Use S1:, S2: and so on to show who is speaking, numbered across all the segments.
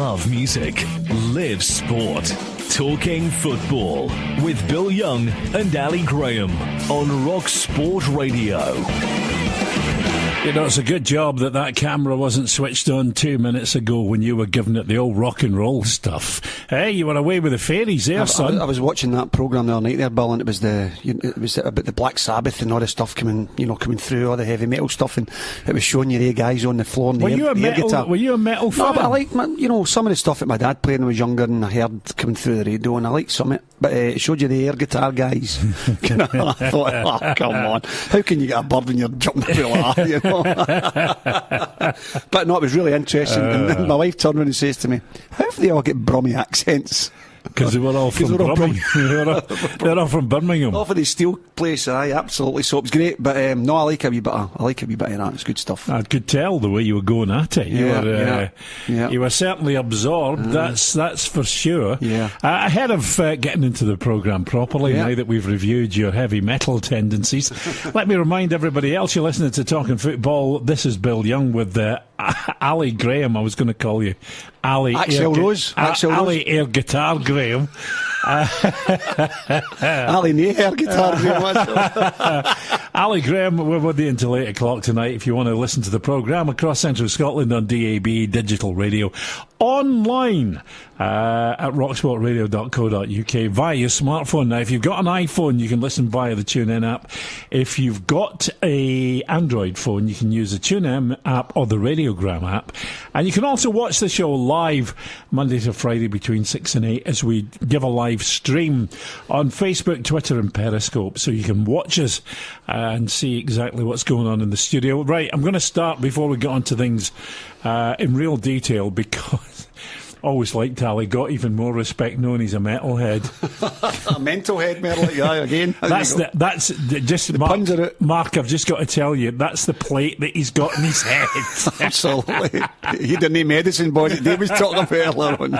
S1: Love music. Live sport. Talking football with Bill Young and Ali Graham on Rock Sport Radio.
S2: You know, it's a good job that camera wasn't switched on 2 minutes ago when you were giving it the old rock and roll stuff. Hey, you were away with the fairies there, son.
S3: I was watching that programme the other night there, Bill, and it was about the Black Sabbath and all the stuff coming through, all the heavy metal stuff, and it was showing you the guys on the floor and
S2: were you a metal fan?
S3: No, but I like, some of the stuff that my dad played when I was younger and I heard coming through the radio, and I liked some of it. But it showed you the air guitar guys. I thought, oh, come on. How can you get a bird when you're jumping through like that, you know? But no, it was really interesting. And then my wife turned around and says to me, how have they all get Brummy accents?
S2: Because they were all from Birmingham. They're all from Birmingham.
S3: Off of the steel place, aye, absolutely. So it was great. But no, I like a wee bit of that. It's good stuff.
S2: I could tell the way you were going at it. You were certainly absorbed. That's for sure.
S3: Yeah.
S2: Ahead of getting into the programme properly, now that we've reviewed your heavy metal tendencies, let me remind everybody else you're listening to Talking Football. This is Bill Young with Ali Graham. I was going to call you Ali Ali Air Guitar Graham.
S3: Ali Air Guitar Graham.
S2: Ali Graham, we're with you until 8 o'clock tonight. If you want to listen to the programme across Central Scotland on DAB, digital radio, online at rocksportradio.co.uk via your smartphone. Now, if you've got an iPhone, you can listen via the TuneIn app. If you've got a Android phone, you can use the TuneIn app or the Radiogram app. And you can also watch the show live Monday to Friday between 6 and 8 as we give a live stream on Facebook, Twitter and Periscope, so you can watch us and see exactly what's going on in the studio. Right, I'm going to start before we get on to things in real detail, because always liked Ali, got even more respect knowing he's a metalhead.
S3: A mental head metal guy again.
S2: That's just Mark, I've just got to tell you, that's the plate that he's got in his head.
S3: Absolutely. He didn't need medicine ball that Dave was talking about earlier on.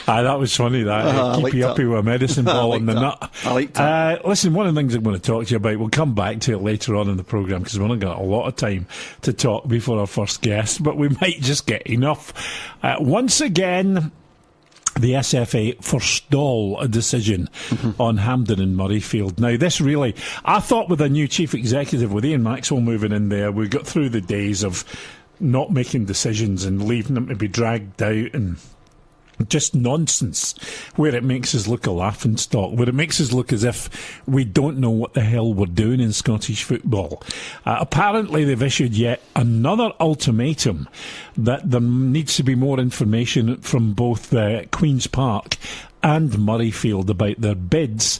S2: That was funny, that. Keep you uppy with a medicine ball in the nut.
S3: I liked that.
S2: Listen, one of the things I'm going to talk to you about, we'll come back to it later on in the programme because we've only got a lot of time to talk before our first guest, but we might just get enough. Once again, the SFA forestall a decision on Hampden and Murrayfield. Now, this really, I thought with a new chief executive, with Ian Maxwell moving in there, we got through the days of not making decisions and leaving them to be dragged out and just nonsense, where it makes us look a laughingstock, where it makes us look as if we don't know what the hell we're doing in Scottish football. Apparently they've issued yet another ultimatum that there needs to be more information from both Queen's Park and Murrayfield about their bids.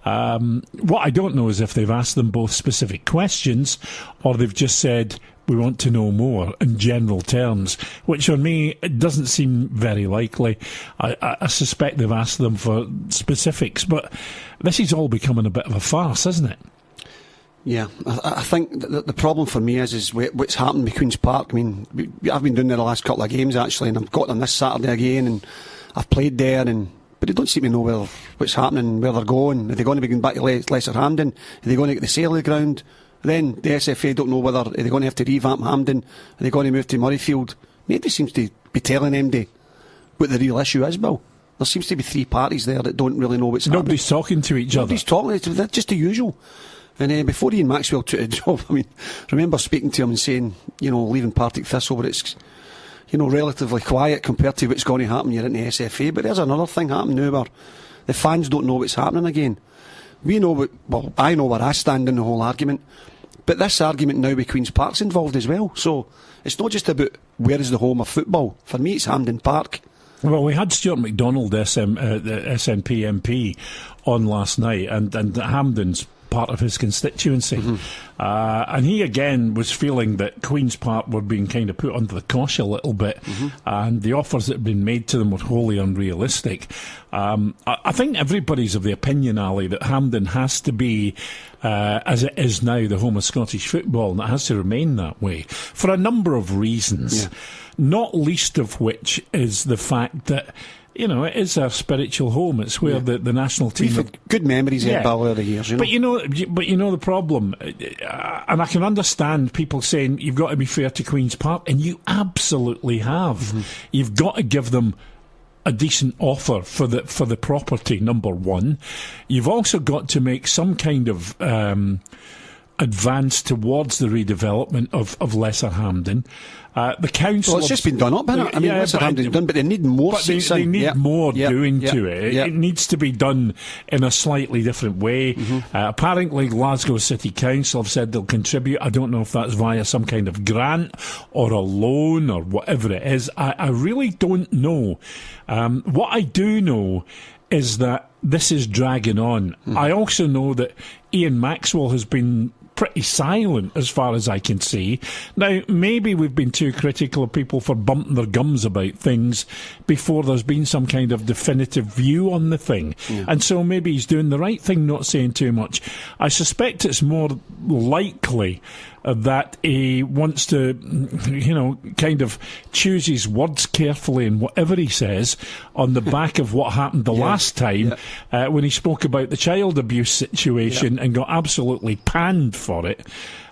S2: What I don't know is if they've asked them both specific questions or they've just said, we want to know more in general terms, which on me, it doesn't seem very likely. I suspect they've asked them for specifics, but this is all becoming a bit of a farce, isn't it?
S3: Yeah, I think the problem for me is what's happened with Queen's Park. I mean, I've been doing there the last couple of games, actually, and I've got them this Saturday again, and I've played there, but they don't seem to know what's happening, where they're going. Are they going to be going back to Lesser Hampden? Are they going to get the sale of the ground? Then the SFA don't know whether they're going to have to revamp Hampden, are they going to move to Murrayfield. Nobody seems to be telling MD what the real issue is, Bill. There seems to be three parties there that don't really know what's happening.
S2: Nobody's talking to each other.
S3: Nobody's talking, that's just the usual. And before Ian Maxwell took the job, I mean, I remember speaking to him and saying, leaving Partick Thistle, but it's, relatively quiet compared to what's going to happen. You're in the SFA, but there's another thing happening now where the fans don't know what's happening again. I know where I stand in the whole argument, but this argument now with Queen's Park's involved as well. So it's not just about where is the home of football. For me, it's Hampden Park.
S2: Well, we had Stuart MacDonald, the SNP MP, on last night, and Hampden's part of his constituency. And he again was feeling that Queen's Park were being kind of put under the cosh a little bit, and the offers that had been made to them were wholly unrealistic. I think everybody's of the opinion, Ali, that Hampden has to be, as it is now, the home of Scottish football, and it has to remain that way for a number of reasons, not least of which is the fact that you know, it is our spiritual home. It's where the national team.
S3: We've had good memories in Bill over the years, you know.
S2: But you know the problem, and I can understand people saying you've got to be fair to Queen's Park, and you absolutely have. Mm-hmm. You've got to give them a decent offer for the property, number one. You've also got to make some kind of advance towards the redevelopment of Lesser Hampden. The council...
S3: Well, it's just been done up, hasn't it? I mean, Lesser Hampden's done, but they need more seats.
S2: They need more doing to it. It needs to be done in a slightly different way. Mm-hmm. Apparently, Glasgow City Council have said they'll contribute. I don't know if that's via some kind of grant or a loan or whatever it is. I really don't know. What I do know is that this is dragging on. Mm-hmm. I also know that Ian Maxwell has been pretty silent as far as I can see. Now, maybe we've been too critical of people for bumping their gums about things before there's been some kind of definitive view on the thing. Yeah. And so maybe he's doing the right thing, not saying too much. I suspect it's more likely that he wants to, you know, kind of choose his words carefully in whatever he says on the back of what happened the last time when he spoke about the child abuse situation and got absolutely panned for it.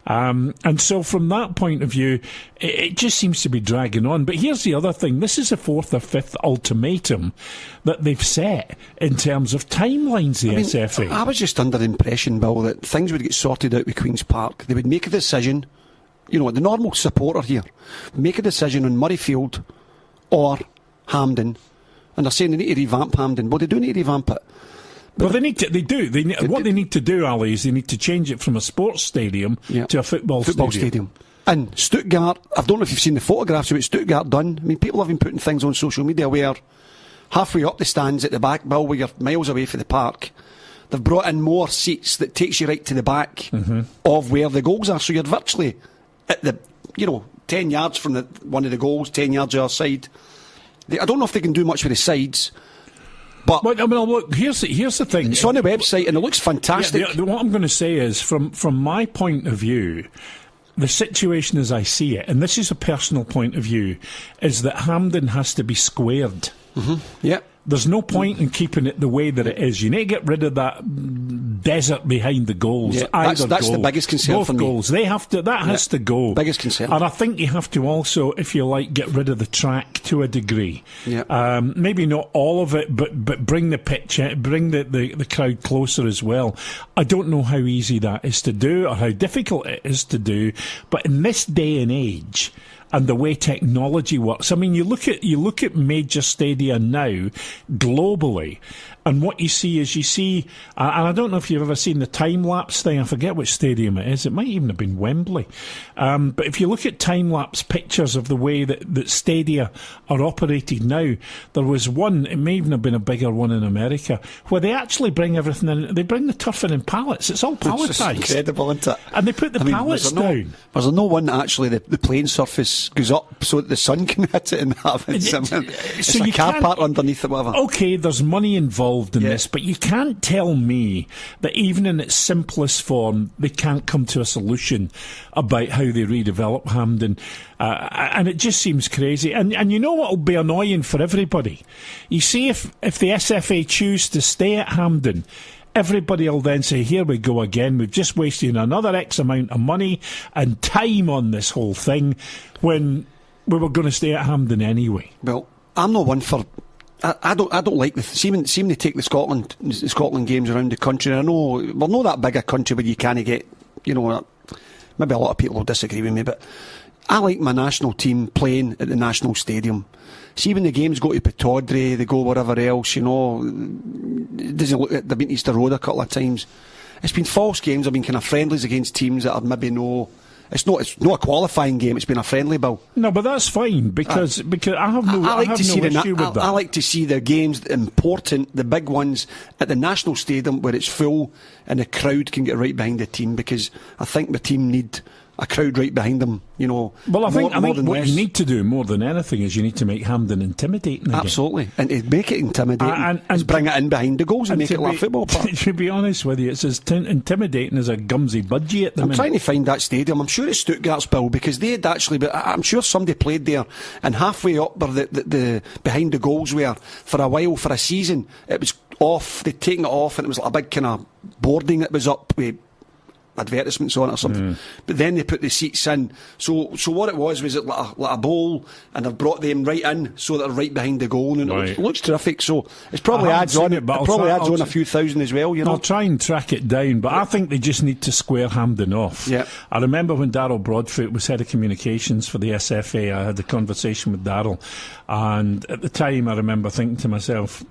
S2: And so from that point of view, it just seems to be dragging on. But here's the other thing. This is the fourth or fifth ultimatum that they've set in terms of timelines, the SFA.
S3: I was just under the impression, Bill, that things would get sorted out with Queen's Park. They would make a decision, you know, the normal supporter here, make a decision on Murrayfield or Hampden. And they're saying they need to revamp Hampden. Well, they do need to revamp it.
S2: Well, they need to. They do. What they need to do, Ali, is they need to change it from a sports stadium to a football stadium.
S3: And Stuttgart, I don't know if you've seen the photographs of what Stuttgart done. I mean, people have been putting things on social media where halfway up the stands at the back, Bill, where you're miles away from the park, they've brought in more seats that takes you right to the back of where the goals are. So you're virtually at the, 10 yards from one of the goals, 10 yards either side. I don't know if they can do much with the sides. But
S2: I mean, look, here's the thing.
S3: It's on the website and it looks fantastic.
S2: What I'm going to say is, from my point of view, the situation as I see it, and this is a personal point of view, is that Hampden has to be squared.
S3: Mm-hmm. Yeah.
S2: There's no point in keeping it the way that it is. You need to get rid of that desert behind the goals.
S3: Yeah, that's the biggest concern
S2: Both
S3: for me.
S2: Goals. That has to go.
S3: Biggest concern.
S2: And I think you have to also, if you like, get rid of the track to a degree.
S3: Yeah.
S2: Maybe not all of it, but bring the pitch, bring the crowd closer as well. I don't know how easy that is to do or how difficult it is to do, but in this day and age, and the way technology works. I mean, you look at major stadia now globally, and what you see is and I don't know if you've ever seen the time-lapse thing. I forget which stadium it is. It might even have been Wembley. But if you look at time-lapse pictures of the way that stadia are operated now, there was one, it may even have been a bigger one in America, where they actually bring everything in. They bring the turf in pallets. It's all palletised.
S3: It's incredible, isn't it?
S2: And they put the pallets down.
S3: Was there no one that actually the playing surface goes up so that the sun can hit it and have it? It's
S2: so
S3: a car park underneath it, whatever.
S2: Okay, there's money involved in this, but you can't tell me that even in its simplest form, they can't come to a solution about how they redevelop Hampden. And it just seems crazy. And you know what will be annoying for everybody? You see, if the SFA choose to stay at Hampden, everybody will then say, here we go again, we've just wasted another X amount of money and time on this whole thing when we were going to stay at Hampden anyway.
S3: Well, I'm not one for... I don't like seeing they take the Scotland games around the country. I know we're not that big a country where you can't get, maybe a lot of people will disagree with me, but I like my national team playing at the national stadium. See, when the games go to Pittodrie, they go wherever else, it doesn't look like they've been to Easter Road a couple of times. It's been false games. I've been kind of friendlies against teams that are maybe no. It's not a qualifying game. It's been a friendly, Bill. No,
S2: but that's fine because I have no issue with that.
S3: I like to see the games important, the big ones at the national stadium where it's full and the crowd can get right behind the team, because I think the team need a crowd right behind them.
S2: Well, I think what
S3: less.
S2: you need to do more than anything is you need to make Hampden intimidating again.
S3: Absolutely, and to make it intimidating, and bring it in behind the goals and make it like a football park.
S2: To be honest with you, it's as intimidating as a Gumsy budgie at the minute.
S3: I'm trying to find that stadium. I'm sure it's Stuttgart's, Bill, because they had actually, but I'm sure somebody played there, and halfway up where the behind the goals were for a while, for a season, it was off. They'd taken it off, and it was like a big kind of boarding that was up with advertisements on it or something. But then they put the seats in. So what it was it like a bowl, and they've brought them right in so they're right behind the goal, and it looks terrific. So it probably adds on. It probably adds on a few thousand as well. You know,
S2: I'll try and track it down, but I think they just need to square Hampden off.
S3: Yeah.
S2: I remember when Darryl Broadfoot was head of communications for the SFA. I had a conversation with Darryl, and at the time I remember thinking to myself,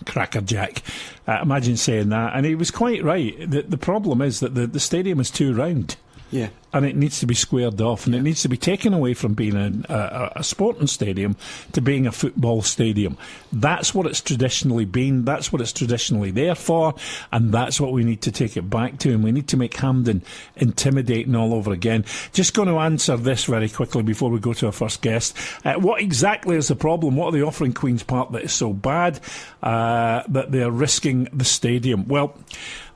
S2: crackerjack. Imagine saying that. And he was quite right. The problem is that the stadium is too round.
S3: Yeah.
S2: And it needs to be squared off, and it needs to be taken away from being a sporting stadium to being a football stadium. That's what it's traditionally been, that's what it's traditionally there for, and that's what we need to take it back to, and we need to make Hampden intimidating all over again. Just going to answer this very quickly before we go to our first guest. What exactly is the problem? What are they offering Queen's Park that is so bad that they're risking the stadium? Well,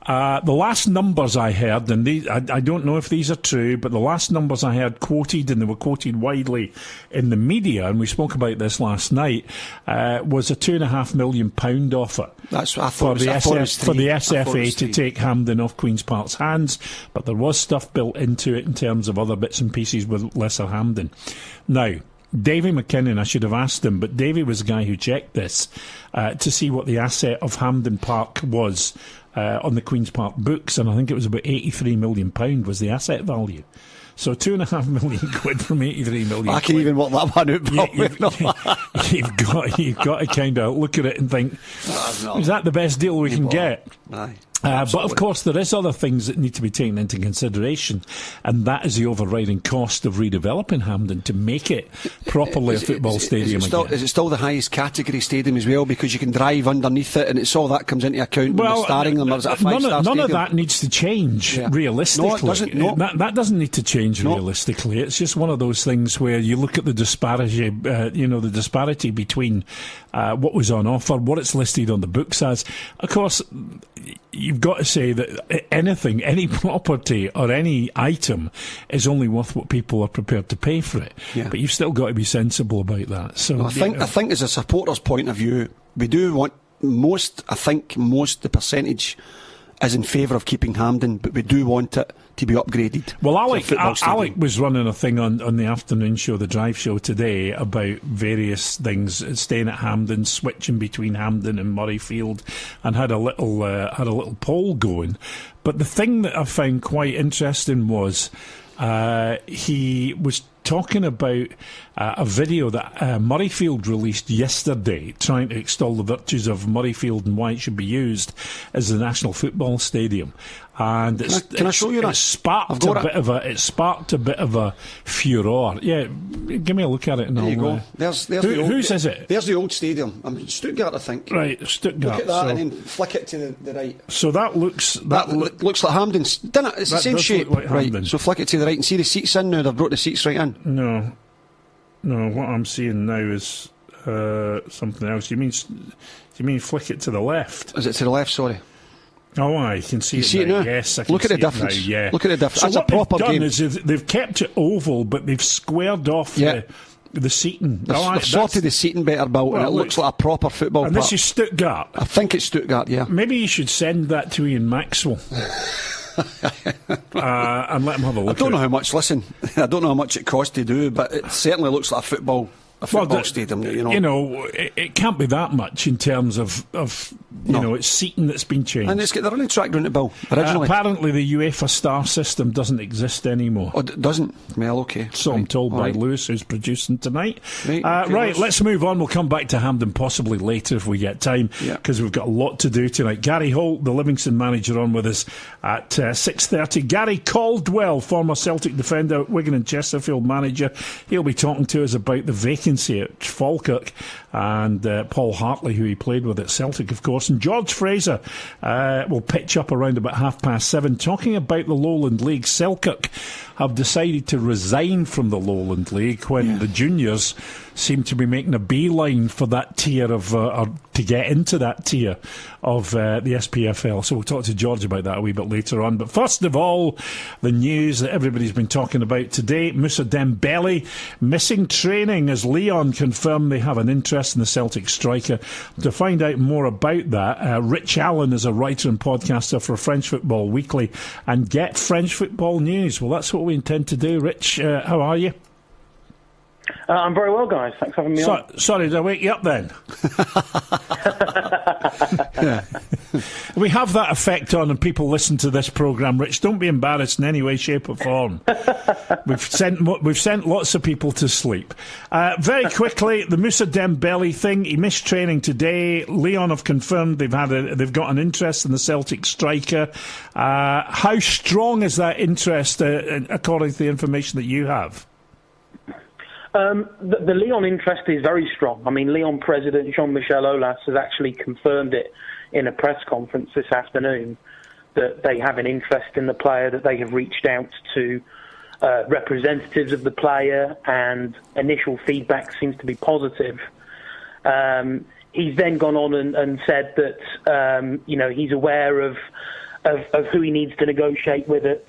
S2: the last numbers I heard, and I don't know if these are true, but the last numbers I heard quoted, and they were quoted widely in the media, and we spoke about this last night, was a £2.5 million offer.
S3: That's what I
S2: for
S3: thought.
S2: For the SFA to take Hampden off Queen's Park's hands, but there was stuff built into it in terms of other bits and pieces with Lesser Hampden. Now, Davy McKinnon, I should have asked him, but Davy was the guy who checked this to see what the asset of Hampden Park was on the Queen's Park books, and I think it was about £83 million was the asset value. So £2.5 million from £83 million.
S3: I can even work that one out.
S2: You've got to kind of look at it and think, is that the best deal we can get?
S3: Aye.
S2: But of course there is other things that need to be taken into consideration, and that is the overriding cost of redeveloping Hampden to make it properly a football stadium again.
S3: Is it still the highest category stadium as well, because you can drive underneath it, and it's all that comes into account when they're starring them? Or is it a five-star
S2: none of that needs to change realistically.
S3: No, it doesn't. No.
S2: That doesn't need to change realistically. It's just one of those things where you look at the disparity, the disparity between what was on offer, what it's listed on the books as. Of course, you've got to say that any property or any item is only worth what people are prepared to pay for it.
S3: Yeah.
S2: But you've still got to be sensible about that. So
S3: I think as a supporter's point of view, we do want the percentage is in favour of keeping Hampden, but we do want it to be upgraded.
S2: Well, Alec was running a thing on the afternoon show, the drive show today, about various things, staying at Hampden, switching between Hampden and Murrayfield, and had a little poll going. But the thing that I found quite interesting was he was talking about a video that Murrayfield released yesterday, trying to extol the virtues of Murrayfield and why it should be used as the National Football Stadium. And
S3: can I show you that?
S2: It sparked a bit of a furore. Yeah, give me a look at it. And
S3: there you go. There's
S2: whose is it?
S3: There's the old stadium. Stuttgart, I think.
S2: Right, Stuttgart.
S3: Look at that, and then flick it to the right.
S2: So that looks
S3: looks like Hampden's. Doesn't it? It's the same shape.
S2: Like
S3: right. So flick it to the right and see the seats in now. They've brought the seats right in.
S2: No. What I'm seeing now is something else. You mean flick it to the left?
S3: Is it to the left? Sorry.
S2: Oh, I can see
S3: it now.
S2: Yes, I can
S3: look at
S2: see
S3: the difference.
S2: Now, yeah.
S3: Look at the difference.
S2: So
S3: That's
S2: what
S3: a proper
S2: they've done
S3: game.
S2: is they've kept it oval, but they've squared off the seating.
S3: They've sorted the seating better, Bill, and it looks like a proper football
S2: park. And this is Stuttgart.
S3: I think it's Stuttgart, yeah.
S2: Maybe you should send that to Ian Maxwell. And let him have a look.
S3: I don't know how much. Listen, I don't know how much it costs to do, but it certainly looks like a football stadium.
S2: It can't be that much in terms of it's seating that's been changed.
S3: And it's got the running track round it, Bill. Originally,
S2: apparently the UEFA Star system doesn't exist anymore.
S3: Oh, it doesn't? Well, okay.
S2: So I'm told by Lewis, who's producing tonight.
S3: Right,
S2: let's move on. We'll come back to Hampden possibly later if we get time, because we've got a lot to do tonight. Gary Holt, the Livingston manager, on with us at 6:30. Gary Caldwell, former Celtic defender, Wigan and Chesterfield manager. He'll be talking to us about the vacancy at Falkirk, and Paul Hartley, who he played with at Celtic, of course. course. And George Fraser will pitch up around about 7:30, talking about the Lowland League. Selkirk have decided to resign from the Lowland League when the juniors seem to be making a beeline for that tier of, or to get into that tier of the SPFL. So we'll talk to George about that a wee bit later on. But first of all, the news that everybody's been talking about today: Moussa Dembele missing training as Leon confirmed they have an interest in the Celtic striker. To find out more about that, Rich Allen is a writer and podcaster for French Football Weekly and Get French Football News. Well, that's what we intend to do. Rich, how are you?
S4: I'm very well, guys. Thanks for having me on.
S2: Sorry, did I wake you up then? We have that effect on, and people listen to this programme. Rich, don't be embarrassed in any way, shape or form. We've sent lots of people to sleep. Very quickly, the Moussa Dembele thing. He missed training today. Leon have confirmed they've got an interest in the Celtic striker. How strong is that interest, according to the information that you have?
S4: The Lyon interest is very strong. I mean, Lyon President Jean-Michel Aulas has actually confirmed it in a press conference this afternoon that they have an interest in the player, that they have reached out to representatives of the player, and initial feedback seems to be positive. He's then gone on and said that he's aware of who he needs to negotiate with at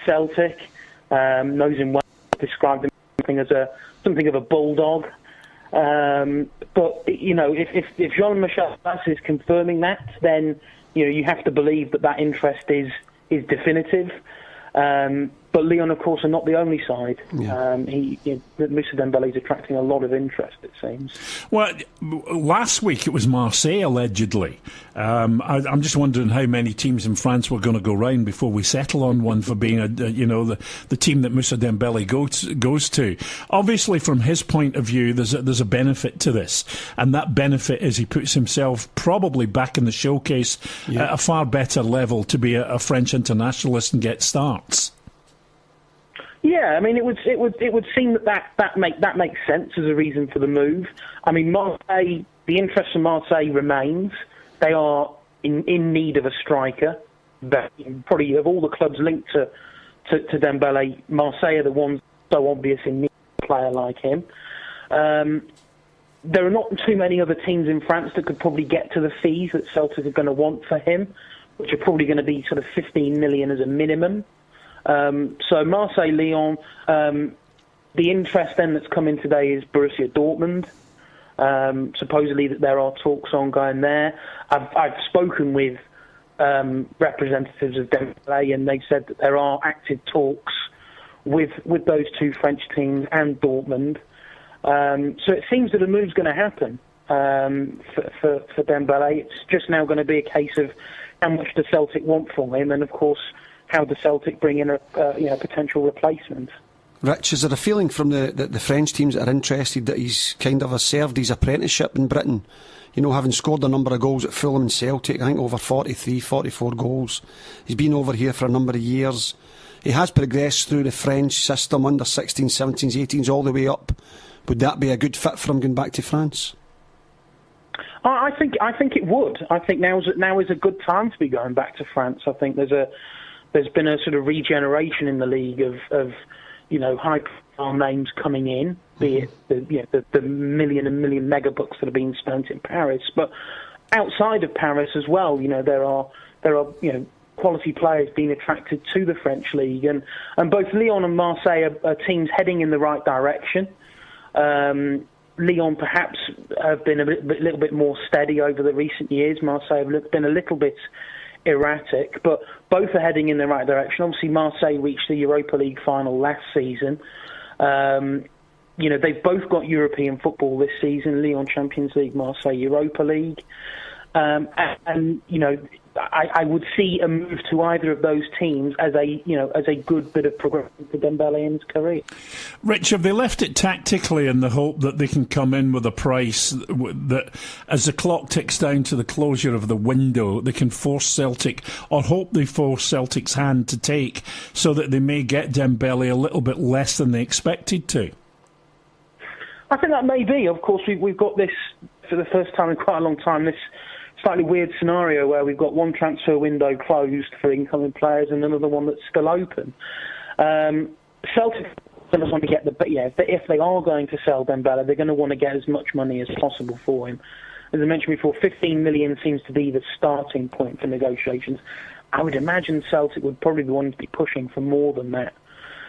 S4: Celtic, knows him well, described him as something of a bulldog. But if Jean-Michel Aulas is confirming that, then you have to believe that interest is definitive. But Lyon, of course, are not the only side. Yeah. Moussa Dembele is attracting a lot of interest, it seems.
S2: Well, last week it was Marseille, allegedly. I'm just wondering how many teams in France were going to go round before we settle on one for being the team that Moussa Dembele goes to. Obviously, from his point of view, there's a benefit to this, and that benefit is he puts himself probably back in the showcase at a far better level to be a French internationalist and get starts.
S4: Yeah, I mean, it would seem that makes sense as a reason for the move. I mean, Marseille, the interest of Marseille remains. They are in need of a striker. Probably of all the clubs linked to Dembele, Marseille are the ones so obvious in need of a player like him. There are not too many other teams in France that could probably get to the fees that Celtic are going to want for him, which are probably going to be sort of 15 million as a minimum. So Marseille, Lyon, the interest then that's come in today is Borussia Dortmund. Supposedly that there are talks ongoing there. I've spoken with representatives of Dembele, and they said that there are active talks with those two French teams and Dortmund. So it seems that a move's going to happen for Dembele. It's just now going to be a case of how much does Celtic want from him, and of course, how does Celtic bring in a potential replacement?
S3: Rich, is there a feeling from the French teams that are interested that he's kind of served his apprenticeship in Britain? Having scored a number of goals at Fulham and Celtic, I think over 43, 44 goals. He's been over here for a number of years. He has progressed through the French system under 16s, 17s, 18s, all the way up. Would that be a good fit for him going back to France?
S4: I think it would. I think now is a good time to be going back to France. I think there's been a sort of regeneration in the league of high-profile names coming in, be it the million and million mega bucks that are being spent in Paris, but outside of Paris as well. There are quality players being attracted to the French league, and both Lyon and Marseille are teams heading in the right direction. Lyon perhaps have been a little bit more steady over the recent years. Marseille have been a little bit erratic, but both are heading in the right direction. Obviously, Marseille reached the Europa League final last season. They've both got European football this season: Lyon Champions League, Marseille Europa League. I would see a move to either of those teams as a good bit of progression for Dembele in his career.
S2: Rich, have they left it tactically in the hope that they can come in with a price that, as the clock ticks down to the closure of the window, they can force Celtic, or hope they force Celtic's hand to take, so that they may get Dembele a little bit less than they expected to? I
S4: think that may be. Of course, we've got this for the first time in quite a long time, this slightly weird scenario where we've got one transfer window closed for incoming players and another one that's still open. Celtic going to want to get if they are going to sell Dembele, they're going to want to get as much money as possible for him. As I mentioned before, 15 million seems to be the starting point for negotiations. I would imagine Celtic would probably be wanting to be pushing for more than that.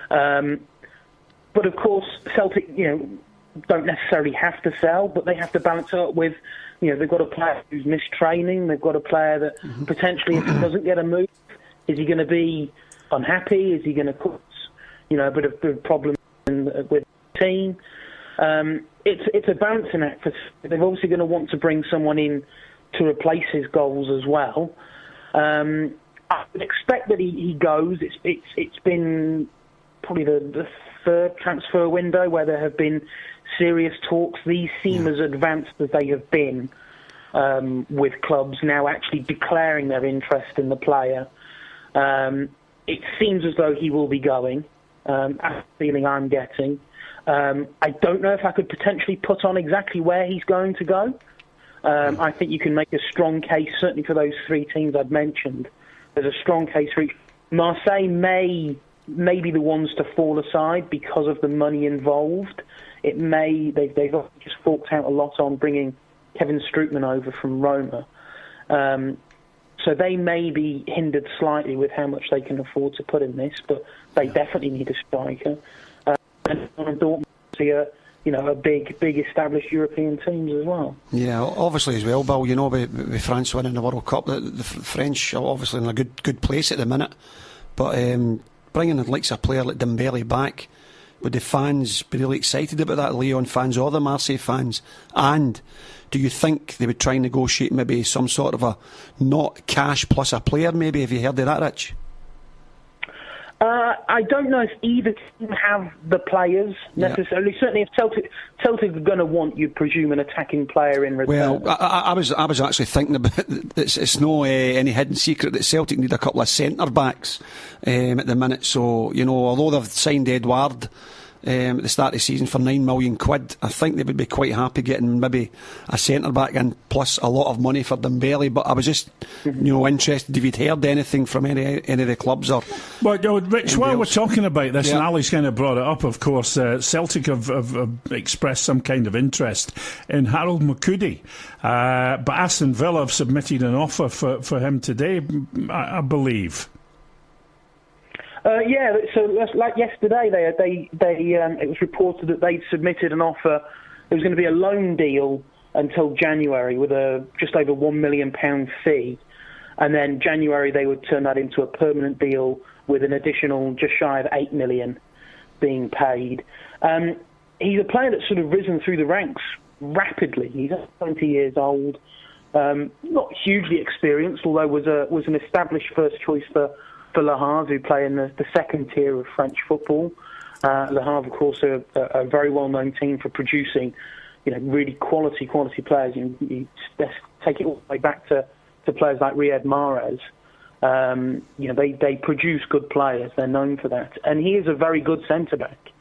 S4: But of course, Celtic, don't necessarily have to sell, but they have to balance it up with, they've got a player who's missed training. They've got a player that potentially, if he doesn't get a move, is he going to be unhappy? Is he going to cause, a bit of problems with the team? It's a balancing act. They're obviously going to want to bring someone in to replace his goals as well. I would expect that he goes. It's been probably the third transfer window where there have been serious talks. These seem as advanced as they have been, with clubs now actually declaring their interest in the player. It seems as though he will be going. That's the feeling I'm getting. I don't know if I could potentially put on exactly where he's going to go. I think you can make a strong case, certainly for those three teams I've mentioned. There's a strong case for each. Marseille may be the ones to fall aside because of the money involved. They've just forked out a lot on bringing Kevin Strootman over from Roma. So they may be hindered slightly with how much they can afford to put in this, but they definitely need a striker. And Dortmund see a big established European teams as well. Yeah,
S3: obviously as well, Bill. With France winning the World Cup, the French are obviously in a good place at the minute. But bringing the likes of a player like Dembele back, would the fans be really excited about that, Lyon fans or the Marseille fans? And do you think they would try and negotiate maybe some sort of a not cash plus a player? Maybe, have you heard of that, Rich?
S4: I don't know if either team have the players necessarily. Yeah. Certainly, if Celtic are going to want, you presume, an attacking player in return.
S3: Well, I was actually thinking about it's no any hidden secret that Celtic need a couple of centre backs at the minute. So although they've signed Edouard at the start of the season for £9 million, I think they would be quite happy getting maybe a centre back in plus a lot of money for Dembele. But I was just interested if you'd heard anything from any of the clubs or.
S2: Well, Rich, while we're talking about this, and Ali's kind of brought it up, of course, Celtic have expressed some kind of interest in Harold Makudi, but Aston Villa have submitted an offer for him today, I believe.
S4: So like yesterday, it was reported that they'd submitted an offer. It was going to be a loan deal until January with a just over £1 million fee, and then January they would turn that into a permanent deal with an additional just shy of £8 million being paid. He's a player that's sort of risen through the ranks rapidly. He's 20 years old, not hugely experienced, although was an established first choice for Le Havre, who play in the second tier of French football. Le Havre, of course, are a very well-known team for producing, really quality players. You take it all the way back to players like Riyad Mahrez. They produce good players. They're known for that. And he is a very good centre-back.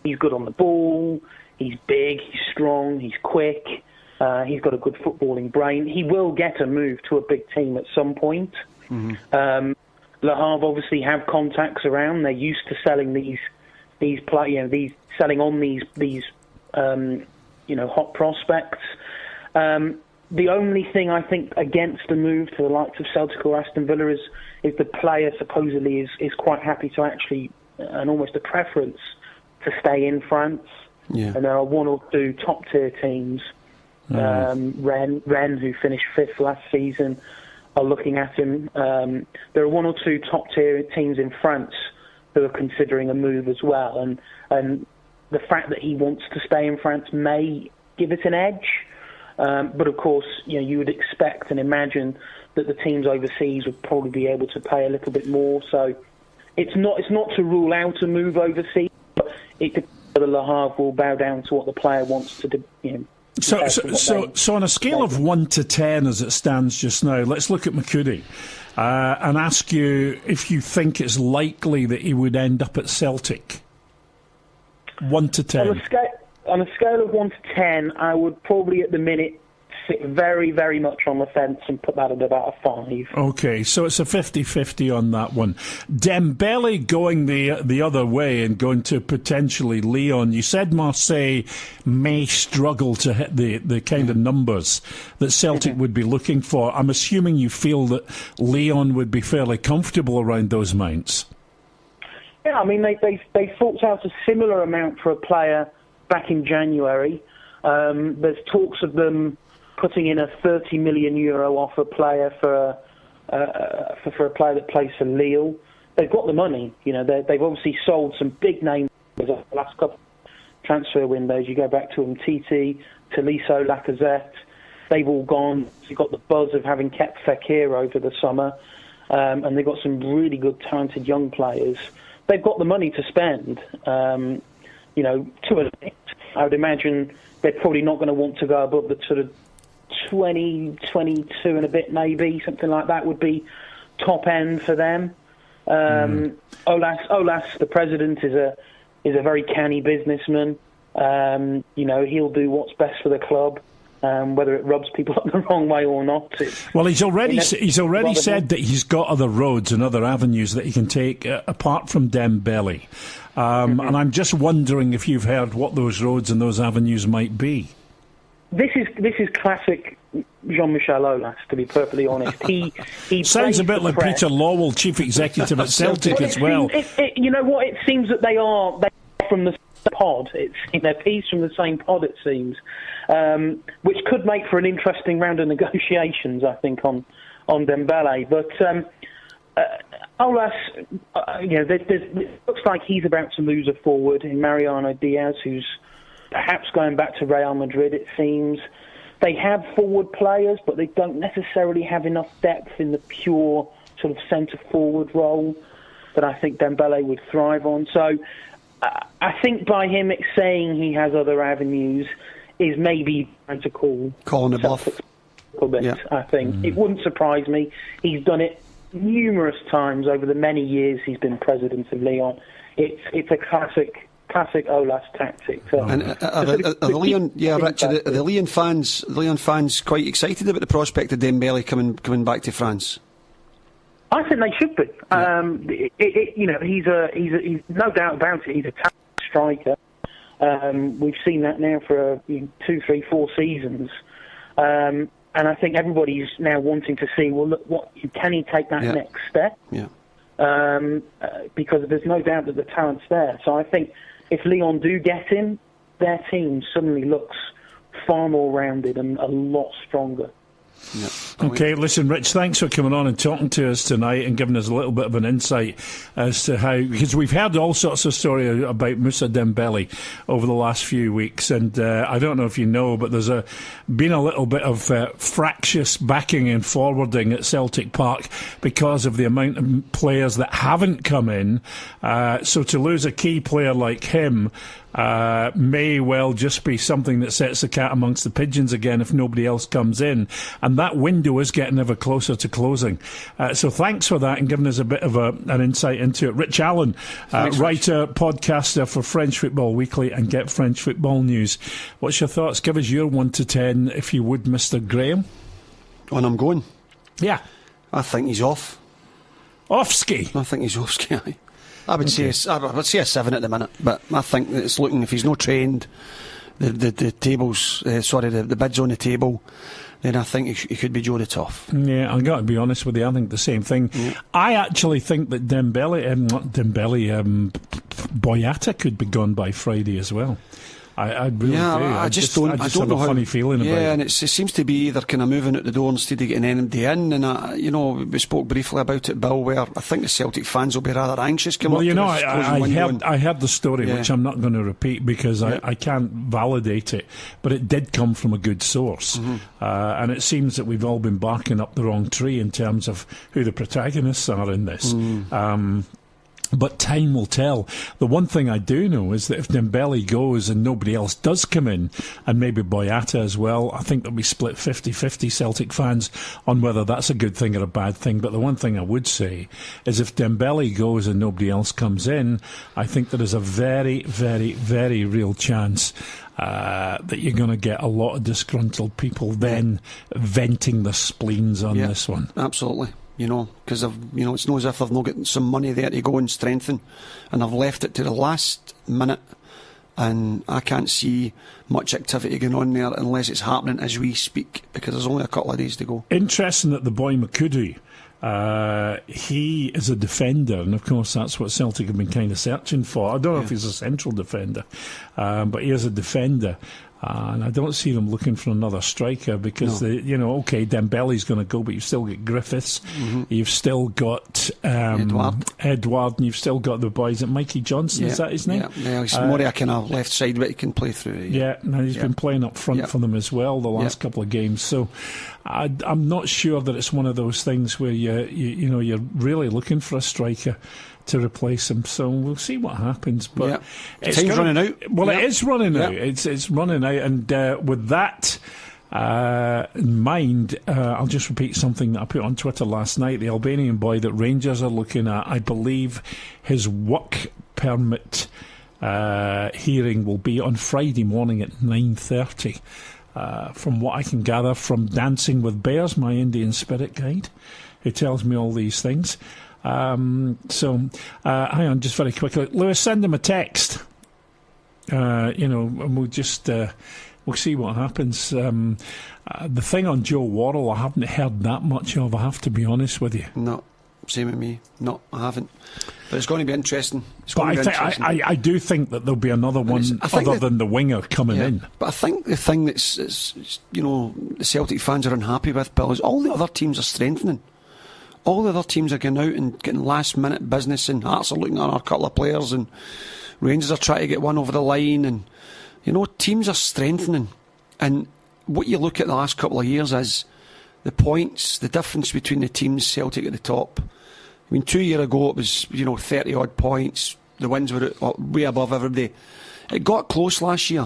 S4: He's good on the ball. He's big. He's strong. He's quick. He's got a good footballing brain. He will get a move to a big team at some point. Mm-hmm. Le Havre obviously have contacts around. They're used to selling these hot prospects. The only thing I think against a move to the likes of Celtic or Aston Villa is the player supposedly is quite happy to actually, and almost a preference, to stay in France. Yeah. And there are one or two top tier teams. Rennes, who finished 5th last season, are looking at him. There are one or two top tier teams in France who are considering a move as well, and the fact that he wants to stay in France may give it an edge. But of course, you would expect and imagine that the teams overseas would probably be able to pay a little bit more. So it's not to rule out a move overseas, but it depends whether Le Havre will bow down to what the player wants to do.
S2: So on a scale of 1 to 10 as it stands just now, let's look at Makudi and ask you if you think it's likely that he would end up at Celtic. 1 to 10.
S4: On a scale of 1 to 10, I would probably at the minute sit very, very much on the fence and put that at about a 5.
S2: Okay, so it's a 50-50 on that one. Dembele going the other way and going to potentially Lyon. You said Marseille may struggle to hit the kind of numbers that Celtic would be looking for. I'm assuming you feel that Lyon would be fairly comfortable around those mounts.
S4: Yeah, I mean, they forked out a similar amount for a player back in January. There's talks of them putting in a €30 million offer player for a player that plays for Lille. They've got the money. You know, they've obviously sold some big names over the last couple of transfer windows. You go back to Umtiti, Tolisso, Lacazette. They've all gone. You've got the buzz of having kept Fekir over the summer, and they've got some really good, talented young players. They've got the money to spend. You know, to a bit. I would imagine they're probably not going to want to go above the sort of 20, 22 and a bit, maybe something like that would be top end for them. Olas, the president, is a very canny businessman. You know, he'll do what's best for the club, whether it rubs people up the wrong way or not.
S2: Well, he's already said that he's got other roads and other avenues that he can take apart from Dembele. And I'm just wondering if you've heard what those roads and those avenues might be.
S4: This is classic Jean-Michel Aulas, to be perfectly honest. He
S2: sounds a bit like Peter Lawwell, chief executive at Celtic as well.
S4: You know what? It seems that they are from the pod. They're peas from the same pod, it seems, which could make for an interesting round of negotiations, I think, on Dembele. But Aulas, you know, it looks like he's about to lose a forward in Mariano Diaz, who's perhaps going back to Real Madrid, it seems. They have forward players, but they don't necessarily have enough depth in the pure sort of centre-forward role that I think Dembele would thrive on. So I think by him saying he has other avenues is maybe trying to calling
S3: a bluff.
S4: Yeah. I think. It wouldn't surprise me. He's done it numerous times over the many years he's been president of Lyon. It's a classic Aulas tactic.
S3: And are the Lyon fans quite excited about the prospect of Dembele coming back to France?
S4: I think they should be. You know, he's no doubt about it. He's a talented striker. We've seen that now for 2, 3, 4 seasons. And I think everybody's now wanting to see, well, look, can he take that next step? Yeah. Because there's no doubt that the talent's there. So I think if Lyon do get him, their team suddenly looks far more rounded and a lot stronger.
S3: Yeah.
S2: Okay, listen, Rich, thanks for coming on and talking to us tonight and giving us a little bit of an insight as to how, because we've heard all sorts of stories about Moussa Dembele over the last few weeks, and I don't know if you know, but there's been a little bit of fractious backing and forwarding at Celtic Park because of the amount of players that haven't come in. So to lose a key player like him may well just be something that sets the cat amongst the pigeons again if nobody else comes in. And that window is getting ever closer to closing. So thanks for that and giving us a bit of an insight into it. Rich Allen, writer, podcaster for French Football Weekly and Get French Football News. What's your thoughts? Give us your 1 to 10, if you would, Mr. Graham.
S3: On I'm going.
S2: Yeah.
S3: I think he's off.
S2: Off ski?
S3: I think he's off ski. I would say a 7 at the minute, but I think that it's looking, if he's not trained, the tables, the bid's on the table, then I think he could be Joe the Tough. Yeah,
S2: I've got to be honest with you, I think the same thing. Yeah. I actually think that Boyata could be gone by Friday as well. I really do. I just don't have a funny feeling about it.
S3: Yeah, and it seems to be either kind of moving out the door instead of getting anybody in. And we spoke briefly about it, Bill, where I think the Celtic fans will be rather anxious.
S2: I heard the story, which I'm not going to repeat because I can't validate it, but it did come from a good source, and it seems that we've all been barking up the wrong tree in terms of who the protagonists are in this. But time will tell. The one thing I do know is that if Dembele goes and nobody else does come in, and maybe Boyata as well, I think there'll be split 50-50 Celtic fans on whether that's a good thing or a bad thing. But the one thing I would say is if Dembele goes and nobody else comes in, I think there is a very, very, very real chance that you're going to get a lot of disgruntled people then venting their spleens on this one.
S3: Absolutely. Because it's not as if they've not got some money there to go and strengthen, and I've left it to the last minute, and I can't see much activity going on there unless it's happening as we speak, because there's only a couple of days to go.
S2: Interesting that the boy Makudu, he is a defender, and of course that's what Celtic have been kind of searching for. I don't know if he's a central defender, but he is a defender. And I don't see them looking for another striker because, Dembele's going to go, but you've still got Griffiths, you've still got Edward, and you've still got the boys at Mikey Johnson, is that his name?
S3: Yeah, he's more a kind of left side, but he can play through.
S2: And he's been playing up front for them as well the last couple of games. So I'm not sure that it's one of those things where you're really looking for a striker to replace him, so we'll see what happens. But
S3: time's running out.
S2: Well, it is running out. It's running out, and with that in mind, I'll just repeat something that I put on Twitter last night. The Albanian boy that Rangers are looking at, I believe his work permit hearing will be on Friday morning at 9:30. From what I can gather from Dancing with Bears, my Indian spirit guide, who tells me all these things. Hang on, just very quickly. Lewis, send him a text. And we'll just we'll see what happens. The thing on Joe Worrell, I haven't heard that much of, I have to be honest with you.
S3: No, same with me. No, I haven't. But it's going to be interesting.
S2: I do think that there'll be another one other than the winger coming in.
S3: But I think the thing that's the Celtic fans are unhappy with, Bill, is all the other teams are strengthening. All the other teams are going out and getting last-minute business, and Hearts are looking at a couple of players, and Rangers are trying to get one over the line, and teams are strengthening. And what you look at the last couple of years is the points, the difference between the teams. Celtic at the top. I mean, 2 years ago it was 30 odd points. The wins were way above everybody. It got close last year.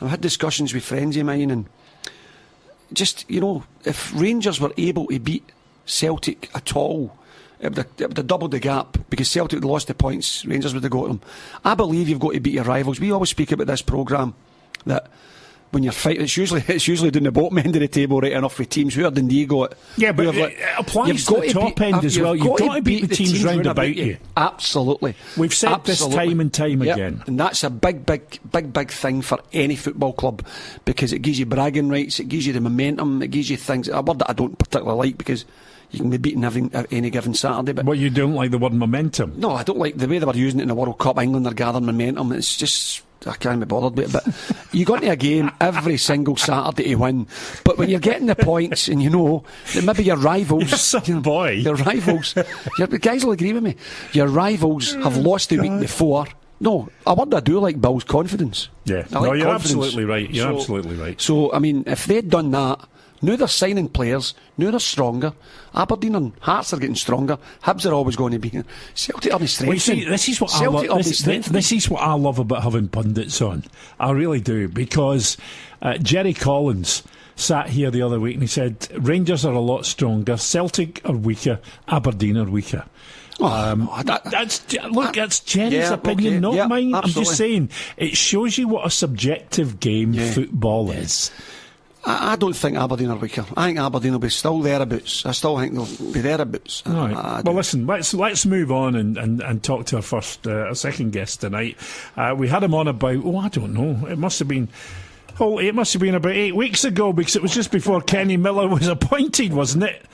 S3: I've had discussions with friends of mine, and just if Rangers were able to beat Celtic at all, it would have doubled the gap, because Celtic would have lost the points, Rangers would have got them. I believe you've got to beat your rivals. We always speak about this programme that when you're fighting, it's usually down the bottom end of the table right enough with teams. Who are Dundee got?
S2: Yeah, but it applies to the top end as well. You've got to beat the teams round about you.
S3: Absolutely.
S2: We've said this time and time again.
S3: And that's a big thing for any football club, because it gives you bragging rights, it gives you the momentum, it gives you things, a word that I don't particularly like, because you can be beaten any given Saturday. But
S2: you don't like the word momentum?
S3: No, I don't like the way they were using it in the World Cup. England are gathering momentum. It's just, I can't be bothered with it. But you go into a game every single Saturday to win. But when you're getting the points, and that maybe your rivals, your rivals, the guys will agree with me. Your rivals have lost the week before. No, a word I do like, Bill's confidence.
S2: Yeah, you're absolutely right. Absolutely right.
S3: So, I mean, if they'd done that. Now they're signing players, now they're stronger. Aberdeen and Hearts are getting stronger. Hibs are always going to be. Celtic are strengthening.
S2: This is what this is what I love about having pundits on. I really do, because Jerry Collins sat here the other week and he said Rangers are a lot stronger, Celtic are weaker, Aberdeen are weaker. That's Jerry's opinion, not mine. Absolutely. I'm just saying, it shows you what a subjective game football is.
S3: I don't think Aberdeen are weaker. I think Aberdeen will be still thereabouts. I still think they'll be thereabouts.
S2: Right. Well, listen, let's move on and talk to our second guest tonight. We had him on about, I don't know, it must have been about 8 weeks ago, because it was just before Kenny Miller was appointed, wasn't it?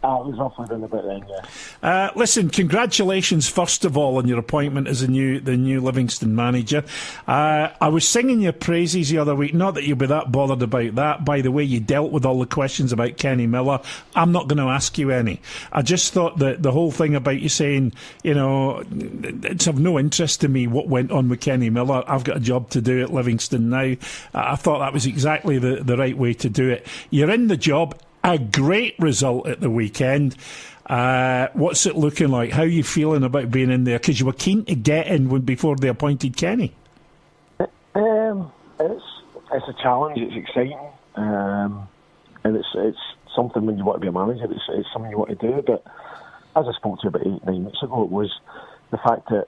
S5: It was roughly around about then, yeah.
S2: Listen, congratulations first of all on your appointment as the new Livingston manager. I was singing your praises the other week, not that you'll be that bothered about that. By the way, you dealt with all the questions about Kenny Miller. I'm not going to ask you any. I just thought that the whole thing about you saying, it's of no interest to me what went on with Kenny Miller. I've got a job to do at Livingston now. I thought that was exactly the right way to do it. You're in the job. a great result at the weekend. What's it looking like? How are you feeling about being in there? Because you were keen to get in before they appointed Kenny.
S5: It's a challenge. It's exciting, and it's something when you want to be a manager. It's something you want to do. But as I spoke to you about 8-9 weeks ago, it was the fact that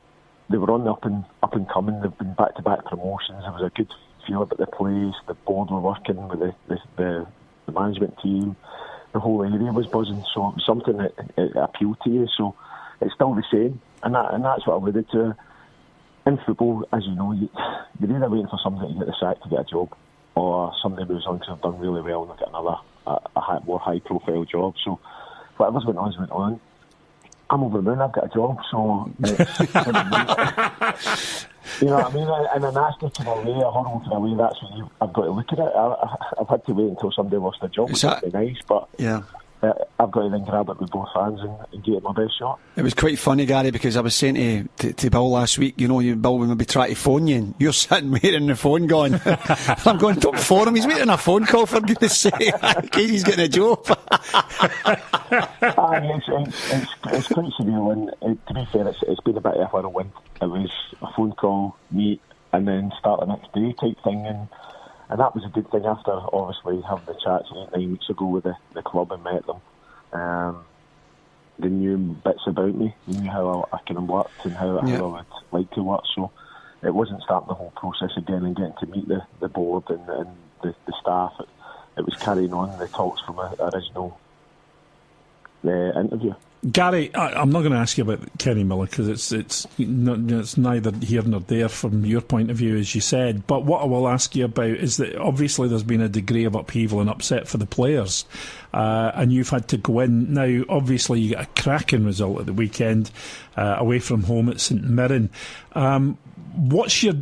S5: they were on the up and coming. They've been back-to-back promotions. There was a good feel about the place. The board were working with the management team. The whole area was buzzing. So it was something that it appealed to you. So it's still the same, and that's what I alluded to. In football, as you know, you're either waiting for somebody to get the sack to get a job, or somebody moves on to have done really well and get another more high-profile job. So whatever's went on. I'm over the moon. I've got a job, so you know what I mean. In a nasty kind of way, a horrible kind of way, that's what I've got to look at it. I've had to wait until somebody lost their job, which would be nice, but
S3: yeah.
S5: I've got to then grab it with both hands and give it my best shot.
S3: It was quite funny, Gary, because I was saying to Bill last week, you know, Bill would maybe try to phone you, and you're sitting waiting on the phone going, I'm going, don't phone him, he's waiting on a phone call, for goodness sake, Katie's getting a job.
S5: It's quite surreal, and to be fair, it's been a bit of a whirlwind. It was a phone call, meet, and then start the next day type thing, and that was a good thing after, obviously, having the chats 8-9 weeks ago with the club and met them. They knew bits about me, they knew how I kind of worked and how I would like to work. So it wasn't starting the whole process again and getting to meet the board and the staff. It was carrying on the talks from the original interview.
S2: Gary, I'm not going to ask you about Kenny Miller because it's neither here nor there from your point of view, as you said. But what I will ask you about is that obviously there's been a degree of upheaval and upset for the players, and you've had to go in. Now, obviously, you got a cracking result at the weekend away from home at St Mirren. What's your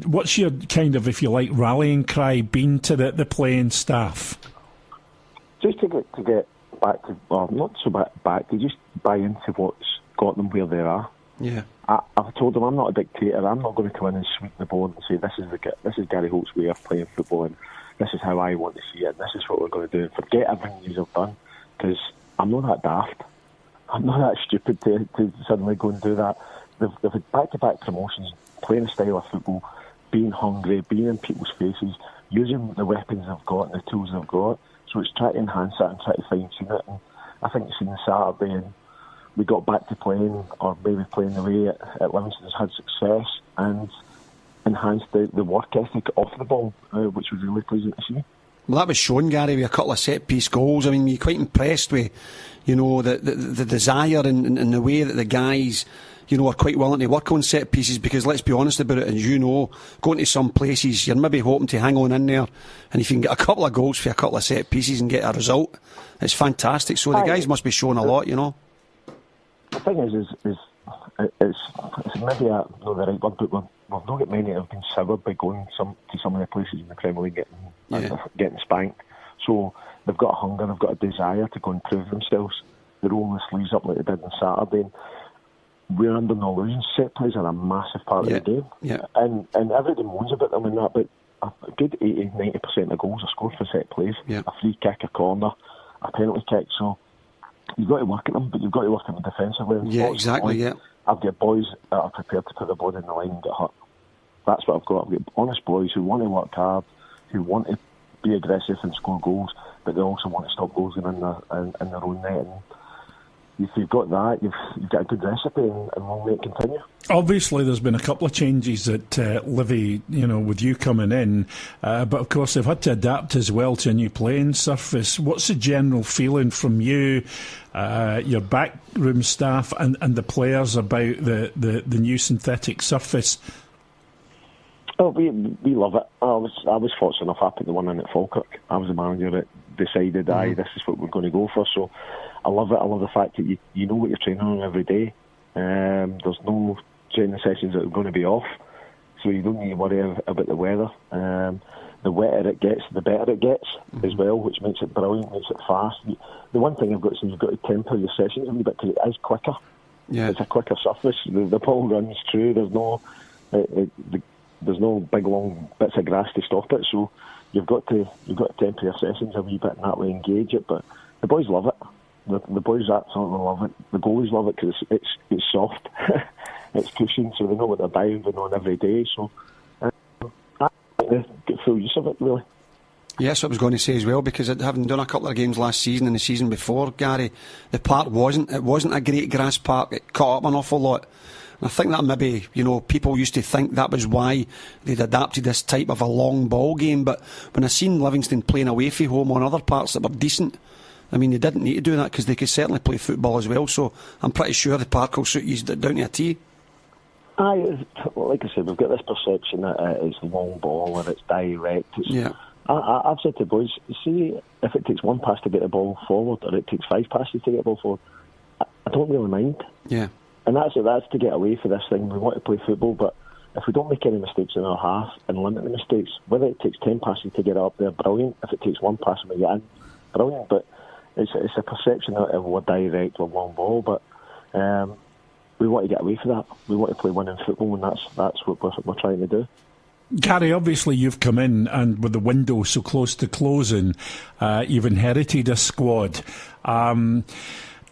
S2: kind of, if you like, rallying cry been to the playing staff?
S5: Just to get back to, well, not so back to just buy into what's got them where they are.
S3: Yeah,
S5: I've told them I'm not a dictator. I'm not going to come in and sweep the board and say this is Gary Holt's way of playing football, and this is how I want to see it. And this is what we're going to do. And forget everything you've done, because I'm not that daft. I'm not that stupid to suddenly go and do that. They've had back-to-back promotions, playing a style of football, being hungry, being in people's faces, using the weapons they've got and the tools they've got. So it's trying to enhance that and try to fine-tune it. And I think it's seen Saturday, and we got back to playing, or maybe playing the way at Livingston's had success, and enhanced the work ethic off the ball, which was really pleasing to see.
S3: Well, that was shown, Gary, with a couple of set-piece goals. I mean, you're quite impressed with, you know, the desire and the way that the guys, you know, are quite willing to work on set pieces, because let's be honest about it, as you know, going to some places, you're maybe hoping to hang on in there, and if you can get a couple of goals for a couple of set pieces and get a result, it's fantastic. So the guys must be showing a lot, you know.
S5: The thing is it's maybe not the right word, but we've not got many that have been soured by going to some of the places in the Premier League getting spanked. So they've got a hunger, they've got a desire to go and prove themselves. They're rolling the sleeves up like they did on Saturday. And we're under no illusions. Set plays are a massive part of the game.
S3: Yeah.
S5: And everybody moans about them and that, but a good 80-90% of goals are scored for set plays.
S3: Yeah.
S5: A free kick, a corner, a penalty kick. So you've got to work at them, but you've got to work at them defensively.
S3: Yeah, exactly, yeah.
S5: I've got boys that are prepared to put the body in the line and get hurt. That's what I've got. I've got honest boys who want to work hard, who want to be aggressive and score goals, but they also want to stop goals going in their own net. And if you've got that, you've got a good recipe, and we'll make it continue. Obviously,
S2: there's been a couple of changes at Livy, you know, with you coming in, but of course they've had to adapt as well to a new playing surface. What's the general feeling from you, your backroom staff, and the players about the new synthetic surface?
S5: Oh, we love it. I was fortunate enough. I put the one in at Falkirk. I was the manager that decided, this is what we're going to go for. So I love it. I love the fact that you know what you're training on every day. There's no training sessions that are going to be off, so you don't need to worry about the weather. The wetter it gets, the better it gets as well, which makes it brilliant, makes it fast. The one thing I've got to say, you've got to temper your sessions a wee bit, because it is quicker. Yeah. It's a quicker surface. The ball runs through. There's no big long bits of grass to stop it. So you've got to temper your sessions a wee bit and that way engage it. But The boys love it. The boys absolutely love it. The goalies love it because it's soft, it's cushion, so they know what they're bounding on every day. So I think they get full use of it, really.
S3: Yes, I was going to say as well, because having done a couple of games last season and the season before, Gary, the park wasn't a great grass park. It caught up an awful lot. And I think that maybe, people used to think that was why they'd adapted this type of a long ball game. But when I seen Livingston playing away from home on other parts that were decent, I mean, they didn't need to do that because they could certainly play football as well. So I'm pretty sure the park will suit you down to a T.
S5: Like I said, we've got this perception that it's long ball and it's direct. I've said to the boys, see, if it takes one pass to get the ball forward or it takes 5 passes to get the ball forward, I don't really mind.
S3: Yeah.
S5: And that's to get away from this thing. We want to play football, but if we don't make any mistakes in our half and limit the mistakes, whether it takes 10 passes to get it up there, brilliant. If it takes 1 pass and we get in, brilliant. But it's a perception that we're direct or long ball, but we want to get away from that. We want to play winning football, and that's what we're trying to do.
S2: Gary, obviously you've come in and with the window so close to closing, you've inherited a squad.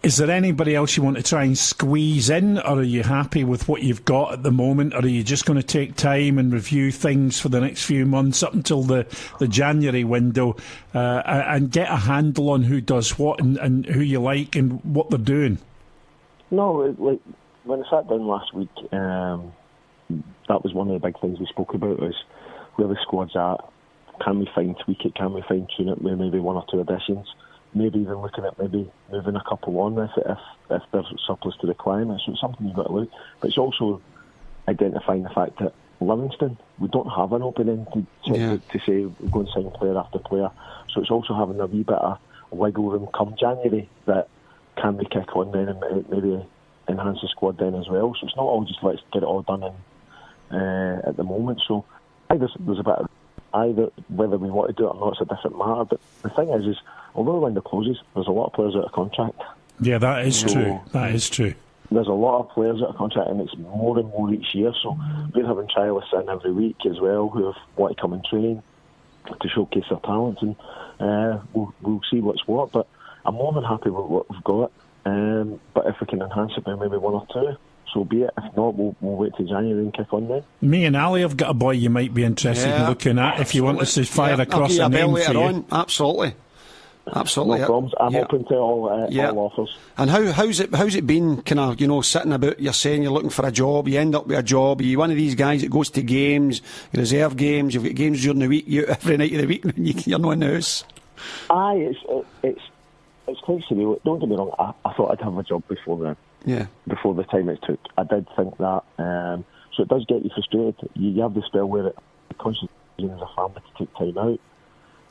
S2: Is there anybody else you want to try and squeeze in, or are you happy with what you've got at the moment, or are you just going to take time and review things for the next few months up until the January window and get a handle on who does what and who you like and what they're doing?
S5: No, like when I sat down last week, that was one of the big things we spoke about, is where the squad's at. Can we fine-tweak it? Can we fine-tune it with maybe 1 or 2 additions? Maybe even looking at maybe moving a couple on if there's surplus to requirements. So it's something you've got to look. But it's also identifying the fact that Livingston, we don't have an opening to say we're going to sign player after player. So it's also having a wee bit of wiggle room come January that can we kick on then and maybe enhance the squad then as well. So it's not all just let's get it all done at the moment. So I think there's a bit of either whether we want to do it or not, it's a different matter. But the thing is although the window closes, there's a lot of players out of contract.
S2: Yeah, that is true. That is true.
S5: There's a lot of players out of contract, and it's more and more each year. So we're having trialists in every week as well who want to come and train to showcase their talents, and we'll see what's what. But I'm more than happy with what we've got. But if we can enhance it by maybe 1 or 2, so be it. If not, we'll wait till January and kick on then. Me
S2: and Ali have got a boy you might be interested in looking at if you want us to fire across a name for you. On.
S3: Absolutely.
S5: No problems. I'm open to all offers.
S3: And how's it been? Kind of, sitting about. You're saying you're looking for a job. You end up with a job. Are you one of these guys that goes to games, reserve games? You've got games during the week. You every night of the week when you're not in the house.
S5: It's quite surreal. Don't get me wrong. I thought I'd have a job before then. Yeah. Before the time it took, I did think that. So it does get you frustrated. You have the spell where it constantly as a family to take time out.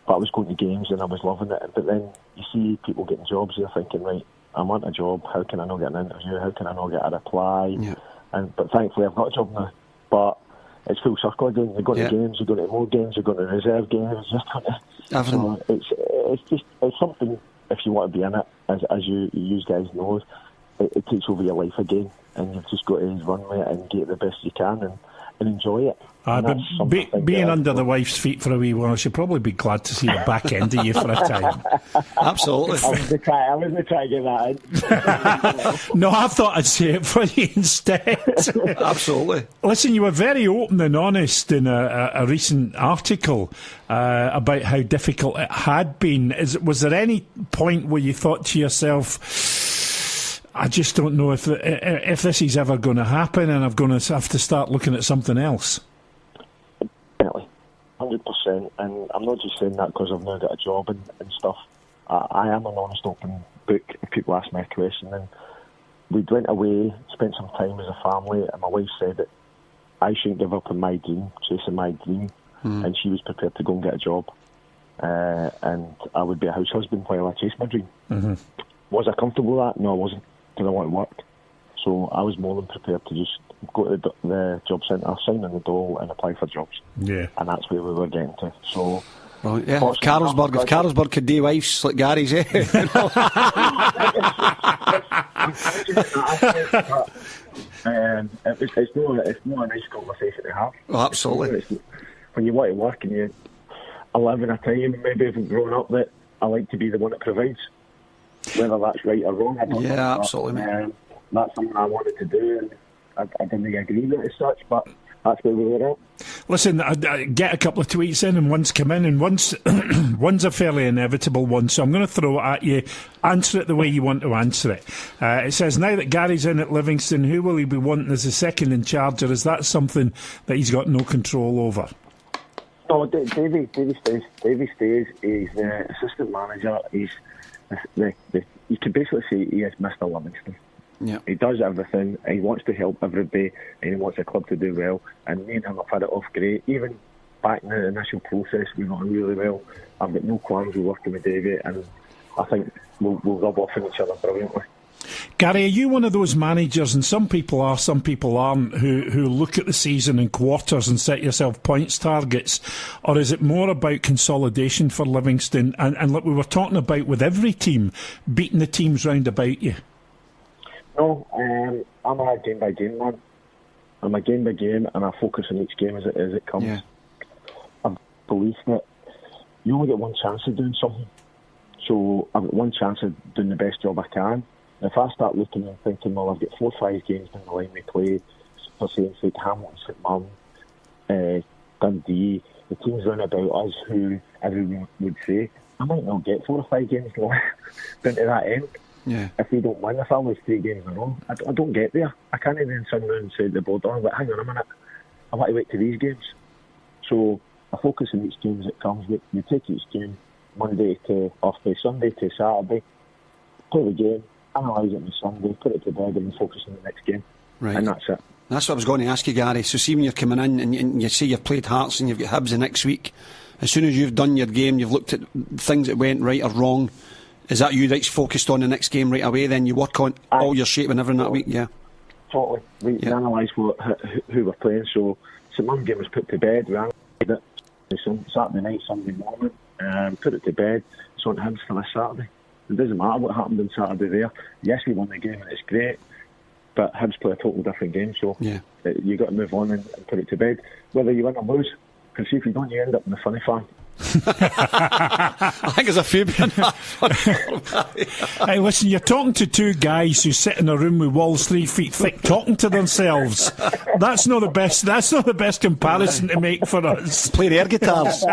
S5: But I was going to games and I was loving it. But then you see people getting jobs, you're thinking, right, I want a job. How can I not get an interview? How can I not get a reply? Yeah. But thankfully I've got a job now. But it's full circle again. You're going to games, you're going to more games, you're going to reserve games. So it's something, if you want to be in it, as you guys know, it takes over your life again. And you've just got to run with it and get the best you can and enjoy it.
S2: But being under the wife's feet for a wee while, she'll probably be glad to see the back end of you for a time.
S3: Absolutely.
S5: I was going to try to get that in.
S2: No, I thought I'd say it for you instead.
S3: Absolutely.
S2: Listen, you were very open and honest in a recent article about how difficult it had been. Was there any point where you thought to yourself, I just don't know if this is ever going to happen and I'm going to have to start looking at something else?
S5: Definitely, 100%. And I'm not just saying that because I've now got a job and stuff. I am an honest, open book if people ask me a question. And we went away, spent some time as a family, and my wife said that I shouldn't give up on my dream, chasing my dream. And she was prepared to go and get a job. And I would be a house husband while I chased my dream. Mm-hmm. Was I comfortable with that? No, I wasn't. Because I want to work. So I was more than prepared to just go to the job centre, sign in the door and apply for jobs. Yeah. And that's where we were getting to. So,
S3: well, yeah. If Carlsberg could do wives like Gary's, eh?
S5: It's not a nice conversation to have.
S3: Oh, absolutely.
S5: When you want to work and I live in a time, maybe I've grown up that I like to be the one that provides. Whether that's right or wrong, I don't know.
S3: Yeah, absolutely.
S5: That's something I wanted to do, and I didn't agree with it as such, but that's where we were at.
S2: Listen, I get a couple of tweets in, and one's come in, and one's a fairly inevitable one, so I'm going to throw it at you. Answer it the way you want to answer it. It says, now that Gary's in at Livingston, who will he be wanting as a second in charge, or is that something that he's got no control over?
S5: No, Davy stays. Davy stays. He's the assistant manager. He's you can basically say he is Mr. Livingston.
S3: Yeah.
S5: He does everything. He wants to help everybody, and he wants the club to do well. And me and him have had it off great. Even back in the initial process, we got on really well. I've got no qualms with working with Davy, and I think we'll rub off on each other brilliantly.
S2: Gary, are you one of those managers, and some people are, some people aren't, who look at the season in quarters and set yourself points targets? Or is it more about consolidation for Livingston? And like we were talking about with every team, beating the teams round about you?
S5: No, I'm a game-by-game man. I'm a game-by-game, and I focus on each game as it comes.
S3: Yeah.
S5: I believe that you only get one chance of doing something. So I've got one chance of doing the best job I can. If I start looking and thinking, well, I've got 4 or 5 games down the line we play, for saying like Hamilton, St Mirren, Dundee, the teams round about us who everyone would say, I might not get 4 or 5 games down to that end.
S3: Yeah.
S5: If we don't win, if I lose 3 games in a row, I don't get there. I can't even sit around and say to the board, but hang on a minute, I want to wait to these games. So I focus on each game as it comes. We take each game Sunday to Saturday, play the game, analyse it on Sunday, put it to bed, and focus on the next game.
S3: Right.
S5: And that's it.
S3: That's what I was going to ask you, Gary. So see when you're coming in and you say you've played Hearts and you've got Hibs the next week, as soon as you've done your game, you've looked at things that went right or wrong, is that you that's focused on the next game right away, then you work on all your shape and everything that week? Yeah.
S5: Totally. We analyse who we're playing. So St Mirren game was put to bed, we analysed it Saturday night, Sunday morning, put it to bed. It's on Hibs for this Saturday. It doesn't matter what happened on Saturday there. Yes, we won the game and it's great, but Hibs play a totally different game, so you got to move on and put it to bed. Whether you win or lose, because if you don't, you end up in the funny farm.
S3: I think there's a few being that funny.
S2: Hey, listen, you're talking to 2 guys who sit in a room with walls 3 feet thick talking to themselves. That's not the best comparison to make for us.
S3: Play the air guitars.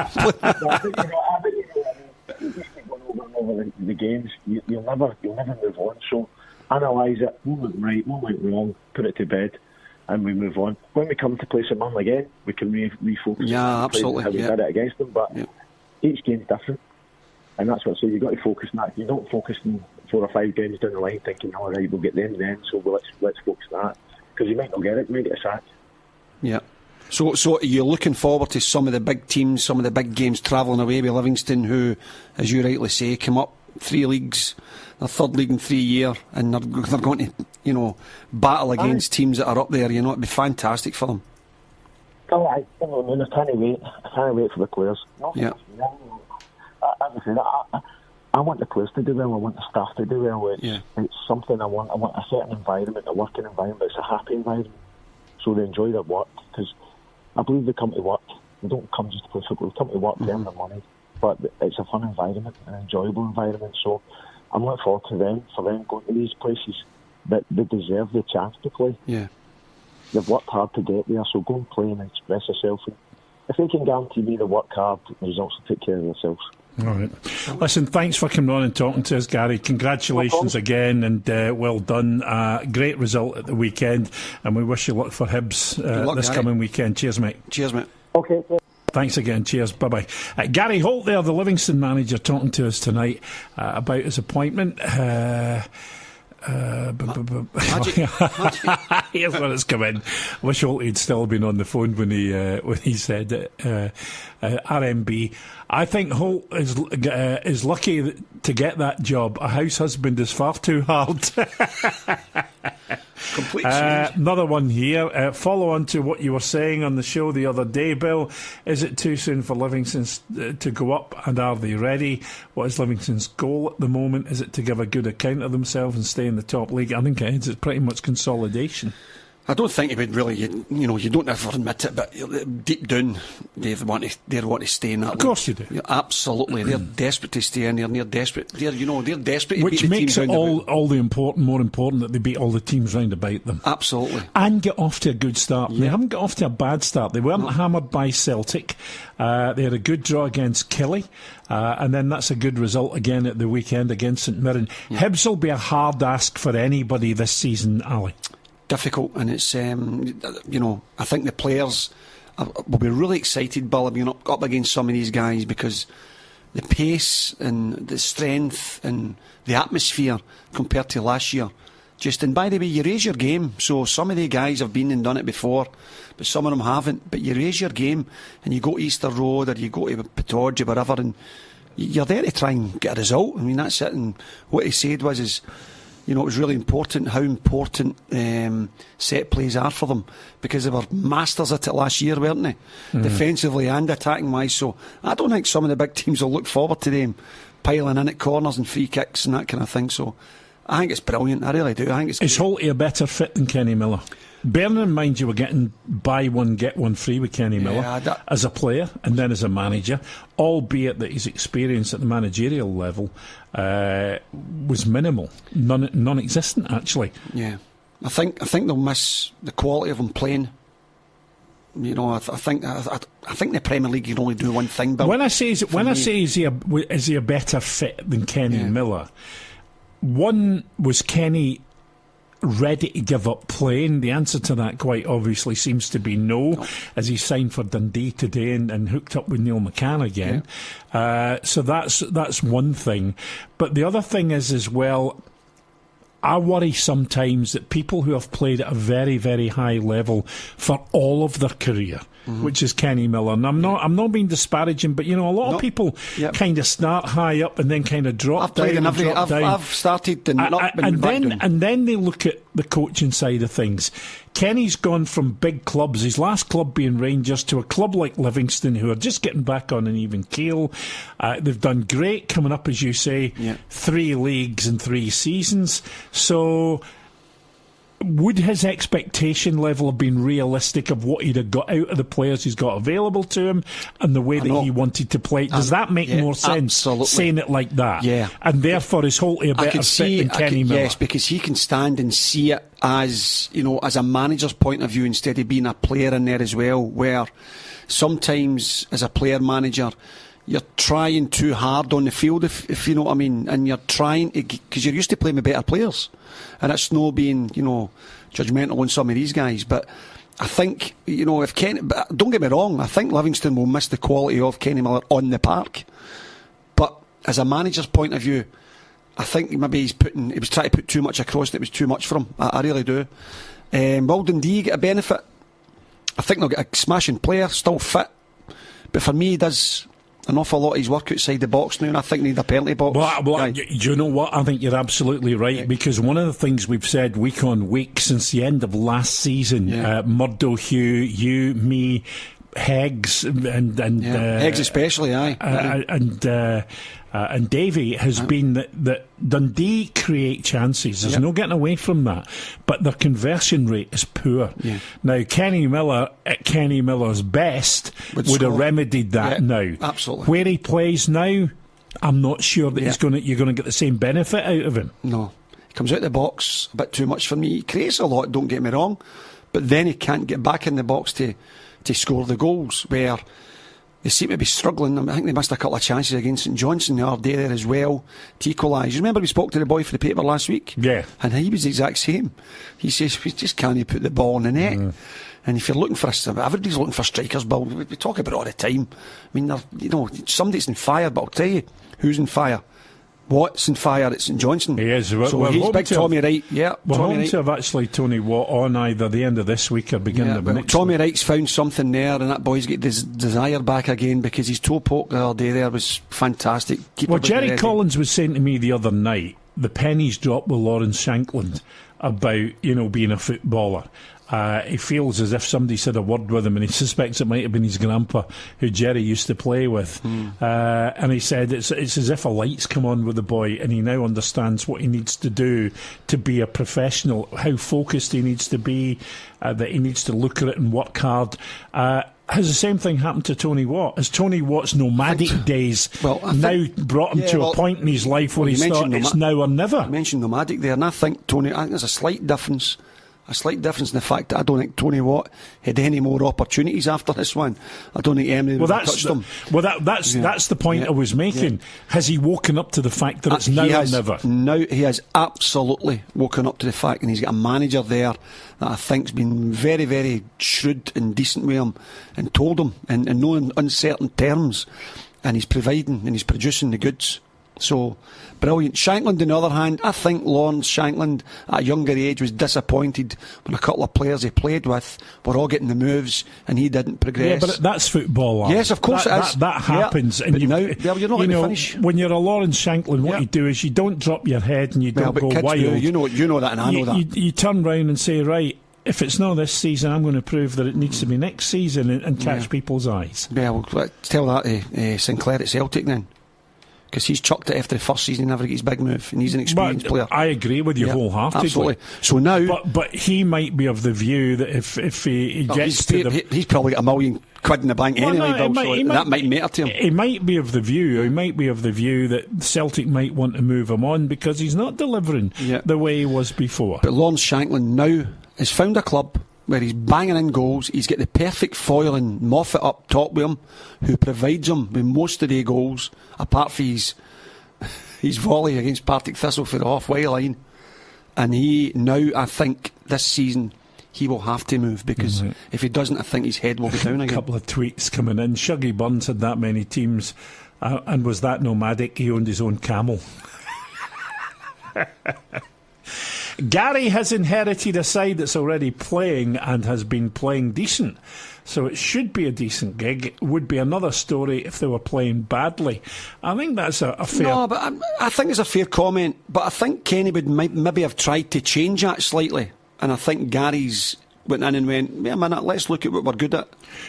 S5: Over the games, you'll never move on. So analyse it, what went right, what went wrong, put it to bed, and we move on. When we come to play St Mirren again, we can refocus.
S3: Yeah, absolutely.
S5: How we did it against them, but each game's different, and that's what I say. You've got to focus on that. You don't focus on 4 or 5 games down the line thinking, all right, we'll get them then, so let's focus on that, because you might not get it. You might get a sack.
S3: Yeah. So you're looking forward to some of the big teams, some of the big games travelling away with Livingston, who, as you rightly say, come up 3 leagues, their 3rd league in 3 years, and they're going to, battle against teams that are up there. It'd be fantastic for them.
S5: Oh, I can't wait. I can't wait for the players.
S3: Yeah.
S5: I want the players to do well. I want the staff to do well. It's something I want. I want a certain environment, a working environment. It's a happy environment, so they enjoy their work, because I believe they come to work. They don't come just to play football. They come to work to earn their money. But it's a fun environment, an enjoyable environment. So I'm looking forward to them, for them going to these places that they deserve the chance to play.
S3: Yeah.
S5: They've worked hard to get there, so go and play and express yourself. And if they can guarantee me they work hard, the results will take care of themselves.
S2: All right. Listen, thanks for coming on and talking to us, Gary. Congratulations again, and well done. Great result at the weekend, and we wish you luck for Hibs this coming weekend. Cheers, mate.
S3: Cheers, mate.
S5: Okay.
S2: Thanks again. Cheers. Bye-bye. Gary Holt there, the Livingston manager, talking to us tonight about his appointment. Here's when it's come in. I wish Holt had still been on the phone when he said it. RMB. I think Holt is lucky to get that job. A house husband is far too hard.
S3: Complete change.
S2: Another one here. Follow on to what you were saying on the show the other day, Bill. Is it too soon for Livingston to go up, and are they ready? What is Livingston's goal at the moment? Is it to give a good account of themselves and stay in the top league? I think it's pretty much consolidation.
S3: I don't think he would really. You don't ever admit it, but deep down, they want to stay in that.
S2: Of course you do.
S3: Yeah, absolutely, they're desperate to stay in there. They're desperate. They're desperate. To
S2: Which
S3: beat the
S2: makes
S3: teams
S2: it
S3: round
S2: all the more important that they beat all the teams round about them.
S3: Absolutely.
S2: And get off to a good start. They haven't got off to a bad start. They weren't hammered by Celtic. They had a good draw against Killie. And then that's a good result again at the weekend against St Mirren. Hibs will be a hard ask for anybody this season, Ali.
S3: Difficult, and it's I think the players will be really excited, Bill, being up against some of these guys, because the pace and the strength and the atmosphere compared to last year. And by the way, you raise your game. So some of the guys have been and done it before, but some of them haven't. But you raise your game and you go to Easter Road or you go to Pataudry, wherever, and you're there to try and get a result. I mean, that's it. And what he said was it was really important how important set plays are for them, because they were masters at it last year, weren't they? Defensively and attacking wise. So I don't think some of the big teams will look forward to them piling in at corners and free kicks and that kind of thing. So I think it's brilliant. I really do. I think
S2: Is Holt a better fit than Kenny Miller? Bearing in mind you were getting buy one, get one free with Kenny Miller as a player and then as a manager, albeit that his experience at the managerial level was minimal, non-existent actually.
S3: Yeah, I think they'll miss the quality of him playing. I think the Premier League can only do one thing. But
S2: when I say is he a better fit than Kenny Miller? One, was Kenny ready to give up playing? The answer to that quite obviously seems to be no, as he signed for Dundee today and hooked up with Neil McCann again. So that's one thing. But the other thing is as well, I worry sometimes that people who have played at a very, very high level for all of their career, which is Kenny Miller, and I'm not being disparaging, but a lot of people kind of start high up and then kind of drop down.
S3: I've started and up and
S2: then they look at the coaching side of things. Kenny's gone from big clubs, his last club being Rangers, to a club like Livingston, who are just getting back on an even keel. They've done great, coming up, as you say, 3 leagues in 3 seasons. So would his expectation level have been realistic of what he'd have got out of the players he's got available to him and the way that he wanted to play? Does that make more sense, saying it like that? Yeah. And therefore is Holt a better fit than Kenny Miller?
S3: Yes, because he can stand and see it as a manager's point of view instead of being a player in there as well, where sometimes as a player manager you're trying too hard on the field, if you know what I mean, and you're trying to, because you're used to playing with better players, and it's no being judgmental on some of these guys, but I think if Kenny, but don't get me wrong, I think Livingston will miss the quality of Kenny Miller on the park, but as a manager's point of view, I think maybe he was trying to put too much across and it was too much for him. I really do. Will Dundee get a benefit? I think they'll get a smashing player, still fit, but for me he does an awful lot of his work outside the box now, and I think they need a penalty box.
S2: Well, you know what? I think you're absolutely right, because one of the things we've said week on week since the end of last season, Murdo, Hugh, you, me, Heggs, and
S3: Heggs especially,
S2: and Davey has been that Dundee create chances. There's no getting away from that. But their conversion rate is poor. Yeah. Now, Kenny Miller, at Kenny Miller's best, would have remedied that now.
S3: Absolutely.
S2: Where he plays now, I'm not sure that you're going to get the same benefit out of him.
S3: No. He comes out of the box a bit too much for me. He creates a lot, don't get me wrong, but then he can't get back in the box to score the goals, where they seem to be struggling. I think they missed a couple of chances against St Johnstone the other day there as well to equalise. You remember we spoke to the boy for the paper last week?
S2: Yeah.
S3: And he was the exact same. He says, we just can't put the ball in the net. And if you're looking for everybody's looking for strikers, Bill. We talk about it all the time. I mean, somebody's in fire, but I'll tell you who's in fire. Watt's in fire at St Johnstone.
S2: He is.
S3: So he's big Tommy Wright. Yeah,
S2: we're
S3: Tommy
S2: hoping to have actually Tony Watt on either the end of this week or beginning of next
S3: Tommy
S2: week.
S3: Wright's found something there, and that boy's got his desire back again, because his toe poke the other day there was fantastic.
S2: Jerry Collins was saying to me the other night, the pennies dropped with Lawrence Shankland about being a footballer. He feels as if somebody said a word with him, and he suspects it might have been his grandpa, who Jerry used to play with. And he said it's as if a light's come on with the boy, and he now understands what he needs to do to be a professional, how focused he needs to be, that he needs to look at it and work hard. Has the same thing happened to Tony Watt? Has Tony Watt's nomadic days now brought him to a point in his life where he's thought it's now or never?
S3: You mentioned nomadic there, and I think there's a slight difference. A slight difference in the fact that I don't think Tony Watt had any more opportunities after this one. I don't think Emery would have touched him.
S2: That's the point I was making. Yeah. Has he woken up to the fact that it's now or never?
S3: Now he has absolutely woken up to the fact, and he's got a manager there that I think's been very, very shrewd and decent with him, and told him in no uncertain terms, and he's providing and he's producing the goods. So, brilliant. Shankland, on the other hand, I think Lawrence Shankland, at a younger age, was disappointed when a couple of players he played with were all getting the moves and he didn't progress.
S2: Yeah, but that's football. Alan.
S3: Yes, of course it is.
S2: That happens.
S3: Yeah,
S2: and
S3: now, you're not going to finish.
S2: When you're a Lawrence Shankland, what you do is you don't drop your head and you don't go wild.
S3: You know that, and I know that.
S2: You turn round and say, right, if it's not this season, I'm going to prove that it needs to be next season and catch people's eyes.
S3: Yeah, well, tell that to Sinclair at Celtic then. Because he's chucked it after the first season, he never gets his big move, and he's an experienced player.
S2: I agree with you wholeheartedly.
S3: Absolutely. So now,
S2: but he might be of the view that if he gets
S3: he's probably got £1 million in the bank anyway, that might matter to him.
S2: He might be of the view. He might be of the view that Celtic might want to move him on because he's not delivering the way he was before.
S3: But Lawrence Shankland now has found a club where he's banging in goals. He's got the perfect foil and Moffat up top with him, who provides him with most of the goals, apart from his volley against Partick Thistle for the halfway line. And he now, I think, this season, he will have to move, because if he doesn't, I think his head will go down again.
S2: A couple of tweets coming in. Shuggy Burns had that many teams and was that nomadic. He owned his own camel. Gary has inherited a side that's already playing and has been playing decent, so it should be a decent gig. It would be another story if they were playing badly. I think that's a fair...
S3: No, but I think it's a fair comment, but I think Kenny would maybe have tried to change that slightly, and I think Gary's went in and went, wait a minute, let's look at what we're good at,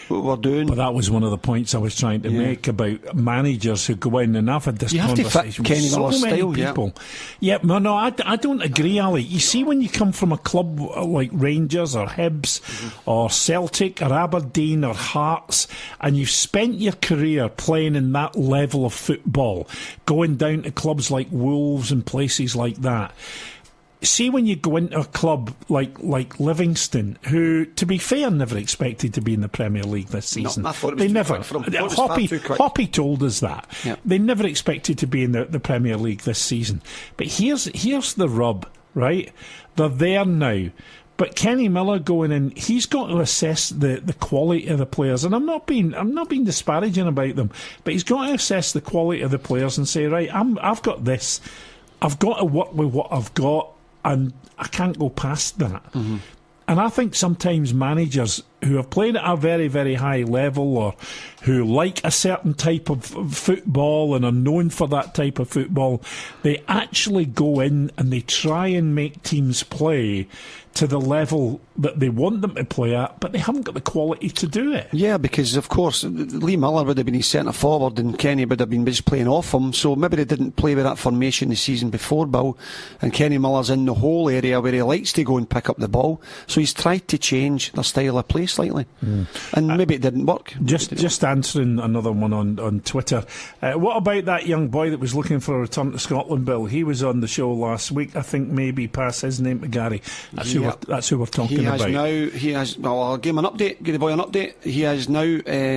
S3: what we're doing.
S2: But that was one of the points I was trying to make about managers who go in, and I've had this conversation with so many people. No, I don't agree, Ali. You see, when you come from a club like Rangers or Hibs or Celtic or Aberdeen or Hearts, and you've spent your career playing in that level of football, going down to clubs like Wolves and places like that, see, when you go into a club like Livingston, who, to be fair, never expected to be in the Premier League this season.
S3: No, I thought it was
S2: Hoppy told us that. Yep. They never expected to be in the Premier League this season. But here's the rub, right? They're there now. But Kenny Miller going in, he's got to assess the quality of the players, and I'm not being disparaging about them, but he's got to assess the quality of the players and say, right, I've got this, I've got to work with what I've got, and I can't go past that. And I think sometimes managers who have played at a very, very high level, or who like a certain type of football and are known for that type of football, they actually go in and they try and make teams play to the level that they want them to play at, but they haven't got the quality to do it.
S3: Yeah, because of course Lee Miller would have been his centre forward and Kenny would have been just playing off him, so maybe they didn't play with that formation the season before, Bill, and Kenny Miller's in the whole area where he likes to go and pick up the ball, so he's tried to change their style of play slightly, and maybe it didn't work.
S2: Just answering another one on Twitter, what about that young boy that was looking for a return to Scotland, Bill? He was on the show last week. I think maybe pass his name to Gary. That's who we're talking about.
S3: I'll give him an update, give the boy an update. He has now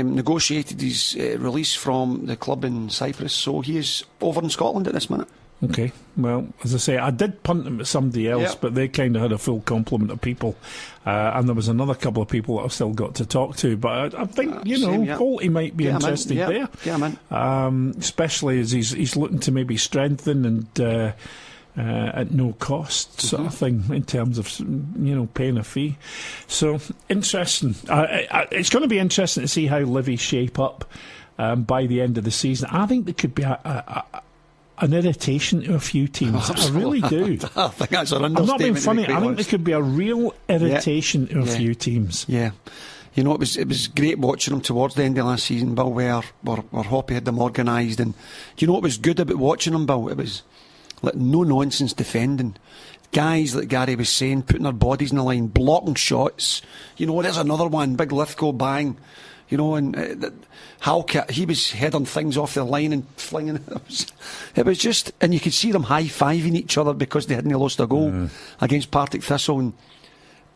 S3: negotiated his release from the club in Cyprus, so he is over in Scotland at this minute.
S2: Okay, well, as I say, I did punt him to somebody else, but they kind of had a full complement of people, and there was another couple of people that I've still got to talk to, but I think, Holty might be interested there. Especially as he's looking to maybe strengthen and... at no cost, sort of thing, in terms of paying a fee. So interesting. It's going to be interesting to see how Livy shape up by the end of the season. I think there could be an irritation to a few teams. I really do.
S3: I think that's an understatement.
S2: I'm not being funny. I think
S3: honest.
S2: there could be a real irritation to a few teams.
S3: Yeah. You know, it was great watching them towards the end of last season, Bill, where Hoppy had them organised. And do you know what was good about watching them, Bill? It was like no-nonsense defending. Guys, like Gary was saying, putting their bodies in the line, blocking shots. You know, there's another one, big Lithgow bang. You know, and Halkett, he was heading things off the line and flinging it. It was just, and you could see them high-fiving each other because they hadn't lost a goal against Partick Thistle. And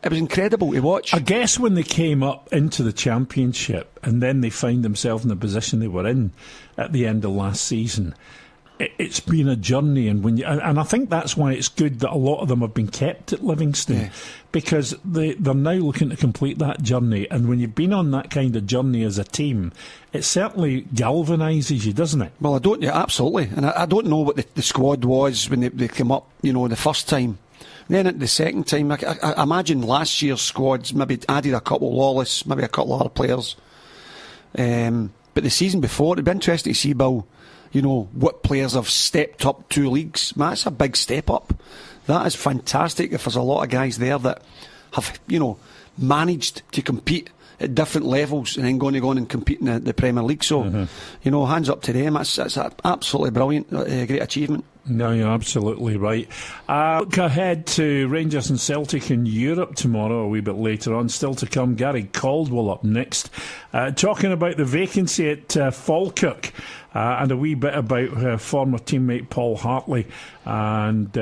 S3: it was incredible to watch.
S2: I guess when they came up into the Championship and then they found themselves in the position they were in at the end of last season, it's been a journey, and I think that's why it's good that a lot of them have been kept at Livingston, because they're now looking to complete that journey. And when you've been on that kind of journey as a team, it certainly galvanises you, doesn't it?
S3: Well, absolutely. And I don't know what the squad was when they came up, you know, the first time. Then at the second time, I imagine last year's squads maybe added a couple, Lawless, maybe a couple of other players. But the season before, it'd be interesting to see, Bill, you know, what players have stepped up 2 leagues. Man, that's a big step up. That is fantastic if there's a lot of guys there that have, you know, managed to compete at different levels and then going to go on and compete in the Premier League. So, you know, hands up to them. That's absolutely brilliant, great achievement.
S2: No, you're absolutely right. Look ahead to Rangers and Celtic in Europe tomorrow, a wee bit later on. Still to come, Gary Caldwell up next, talking about the vacancy at Falkirk, and a wee bit about former teammate Paul Hartley, and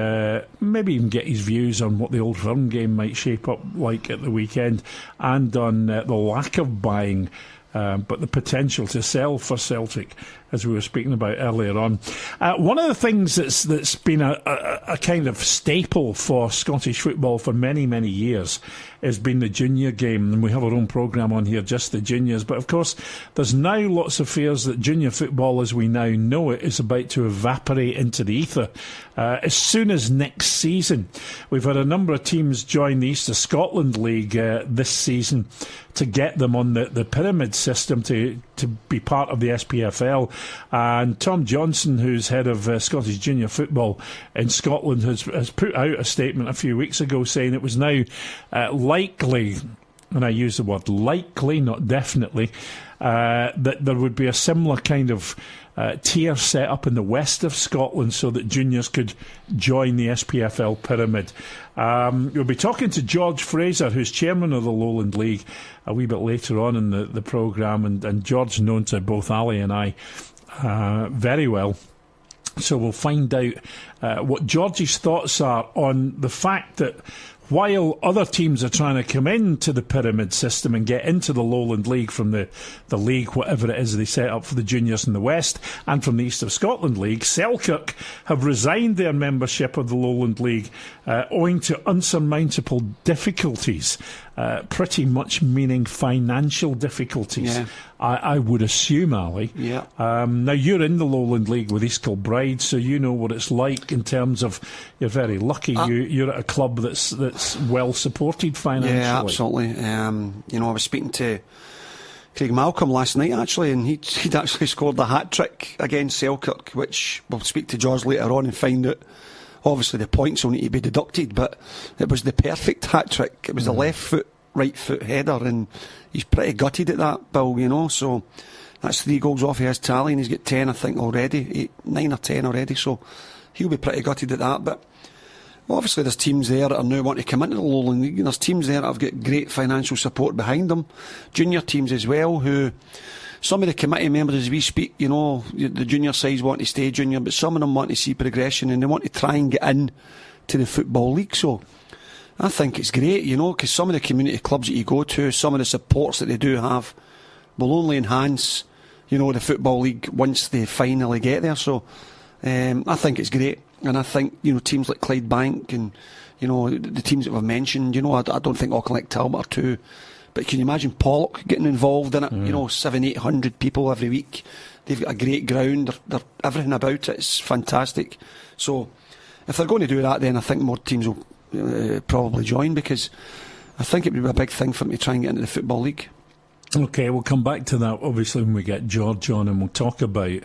S2: maybe even get his views on what the Old Firm game might shape up like at the weekend, and on the lack of buying, but the potential to sell for Celtic, as we were speaking about earlier on. One of the things that's been a kind of staple for Scottish football for many, many years has been the junior game, and we have our own programme on here, just the juniors. But of course, there's now lots of fears that junior football, as we now know it, is about to evaporate into the ether as soon as next season. We've had a number of teams join the East of Scotland League this season to get them on the pyramid system to be part of the SPFL. And Tom Johnson, who's head of Scottish junior football in Scotland, has put out a statement a few weeks ago saying it was now likely, and I use the word likely, not definitely, that there would be a similar kind of tier set up in the west of Scotland so that juniors could join the SPFL pyramid. We'll be talking to George Fraser, who's chairman of the Lowland League, a wee bit later on in the programme, and George known to both Ali and I very well. So we'll find out what George's thoughts are on the fact that while other teams are trying to come into the pyramid system and get into the Lowland League from the league, whatever it is they set up for the juniors in the West, and from the East of Scotland League, Selkirk have resigned their membership of the Lowland League owing to unsurmountable difficulties, pretty much meaning financial difficulties. Yeah. I would assume, Ali.
S3: Yeah.
S2: Now, you're in the Lowland League with East Kilbride, so you know what it's like in terms of, you're very lucky. You're at a club that's well supported financially.
S3: Yeah, absolutely. You know, I was speaking to Craig Malcolm last night, actually, and he'd actually scored a hat-trick against Selkirk, which we'll speak to George later on and find out. Obviously, the points will need to be deducted, but it was the perfect hat-trick. It was the left foot, right foot header, and he's pretty gutted at that, Bill, you know, so that's 3 goals off his tally, and he's got 10, I think, already, 9 or 10 already, so he'll be pretty gutted at that. But obviously there's teams there that are now wanting to come into the Lowland League, and there's teams there that have got great financial support behind them, junior teams as well, who some of the committee members as we speak, you know, the junior sides want to stay junior, but some of them want to see progression and they want to try and get in to the Football League. So I think it's great, you know, because some of the community clubs that you go to, some of the supports that they do have will only enhance, you know, the Football League once they finally get there. So I think it's great. And I think, you know, teams like Clydebank and, you know, the teams that we've mentioned, you know, I don't think Auckland Talbot are too. But can you imagine Pollock getting involved in it? You know, 700-800 people every week. They've got a great ground. They're everything about it is fantastic. So if they're going to do that, then I think more teams will probably join, because I think it would be a big thing for them to try and get into the Football League.
S2: Okay, we'll come back to that obviously when we get George on, and we'll talk about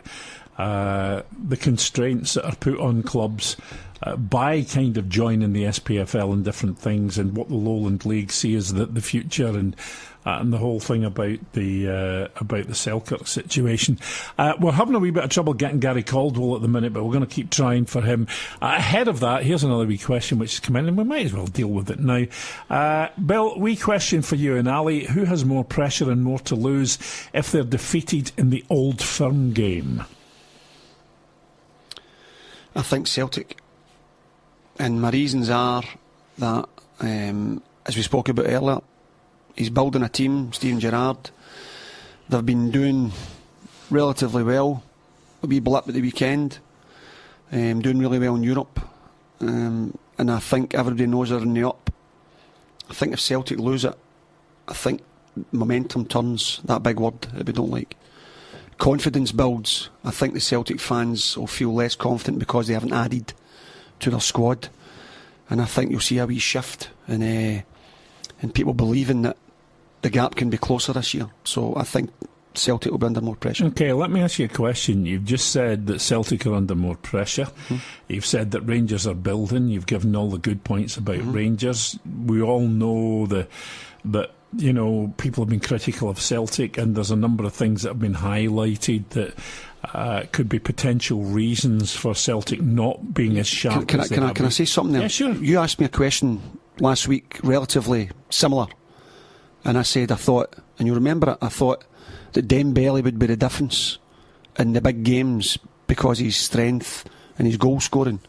S2: the constraints that are put on clubs by kind of joining the SPFL and different things, and what the Lowland League see as the future, and the whole thing about the Selkirk situation. We're having a wee bit of trouble getting Gary Caldwell at the minute, but we're going to keep trying for him. Ahead of that, here's another wee question which has come in, and we might as well deal with it now. Bill, wee question for you and Ali. Who has more pressure and more to lose if they're defeated in the Old Firm game?
S3: I think Celtic. And my reasons are that, as we spoke about earlier, he's building a team, Steven Gerrard. They've been doing relatively well. A wee blip at the weekend. Doing really well in Europe. And I think everybody knows they're in the up. I think if Celtic lose it, I think momentum turns, that big word that we don't like. Confidence builds. I think the Celtic fans will feel less confident because they haven't added to their squad, and I think you'll see a wee shift in people believing that the gap can be closer this year. So I think Celtic will be under more pressure.
S2: Okay, let me ask you a question. You've just said that Celtic are under more pressure. Mm-hmm. You've said that Rangers are building. You've given all the good points about Rangers. We all know that you know, people have been critical of Celtic, and there's a number of things that have been highlighted that could be potential reasons for Celtic not being as sharp as they have.
S3: Can I say something there?
S2: Yeah, sure.
S3: You asked me a question last week, relatively similar, and I said I thought, and you remember it, I thought that Dembele would be the difference in the big games because of his strength and his goal scoring.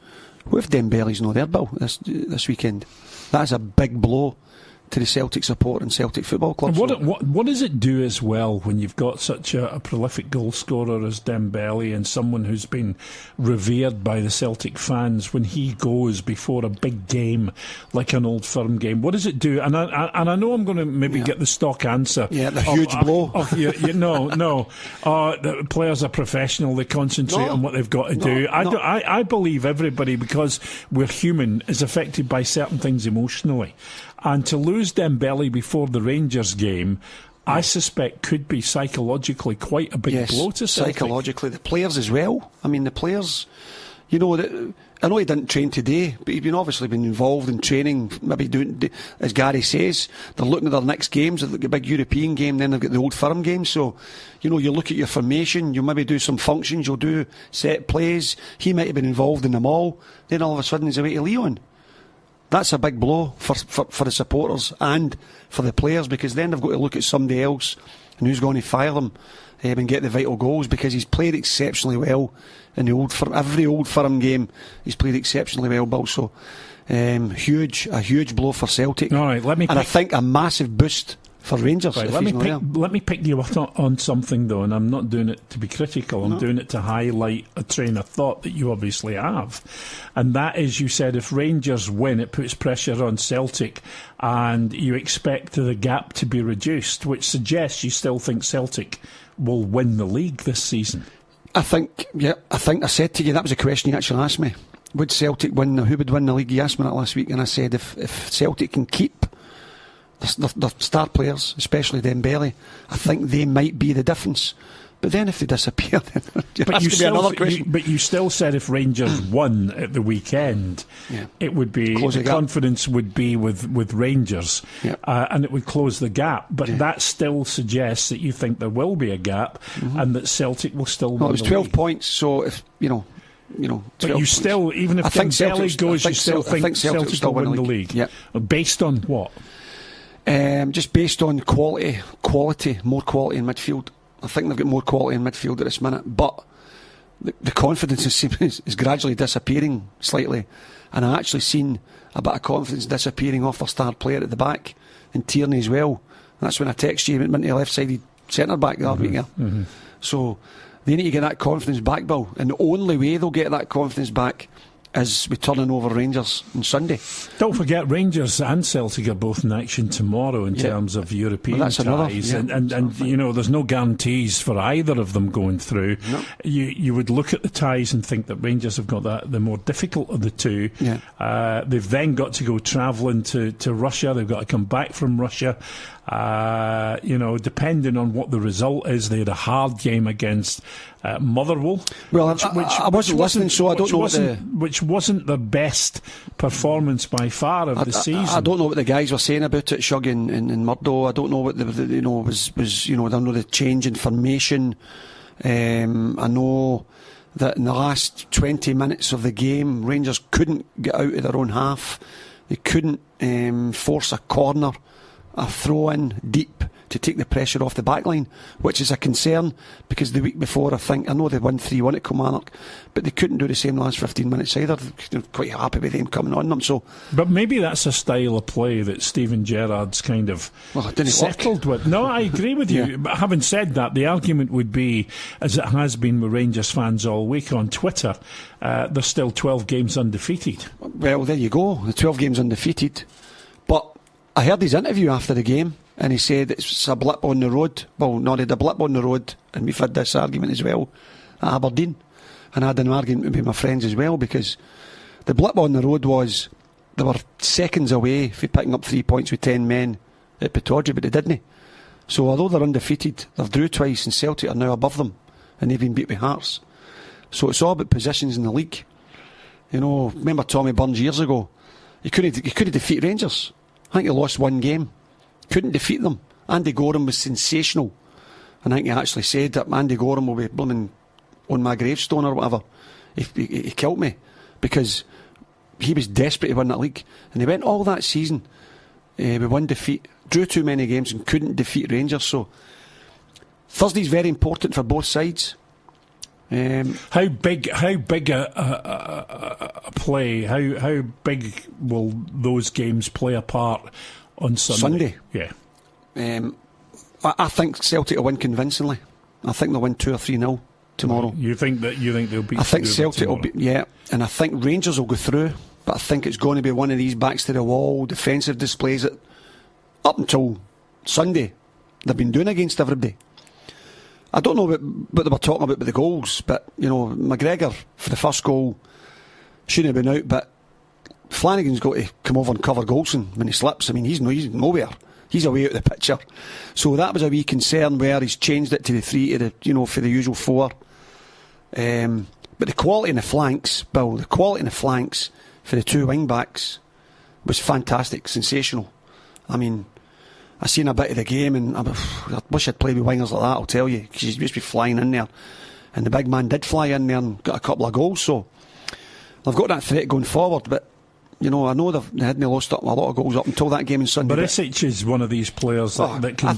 S3: What if Dembele's not there, Bill, this weekend? That is a big blow to the Celtic support and Celtic Football Club.
S2: What does it do as well when you've got such a prolific goal scorer as Dembele and someone who's been revered by the Celtic fans, when he goes before a big game like an Old Firm game? What does it do? And I know I'm going to maybe get the stock answer.
S3: Yeah, the huge blow.
S2: No. The players are professional. They concentrate on what they've got to do. I believe everybody, because we're human, is affected by certain things emotionally. And to lose Dembele before the Rangers game, I suspect could be psychologically quite a big blow to Celtic.
S3: Psychologically. The players as well. I mean, the players, you know, I know he didn't train today, but he's obviously been involved in training, maybe doing, as Gary says, they're looking at their next games. They've got a big European game, then they've got the Old Firm game. So, you know, you look at your formation, you maybe do some functions, you'll do set plays. He might have been involved in them all. Then all of a sudden he's away to Lyon. That's a big blow for the supporters and for the players, because then they've got to look at somebody else and who's going to fire them and get the vital goals, because he's played exceptionally well in the Old Firm. Every Old Firm game he's played exceptionally well, Bill. So a huge blow for Celtic.
S2: All right,
S3: I think a massive boost for Rangers.
S2: Right, let me pick you up on something though, and I'm not doing it to be critical. I'm doing it to highlight a train of thought that you obviously have, and that is, you said if Rangers win, it puts pressure on Celtic, and you expect the gap to be reduced, which suggests you still think Celtic will win the league this season.
S3: I think I said to you, that was a question you actually asked me. Would Celtic win? Who would win the league? You asked me that last week, and I said if Celtic can keep the star players, especially Dembele, I think they might be the difference. But then if they disappear, then another question.
S2: But you still said if Rangers won at the weekend, it would be the confidence would be with Rangers, and it would close the gap. But that still suggests that you think there will be a gap, and that Celtic will still win.
S3: It was 12 points, so if you know.
S2: But you still, even if Dembele goes, you still think Celtic will win the league.
S3: Yeah.
S2: Based on what?
S3: Just based on quality, more quality in midfield. I think they've got more quality in midfield at this minute, but the confidence is gradually disappearing slightly, and I've actually seen a bit of confidence disappearing off their star player at the back, and Tierney as well. That's when I text you, went to left-sided centre-back the other week. So they need to get that confidence back, Bill, and the only way they'll get that confidence back is we turning over Rangers on Sunday.
S2: Don't forget, Rangers and Celtic are both in action tomorrow in terms of European ties, and you know, there's no guarantees for either of them going through.
S3: No.
S2: You would look at the ties and think that Rangers have got the more difficult of the two. They've then got to go travelling to Russia. They've got to come back from Russia. Depending on what the result is, they had a hard game against Motherwell.
S3: Well, I wasn't listening, so I don't know
S2: which wasn't the best performance by far of the season.
S3: I don't know what the guys were saying about it, Shug and Murdo. I don't know what was I don't know the change in formation. I know that in the last 20 minutes of the game, Rangers couldn't get out of their own half. They couldn't force a corner, a throw in deep to take the pressure off the back line, which is a concern because the week before, I know they won 3-1 at Kilmarnock, but they couldn't do the same last 15 minutes either. They're quite happy with them coming on them.
S2: But maybe that's a style of play that Steven Gerrard's kind of settled with. No, I agree with you. Yeah. But having said that, the argument would be, as it has been with Rangers fans all week on Twitter, they're still 12 games undefeated.
S3: Well, there you go. The 12 games undefeated. But I heard his interview after the game, and he said it's a blip on the road. Well, no, they had a blip on the road, and we've had this argument as well at Aberdeen. And I had an argument with my friends as well, because the blip on the road was they were seconds away from picking up 3 points with 10 men at Pittodrie, but they didn't. So although they're undefeated, they've drew twice, and Celtic are now above them, and they've been beat with Hearts. So it's all about positions in the league. Remember Tommy Burns years ago? He couldn't defeat Rangers. I think he lost one game. Couldn't defeat them. Andy Gorham was sensational. And I think he actually said that Andy Gorham will be blooming on my gravestone or whatever. He killed me because he was desperate to win that league. And he went all that season with one defeat, drew too many games and couldn't defeat Rangers. So Thursday's very important for both sides.
S2: How big a play? How big will those games play a part on Sunday?
S3: Yeah. I think Celtic will win convincingly. I think they'll win 2 or 3-0 tomorrow.
S2: You think they'll beat?
S3: I think Celtic will be, and I think Rangers will go through. But I think it's going to be one of these backs to the wall defensive displays that up until Sunday they've been doing against everybody. I don't know what they were talking about with the goals, but McGregor for the first goal shouldn't have been out, but Flanagan's got to come over and cover Goldson when he slips. I mean, he's nowhere. He's away out of the picture. So that was a wee concern where he's changed it to the 3 to the for the usual 4. But the quality in the flanks, Bill, for the 2 wing backs was fantastic, sensational. I mean, I seen a bit of the game and I wish I'd played with wingers like that, I'll tell you, because he's just be flying in there. And the big man did fly in there and got a couple of goals, so they've got that threat going forward, but I know they hadn't lost up a lot of goals up until that game on Sunday.
S2: But Isic is one of these players that can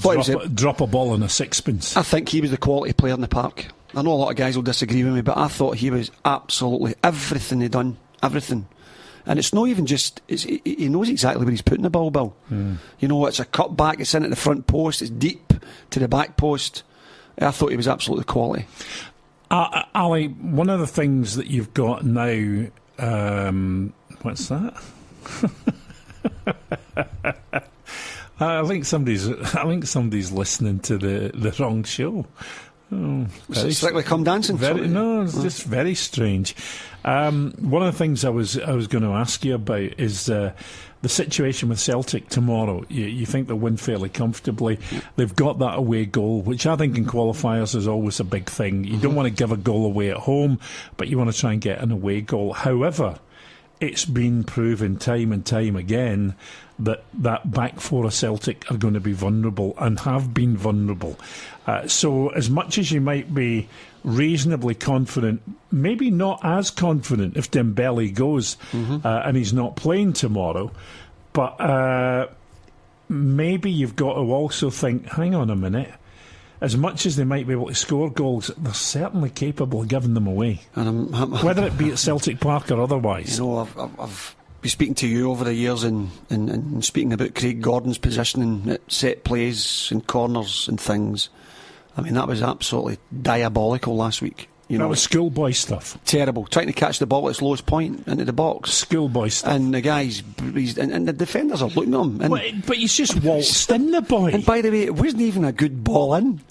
S2: drop a ball in a sixpence.
S3: I think he was the quality player in the park. I know a lot of guys will disagree with me, but I thought he was absolutely everything he done, everything. And it's not even just, he knows exactly where he's putting the ball, Bill. It's a cut back, it's in at the front post, it's deep to the back post. I thought he was absolutely quality.
S2: Ali, one of the things that you've got now, what's that? I think somebody's listening to the wrong show. Oh,
S3: it's like come dancing.
S2: It's just very strange. One of the things I was going to ask you about is the situation with Celtic tomorrow. You think they'll win fairly comfortably. They've got that away goal, which I think in qualifiers is always a big thing. You don't want to give a goal away at home, but you want to try and get an away goal. However, it's been proven time and time again that back 4 of Celtic are going to be vulnerable and have been vulnerable. So as much as you might be reasonably confident, maybe not as confident if Dembele goes and he's not playing tomorrow, but maybe you've got to also think, hang on a minute, as much as they might be able to score goals, they're certainly capable of giving them away, whether it be at Celtic Park or otherwise.
S3: I've been speaking to you over the years and speaking about Craig Gordon's positioning at set plays and corners and things. I mean, that was absolutely diabolical last week.
S2: That was schoolboy stuff.
S3: Terrible. Trying to catch the ball at its lowest point into the box.
S2: Schoolboy stuff.
S3: And the guys, and the defenders are looking at him.
S2: But he's just waltzed in the boy.
S3: And by the way, it wasn't even a good ball in.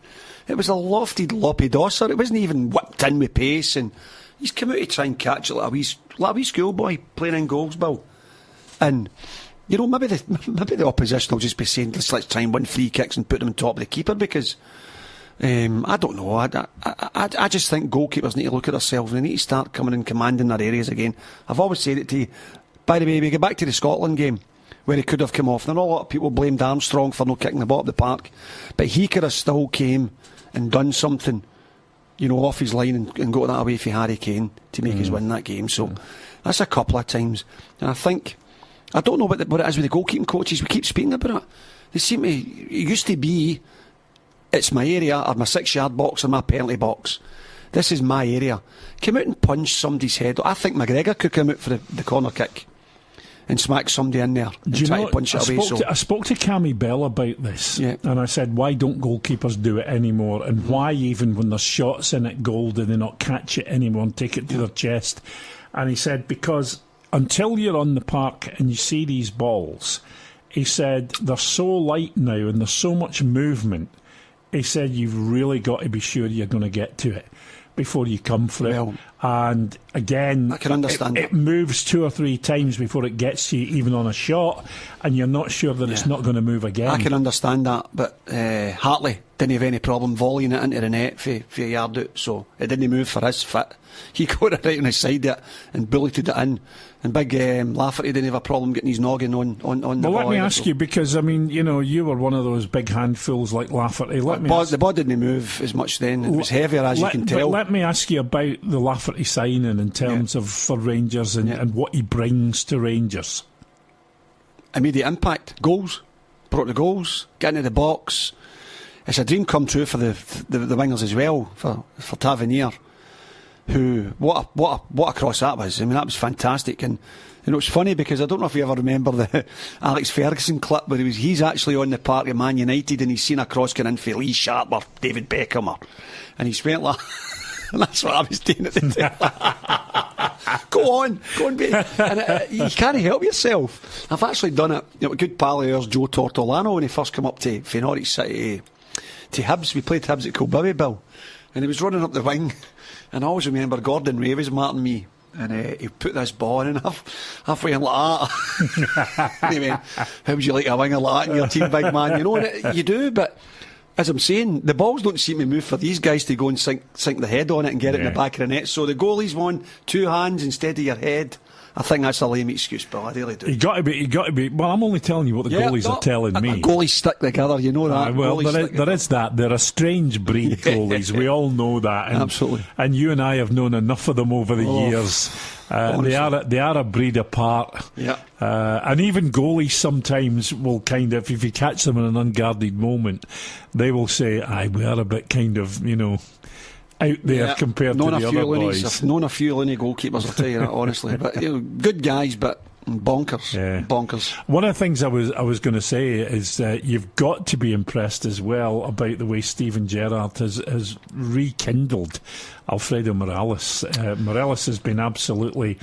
S3: It was a lofted loppy dosser. It wasn't even whipped in with pace. And he's come out to try and catch it like a wee schoolboy playing in goals, Bill. And You know, maybe the opposition will just be saying, let's try and win free kicks and put them on top of the keeper, because I don't know. I just think goalkeepers need to look at themselves and they need to start coming and commanding their areas again. I've always said it to you. By the way, we get back to the Scotland game where he could have come off. There are a lot of people blamed Armstrong for not kicking the ball up the park, but he could have still came and done something, you know, off his line and got that away for Harry Kane to make us win that game. So that's a couple of times. And I don't know what it is with the goalkeeping coaches. We keep speaking about it. They seem to, it used to be, it's my area, or my 6-yard box, or my penalty box. This is my area. Come out and punch somebody's head. I think McGregor could come out for the corner kick and smack somebody in there and try to punch it away.
S2: I spoke to Cammy Bell about this, and I said, why don't goalkeepers do it anymore? And why, even when there's shots in at goal, do they not catch it anymore and take it to their chest? And he said, because until you're on the park and you see these balls, he said, they're so light now and there's so much movement. He said, you've really got to be sure you're going to get to it before you come for it. And again,
S3: I can understand
S2: it moves 2 or 3 times before it gets to you, even on a shot, and you're not sure that it's not going to move again.
S3: I can understand that, but Hartley didn't have any problem volleying it into the net for a yard out, so it didn't move for his fit. He got it right on his side it and bulleted it in. And big Lafferty didn't have a problem getting his noggin on the ball.
S2: Well, let me ask you, because, I mean, you know, you were one of those big handfuls like Lafferty.
S3: The ball didn't move as much then. It was heavier, as you can tell.
S2: But let me ask you about the Lafferty signing in terms of for Rangers and what he brings to Rangers. Immediate
S3: impact. Goals. Brought the goals. Get into the box. It's a dream come true for the wingers as well, for Tavernier. Who, what a cross that was. I mean, that was fantastic. And you know, it's funny because I don't know if you ever remember the Alex Ferguson clip where he's actually on the park of Man United and he's seen a cross going in for Lee Sharp or David Beckham, and he's went like, and that's what I was doing at the time. Go on, baby. And you can't help yourself. I've actually done it. You know, a good pal of ours, Joe Tortolano, when he first came up to Norwich City to Hibs, we played Hibs at Kilbibby, Bill, and he was running up the wing. And I always remember Gordon Ray was marking me, and he put this ball in, and I've went like that. And he went, how would you like a winger like that in your team, big man? You know, and you do, but as I'm saying, the balls don't seem to move for these guys to go and sink the head on it and get it in the back of the net. So the goalie's won 2 hands instead of your head. I think that's a lame excuse, Bill. I really do. You got to be. Well, I'm only telling you what the goalies are telling me. Goalies stick together, you know that.
S2: Well, there is that. They're a strange breed, goalies. We all know that. And,
S3: absolutely.
S2: And you and I have known enough of them over the years. They are a breed apart.
S3: Yeah.
S2: And even goalies sometimes will kind of, if you catch them in an unguarded moment, they will say, we are a bit kind of, you know, out there compared to the other boys.
S3: I've known a few loony goalkeepers, I'll tell you that honestly. But you know, good guys, but bonkers. Bonkers.
S2: One of the things I was going to say is you've got to be impressed as well about the way Steven Gerrard has rekindled Alfredo Morales. Morales has been absolutely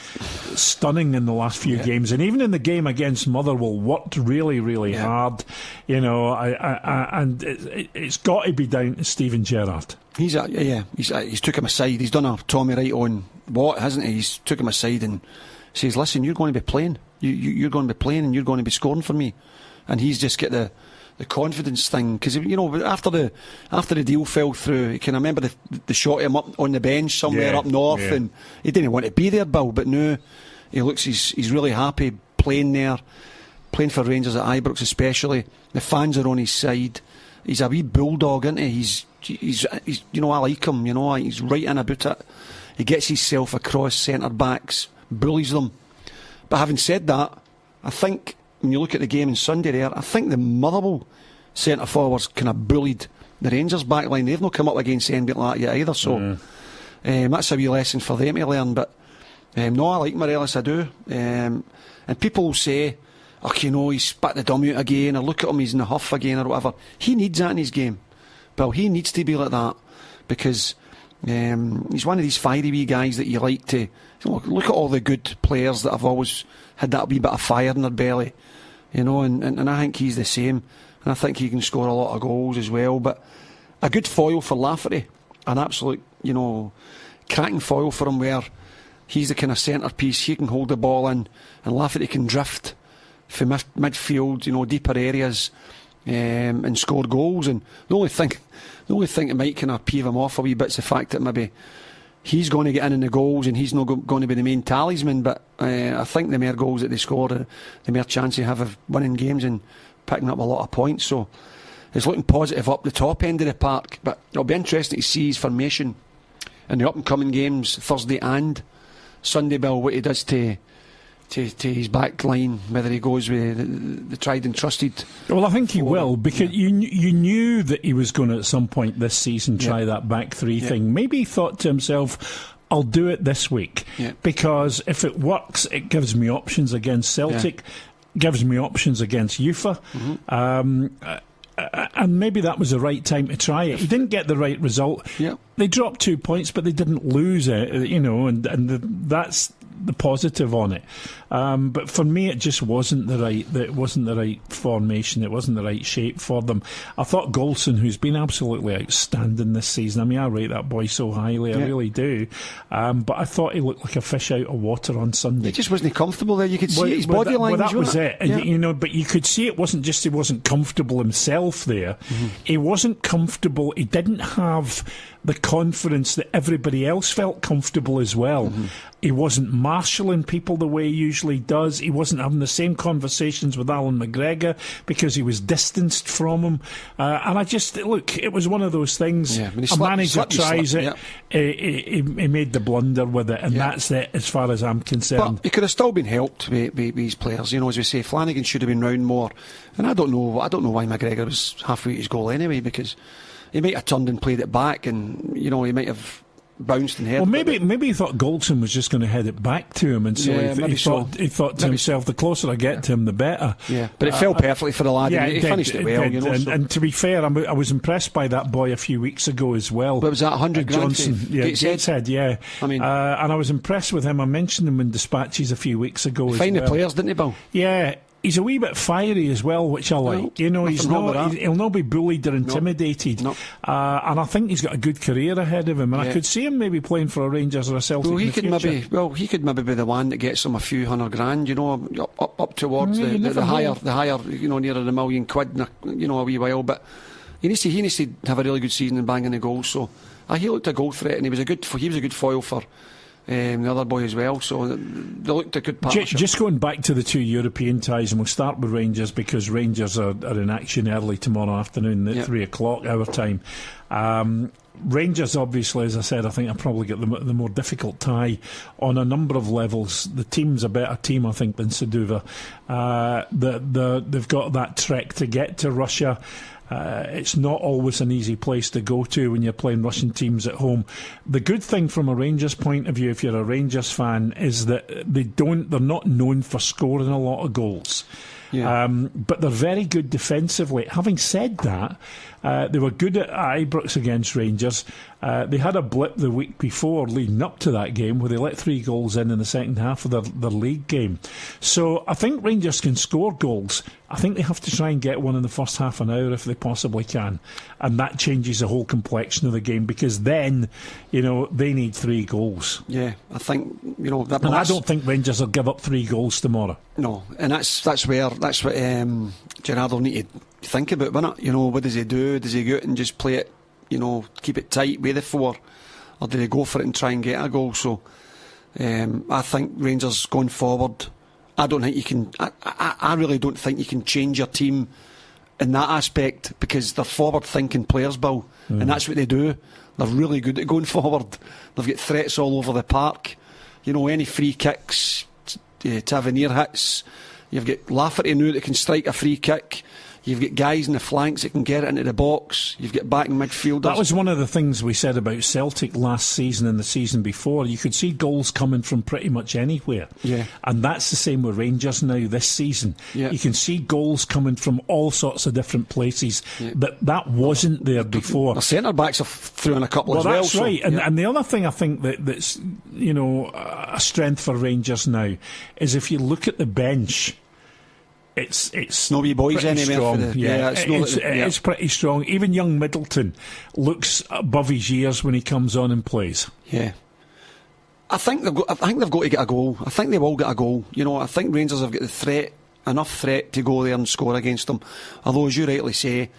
S2: stunning in the last few games, and even in the game against Motherwell, worked really, really hard. You know, and it's got to be down to Steven Gerrard.
S3: He's took him aside. He's done a Tommy Wright on Watt, hasn't he? He's took him aside and says, "Listen, you're going to be playing. You're going to be playing, and you're going to be scoring for me." And he's just get the confidence thing, because you know, after the deal fell through, you can remember the shot of him up on the bench somewhere up north, and he didn't want to be there, Bill. But now he looks, he's really happy playing there, playing for Rangers at Ibrox especially. The fans are on his side. He's a wee bulldog, isn't he? He's you know, I like him. You know, he's right in about it. He gets himself across centre backs, bullies them. But having said that, I think when you look at the game on Sunday there, I think the Motherwell centre forwards kind of bullied the Rangers back line. They've not come up against anybody like that yet either. So that's a wee lesson for them to learn. But no, I like Morelos, I do. And people will say, you know, he's spat the dummy out again, or look at him, he's in the huff again, or whatever. He needs that in his game. Bill, he needs to be like that, because he's one of these fiery wee guys that you like to, you know, look at all the good players that have always had that wee bit of fire in their belly, you know, and I think he's the same, and I think he can score a lot of goals as well. But a good foil for Lafferty, an absolute, you know, cracking foil for him, where he's the kind of centrepiece. He can hold the ball in, and Lafferty can drift from midfield, deeper areas, and score goals. And the only thing that might kind of peeve him off a wee bit's the fact that maybe he's going to get in the goals and he's not going to be the main talisman. But I think the more goals that they score, the more chance they have of winning games and picking up a lot of points. So it's looking positive up the top end of the park. But it'll be interesting to see his formation in the up and coming games Thursday and Sunday, Bill, what he does to his back line, whether he goes with the tried and trusted.
S2: Well, I think he will, because you knew that he was going to at some point this season try that back three thing. Maybe he thought to himself, I'll do it this week, because if it works, it gives me options against Celtic, gives me options against UFA. And maybe that was the right time to try it. He didn't get the right result. They dropped 2 points, but they didn't lose it, and that's the positive on it. But for me, it just wasn't the right formation. It wasn't the right shape for them. I thought Golson, who's been absolutely outstanding this season, I mean, I rate that boy so highly, I really do. But I thought he looked like a fish out of water on Sunday.
S3: He just wasn't comfortable there. You could see his body language.
S2: Well, that was it. And, but you could see it wasn't just he wasn't comfortable himself there. He wasn't comfortable. He didn't have the confidence that everybody else felt comfortable as well. He wasn't marshalling people the way he usually does. He wasn't having the same conversations with Alan McGregor because he was distanced from him. And I just, look, it was one of those things. A manager tries it, he made the blunder with it, and that's it as far as I'm concerned.
S3: But he could have still been helped with these players. As we say, Flanagan should have been round more. And I don't know why McGregor was halfway to his goal anyway, because he might have turned and played it back, and he might have bounced and headed.
S2: Well, maybe he thought Goldson was just going to head it back to him, and so he thought to himself, the closer I get to him, the better. But it fell perfectly for the lad. He finished it well. And to be fair, I was impressed by that boy a few weeks ago as well.
S3: But was that 100
S2: Johnson? Gateshead, yeah.
S3: I mean,
S2: and I was impressed with him. I mentioned him in Dispatches a few weeks ago.
S3: Find the players, didn't he, Bill?
S2: Yeah. He's a wee bit fiery as well, which I like. He'll not be bullied or intimidated.
S3: No.
S2: And I think he's got a good career ahead of him. And I could see him maybe playing for a Rangers or a Celtic.
S3: He could maybe be the one that gets him a few $100,000, up towards the higher, nearer the million quid in a wee while. But he needs to have a really good season and bang in the goals. So he looked a goal threat, and he was a good foil for the other boy as well, so they looked a good partnership.
S2: Just going back to the two European ties, and we'll start with Rangers, because Rangers are in action early tomorrow afternoon at 3 o'clock our time. Rangers, obviously, as I said, I think I probably get the more difficult tie on a number of levels. The team's a better team, I think, than Saduva. They've got that trek to get to Russia. It's not always an easy place to go to when you're playing Russian teams at home. The good thing from a Rangers point of view, if you're a Rangers fan, is that they're not known for scoring a lot of goals. But they're very good defensively. Having said that, they were good at Ibrox against Rangers. They had a blip the week before leading up to that game where they let 3 goals in the second half of their league game. So I think Rangers can score goals. I think they have to try and get one in the first half an hour if they possibly can. And that changes the whole complexion of the game, because then, they need 3 goals.
S3: Yeah, I think,
S2: I don't think Rangers will give up 3 goals tomorrow.
S3: No, and that's what Gerrard will need to think about, won't it? What does he do? Does he go out and just play it, keep it tight with the 4? Or do they go for it and try and get a goal? So I think Rangers going forward, I don't think you can. I really don't think you can change your team in that aspect, because they're forward-thinking players, Bill, and that's what they do. They're really good at going forward. They've got threats all over the park. Any free kicks, Tavernier hits. You've got Lafferty now that can strike a free kick. You've got guys in the flanks that can get it into the box. You've got back midfielders.
S2: That was one of the things we said about Celtic last season and the season before. You could see goals coming from pretty much anywhere.
S3: Yeah.
S2: And that's the same with Rangers now this season.
S3: Yeah.
S2: You can see goals coming from all sorts of different places. Yeah. That wasn't there before.
S3: The centre-backs have thrown in a couple as well.
S2: That's right. And the other thing I think that's a strength for Rangers now is if you look at the bench, it's
S3: no wee boys anymore.
S2: It's pretty strong. Even young Middleton looks above his years when he comes on and plays.
S3: Yeah, I think they've got to get a goal. I think they will get a goal. I think Rangers have got the threat enough threat to go there and score against them. Although, as you rightly say,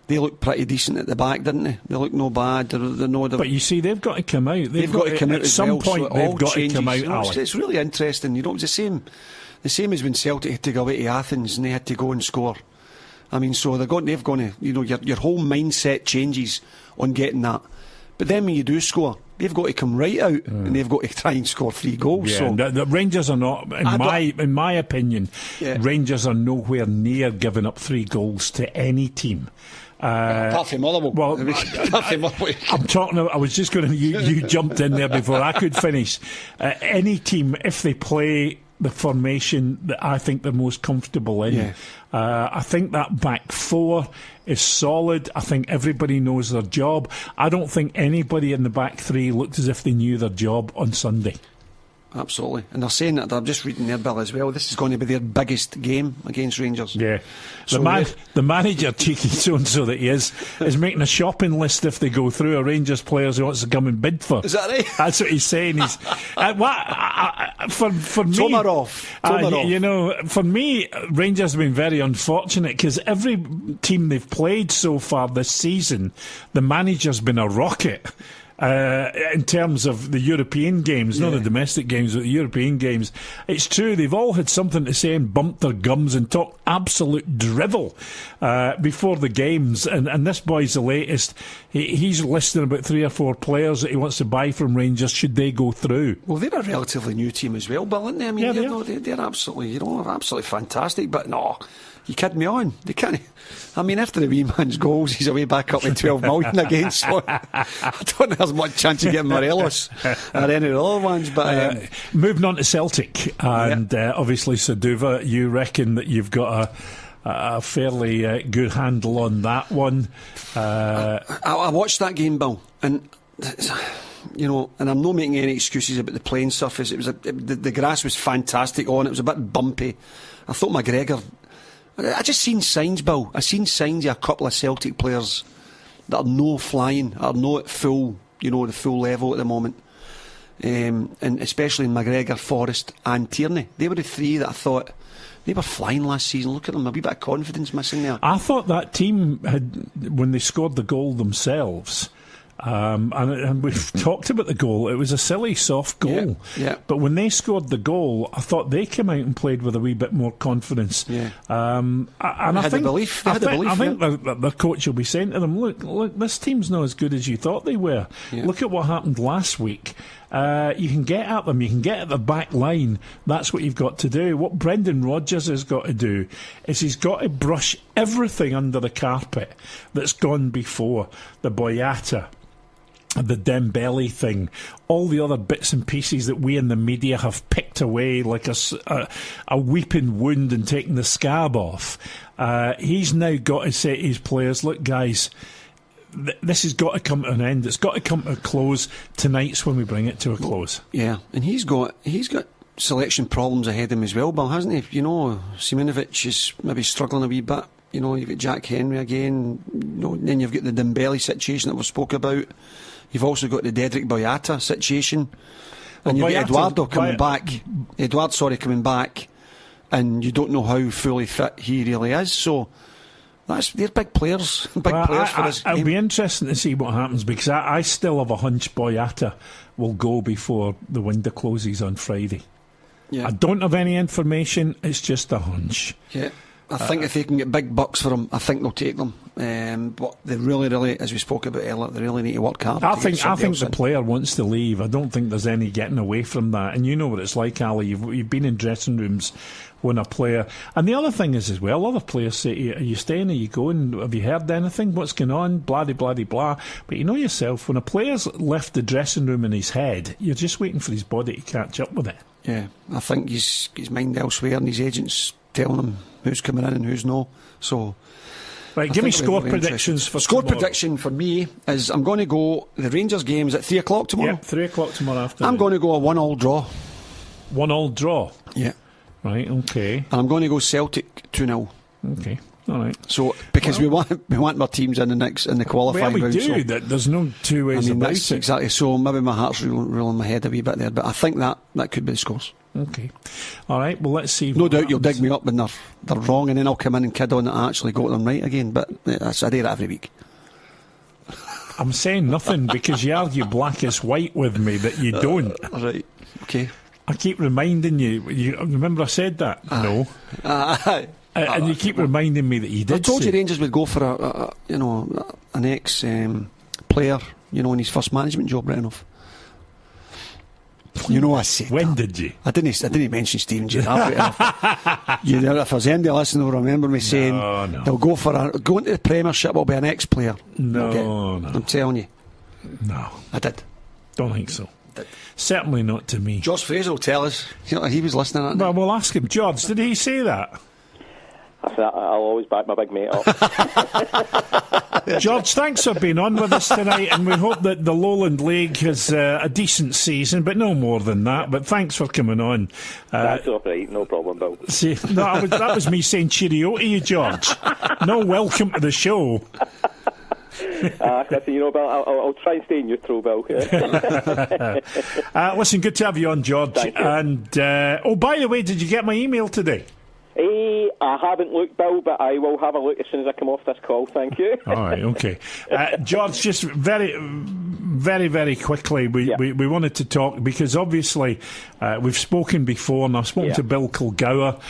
S3: they look pretty decent at the back, didn't they? They look no bad.
S2: But you see, they've got to come out.
S3: They've got to come out
S2: at some point.
S3: So
S2: they've got
S3: changes.
S2: to come out. Alex.
S3: It's really interesting. It's the same as when Celtic had to go away to Athens and they had to go and score. I mean, so they've gone to, your whole mindset changes on getting that. But then when you do score, they've got to come right out and they've got to try and score 3 goals.
S2: Yeah,
S3: so
S2: the Rangers are not, in my opinion, Rangers are nowhere near giving up 3 goals to any team.
S3: Apart from Motherwell.
S2: Well, I'm talking. I was just going to. You jumped in there before I could finish. Any team, if they play the formation that I think they're most comfortable in, I think that back 4 is solid. I think everybody knows their job. I don't think anybody in the back 3 looked as if they knew their job on Sunday.
S3: Absolutely. And they're saying that, I'm just reading their bill as well, this is going to be their biggest game against Rangers.
S2: Yeah. The manager, cheeky so-and-so that he is making a shopping list if they go through a Rangers players he wants to come and bid for.
S3: Is that right?
S2: That's what he's saying. He's for me,
S3: Tomarov.
S2: You know, for me, Rangers have been very unfortunate because every team they've played so far this season, the manager's been a rocket. In terms of the European games, not the domestic games, but the European games, it's true, they've all had something to say and bumped their gums and talked absolute drivel before the games. And this boy's the latest. He's listing about 3 or 4 players that he wants to buy from Rangers should they go through.
S3: Well, they're a relatively new team as well, Bill, aren't they? I mean, they're absolutely, absolutely fantastic. But no, you kidding me on? They can't. I mean, after the wee man's goals, he's away back up with 12 million again. So I don't think there's much chance of getting Morelos or any of the other ones. But
S2: moving on to Celtic and obviously Saduva, you reckon that you've got a fairly good handle on that one.
S3: I watched that game, Bill, and and I'm not making any excuses about the playing surface. It was the grass was fantastic on. It was a bit bumpy. I thought McGregor. I just seen signs, Bill. I seen signs of a couple of Celtic players that are no flying, are not at full, the full level at the moment. And especially in McGregor, Forrest and Tierney. They were the 3 that I thought they were flying last season. Look at them, a wee bit of confidence missing there.
S2: I thought that team had, when they scored the goal themselves, and we've talked about the goal. It was a silly, soft goal.
S3: Yeah.
S2: But when they scored the goal, I thought they came out and played with a wee bit more confidence.
S3: Yeah.
S2: And I think the coach will be saying to them, look, this team's not as good as you thought they were. Yeah. Look at what happened last week. You can get at them, you can get at the back line. That's what you've got to do. What Brendan Rodgers has got to do is he's got to brush everything under the carpet that's gone before. The Boyata, the Dembele thing, all the other bits and pieces that we in the media have picked away like a weeping wound and taken the scab off. He's now got to say to his players, look guys, this has got to come to an end. It's got to come to a close. Tonight's when we bring it to a close.
S3: Yeah, and he's got selection problems ahead of him as well, Bill, hasn't he? Simunovic is maybe struggling a wee bit. You've got Jack Henry again. Then you've got the Dembele situation that we spoke about. You've also got the Dedrick Boyata situation. And you've got Eduardo coming back. And you don't know how fully fit he really is. So they're big players. For this game.
S2: It'll be interesting to see what happens because I still have a hunch Boyata will go before the window closes on Friday. Yeah. I don't have any information. It's just a hunch.
S3: Yeah. I think if they can get big bucks for them, I think they'll take them. But they really, as we spoke about earlier, they really need to work hard.
S2: I think the player wants to leave. I don't think there's any getting away from that. And you know what it's like, Ali. You've been in dressing rooms when a player. And the other thing is as well, other players say to you, are you staying? Are you going? Have you heard anything? What's going on? Blah, blah, blah, blah. But you know yourself, when a player's left the dressing room in his head, you're just waiting for his body to catch up with it.
S3: Yeah, I think he's mind elsewhere and his agent's telling him who's coming in and who's no. So,
S2: right, give me score predictions for
S3: score
S2: tomorrow.
S3: Prediction for me is I'm going to go the Rangers game is at 3 o'clock tomorrow.
S2: Yeah, 3 o'clock tomorrow afternoon.
S3: I'm going to go a 1-1 draw.
S2: 1-1 draw.
S3: Yeah.
S2: Right. Okay.
S3: And I'm going to go Celtic 2-0.
S2: Okay. All right.
S3: So because we want our teams in the qualifying round.
S2: Well, we do.
S3: So,
S2: there's no two ways about it.
S3: Exactly. So maybe my heart's ruling my head a wee bit there, but I think that could be the scores.
S2: Okay. All right, well, let's see.
S3: No doubt you'll dig me up when they're wrong, and then I'll come in and kid on that I actually got them right again. But I do that every week.
S2: I'm saying nothing because you argue black is white with me that you don't.
S3: Right, okay.
S2: I keep reminding you. You remember I said that? No. And you keep reminding me that you did.
S3: I told
S2: say.
S3: you Rangers would go for an ex player, in his first management job right enough. I said
S2: when
S3: that.
S2: did you?
S3: I didn't mention Stephen Gerrard. If there's anybody listening will remember me saying they'll go into the Premiership will be an ex-player.
S2: No.
S3: I'm telling you.
S2: No.
S3: I did.
S2: Don't think so. Certainly not to me.
S3: George Fraser will tell us. He was listening at
S2: Well, we'll ask him. George, did he say that?
S6: I'll always back my big mate up.
S2: George, thanks for being on with us tonight, and we hope that the Lowland League has a decent season, but no more than that. But thanks for coming on.
S6: That's all right, no problem, Bill.
S2: See, that was me saying cheerio to you, George. No welcome to the show.
S6: Bill, I'll try and stay neutral, Bill.
S2: Listen, good to have you on, George.
S6: Thank you.
S2: And by the way, did you get my email today?
S6: I haven't looked, Bill, but I will have a look as soon as I come off this call. Thank you.
S2: All right, okay. George, just very, very, very quickly, we wanted to talk because obviously we've spoken before, and I've spoken to Bill Kilgour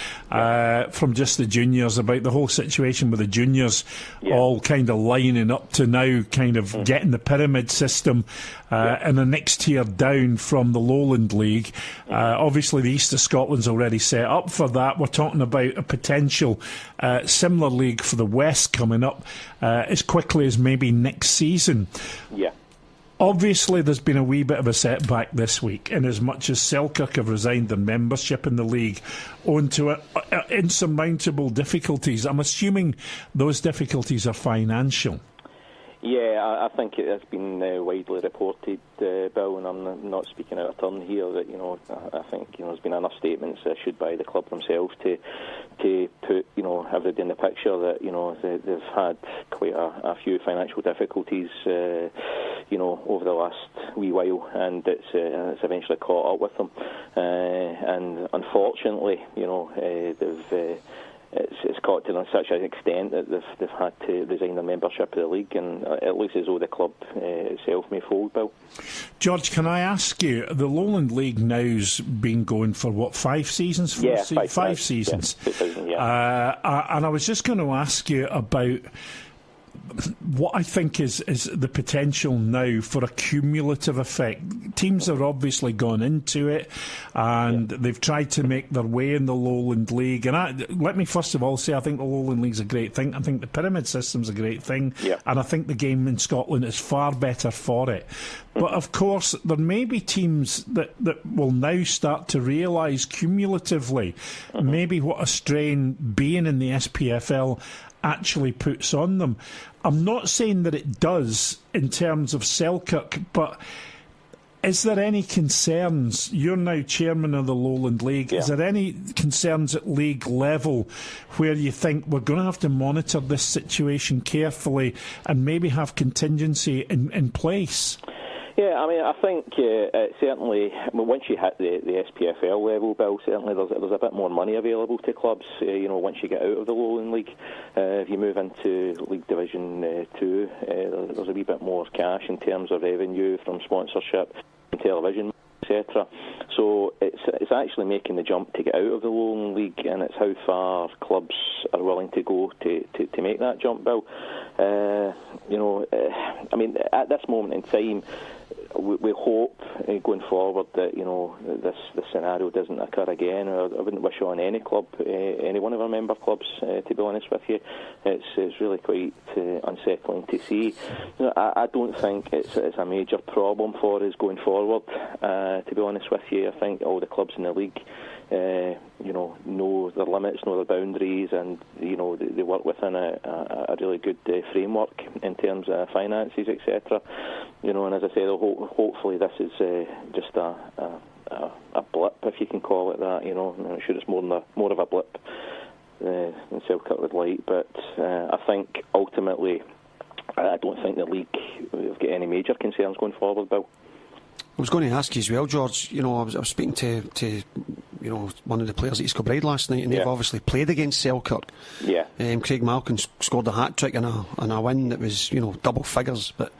S2: from just the juniors about the whole situation with the juniors all kind of lining up to now kind of getting the pyramid system and the next tier down from the Lowland League. Obviously, the East of Scotland's already set up for that. We're talking about a potential similar league for the West coming up as quickly as maybe next season.
S6: Yeah.
S2: Obviously, there's been a wee bit of a setback this week, in as much as Selkirk have resigned their membership in the league owing to insurmountable difficulties. I'm assuming those difficulties are financial.
S6: Yeah, I think it has been widely reported, Bill, and I'm not speaking out of turn here, that, I think, there's been enough statements issued by the club themselves to put, everybody in the picture that, they've had quite a few financial difficulties, over the last wee while, and it's eventually caught up with them. And unfortunately, it's caught to such an extent that they've had to resign their membership of the league, and it looks as though the club itself may fold, Bill.
S2: George, can I ask you, the Lowland League now's been going for 5 seasons? Five seasons.
S6: Yeah.
S2: And I was just going to ask you about what I think is the potential now for a cumulative effect. Teams have obviously gone into it and they've tried to make their way in the Lowland League. And let me first of all say I think the Lowland League's a great thing. I think the pyramid system's a great thing.
S6: Yeah.
S2: And I think the game in Scotland is far better for it. But of course, there may be teams that will now start to realise cumulatively maybe what a strain being in the SPFL actually puts on them. I'm not saying that it does in terms of Selkirk, but is there any concerns? You're now chairman of the Lowland League. Is there any concerns at league level where you think we're going to have to monitor this situation carefully and maybe have contingency in place?
S6: Yeah, I mean, I think certainly once you hit the SPFL level, Bill, certainly there's a bit more money available to clubs. Once you get out of the Lowland League, if you move into League Division 2, there's a wee bit more cash in terms of revenue from sponsorship, television, etc. So it's actually making the jump to get out of the Lowland League, and it's how far clubs are willing to go to make that jump, Bill. I mean, at this moment in time, we hope going forward that this scenario doesn't occur again. I wouldn't wish on any club, any one of our member clubs, to be honest with you. It's really quite unsettling to see. I don't think it's a major problem for us going forward. To be honest with you, I think all the clubs in the league know their limits, know their boundaries, and they work within a really good framework in terms of finances, etc. And as I said, hopefully this is just a blip, if you can call it that. I'm sure it's more of a blip than Selkirk would like, but I think ultimately I don't think the league will get any major concerns going forward, Bill.
S3: I was going to ask you as well, George. I was speaking to one of the players at East Kilbride last night, and they've obviously played against Selkirk.
S6: Yeah.
S3: Craig Malkin scored a hat-trick in a win that was, double figures. But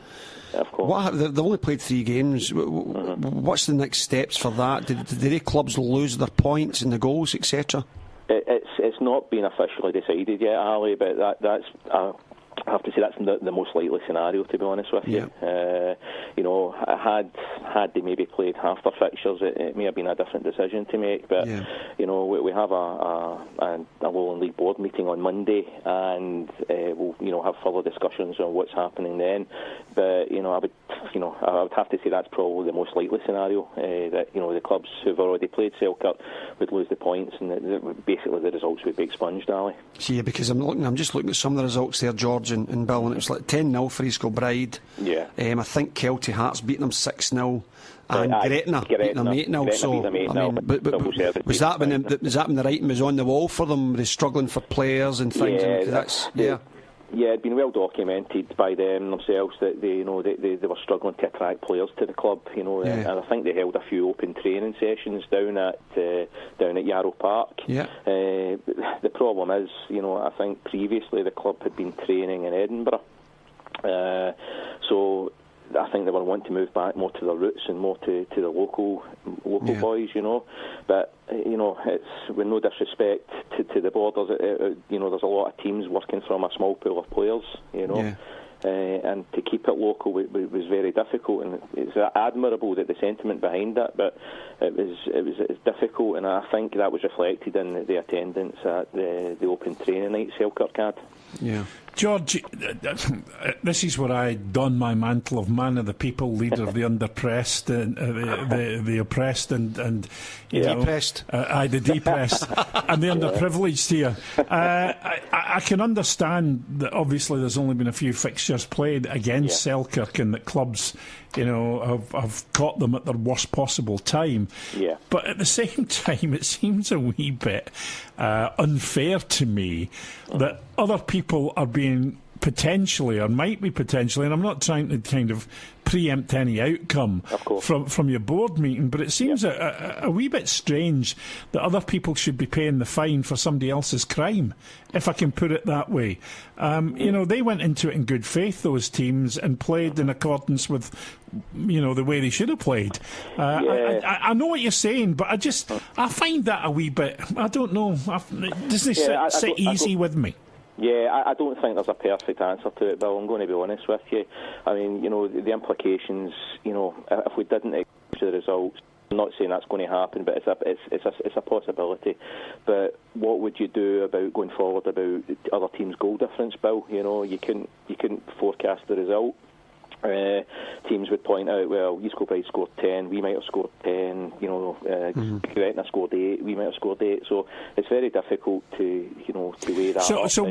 S6: of course.
S3: they've only played 3 games. What's the next steps for that? Did the clubs lose their points and the goals, etc.?
S6: It's not been officially decided yet, Ali, but that's I have to say that's the most likely scenario, to be honest with you. Had they maybe played half their fixtures, it may have been a different decision to make. But we have a Lowland League board meeting on Monday, and we'll have further discussions on what's happening then. But I would have to say that's probably the most likely scenario. That the clubs who've already played Selkirk would lose the points, and basically the results would be expunged, Ali.
S3: See, because I'm just looking at some of the results there, George and Bill, and it was like 10-0 for East Kilbride. Yeah. I think Kelty Hearts beating them 6-0. And Gretna beating them 8-0. So, was that when the writing was on the wall for them? Were they struggling for players and things?
S6: Yeah, it'd been well documented by them themselves that they were struggling to attract players to the club. And I think they held a few open training sessions down at Yarrow Park. Yeah. The problem is, I think previously the club had been training in Edinburgh, so I think they were wanting to move back more to their roots and more to the local boys, But it's with no disrespect to the borders. There's a lot of teams working from a small pool of players, and to keep it local was very difficult. And it's admirable that the sentiment behind that, but it's difficult, and I think that was reflected in the attendance at the open training night Selkirk had. Yeah.
S2: George, this is where I don my mantle of man of the people, leader of the underpressed, the oppressed, and
S3: depressed.
S2: The depressed, and the underprivileged here. I can understand that obviously there's only been a few fixtures played against Selkirk, and that clubs, have caught them at their worst possible time. Yeah. But at the same time, it seems a wee bit unfair to me that other people are being potentially, or might be potentially, and I'm not trying to kind of preempt any outcome from your board meeting, but it seems a wee bit strange that other people should be paying the fine for somebody else's crime, if I can put it that way. They went into it in good faith, those teams, and played in accordance with the way they should have played. I know what you're saying, but I find that a wee bit, I don't know, doesn't it sit easy with me?
S6: Yeah, I don't think there's a perfect answer to it, Bill. I'm going to be honest with you. I mean, the implications, if we didn't accept the results, I'm not saying that's going to happen, but it's a possibility. But what would you do about going forward about other teams' goal difference, Bill? You couldn't forecast the result. Teams would point out, well, East Kilbride scored 10, we might have scored 10, Gretna scored 8, we might have scored 8, so it's very difficult to weigh that up.
S2: So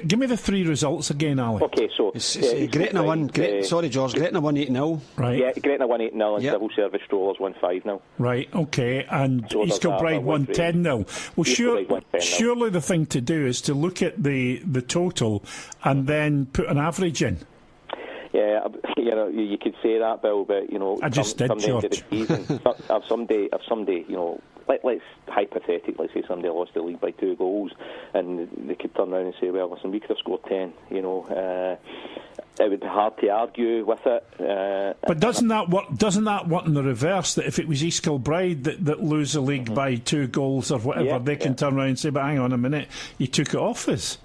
S2: give me the 3 results again, Ali.
S6: Okay, so
S3: Gretna won, Gretna won 8-0.
S2: Right.
S6: Yeah, Gretna won 8-0 and Civil Service Strollers won 5-0.
S2: Right, okay, and East Kilbride won 10-0. Well, surely the thing to do is to look at the total and then put an average in.
S6: Yeah, you could say that, Bill, but
S2: I just did, George.
S6: If someday, let's hypothetically say somebody lost the league by 2 goals, and they could turn around and say, well, listen, we could have scored 10. It would be hard to argue with it.
S2: But doesn't that work in the reverse? That if it was East Kilbride that lose the league by 2 goals or whatever, they can turn around and say, but hang on a minute, you took it off us.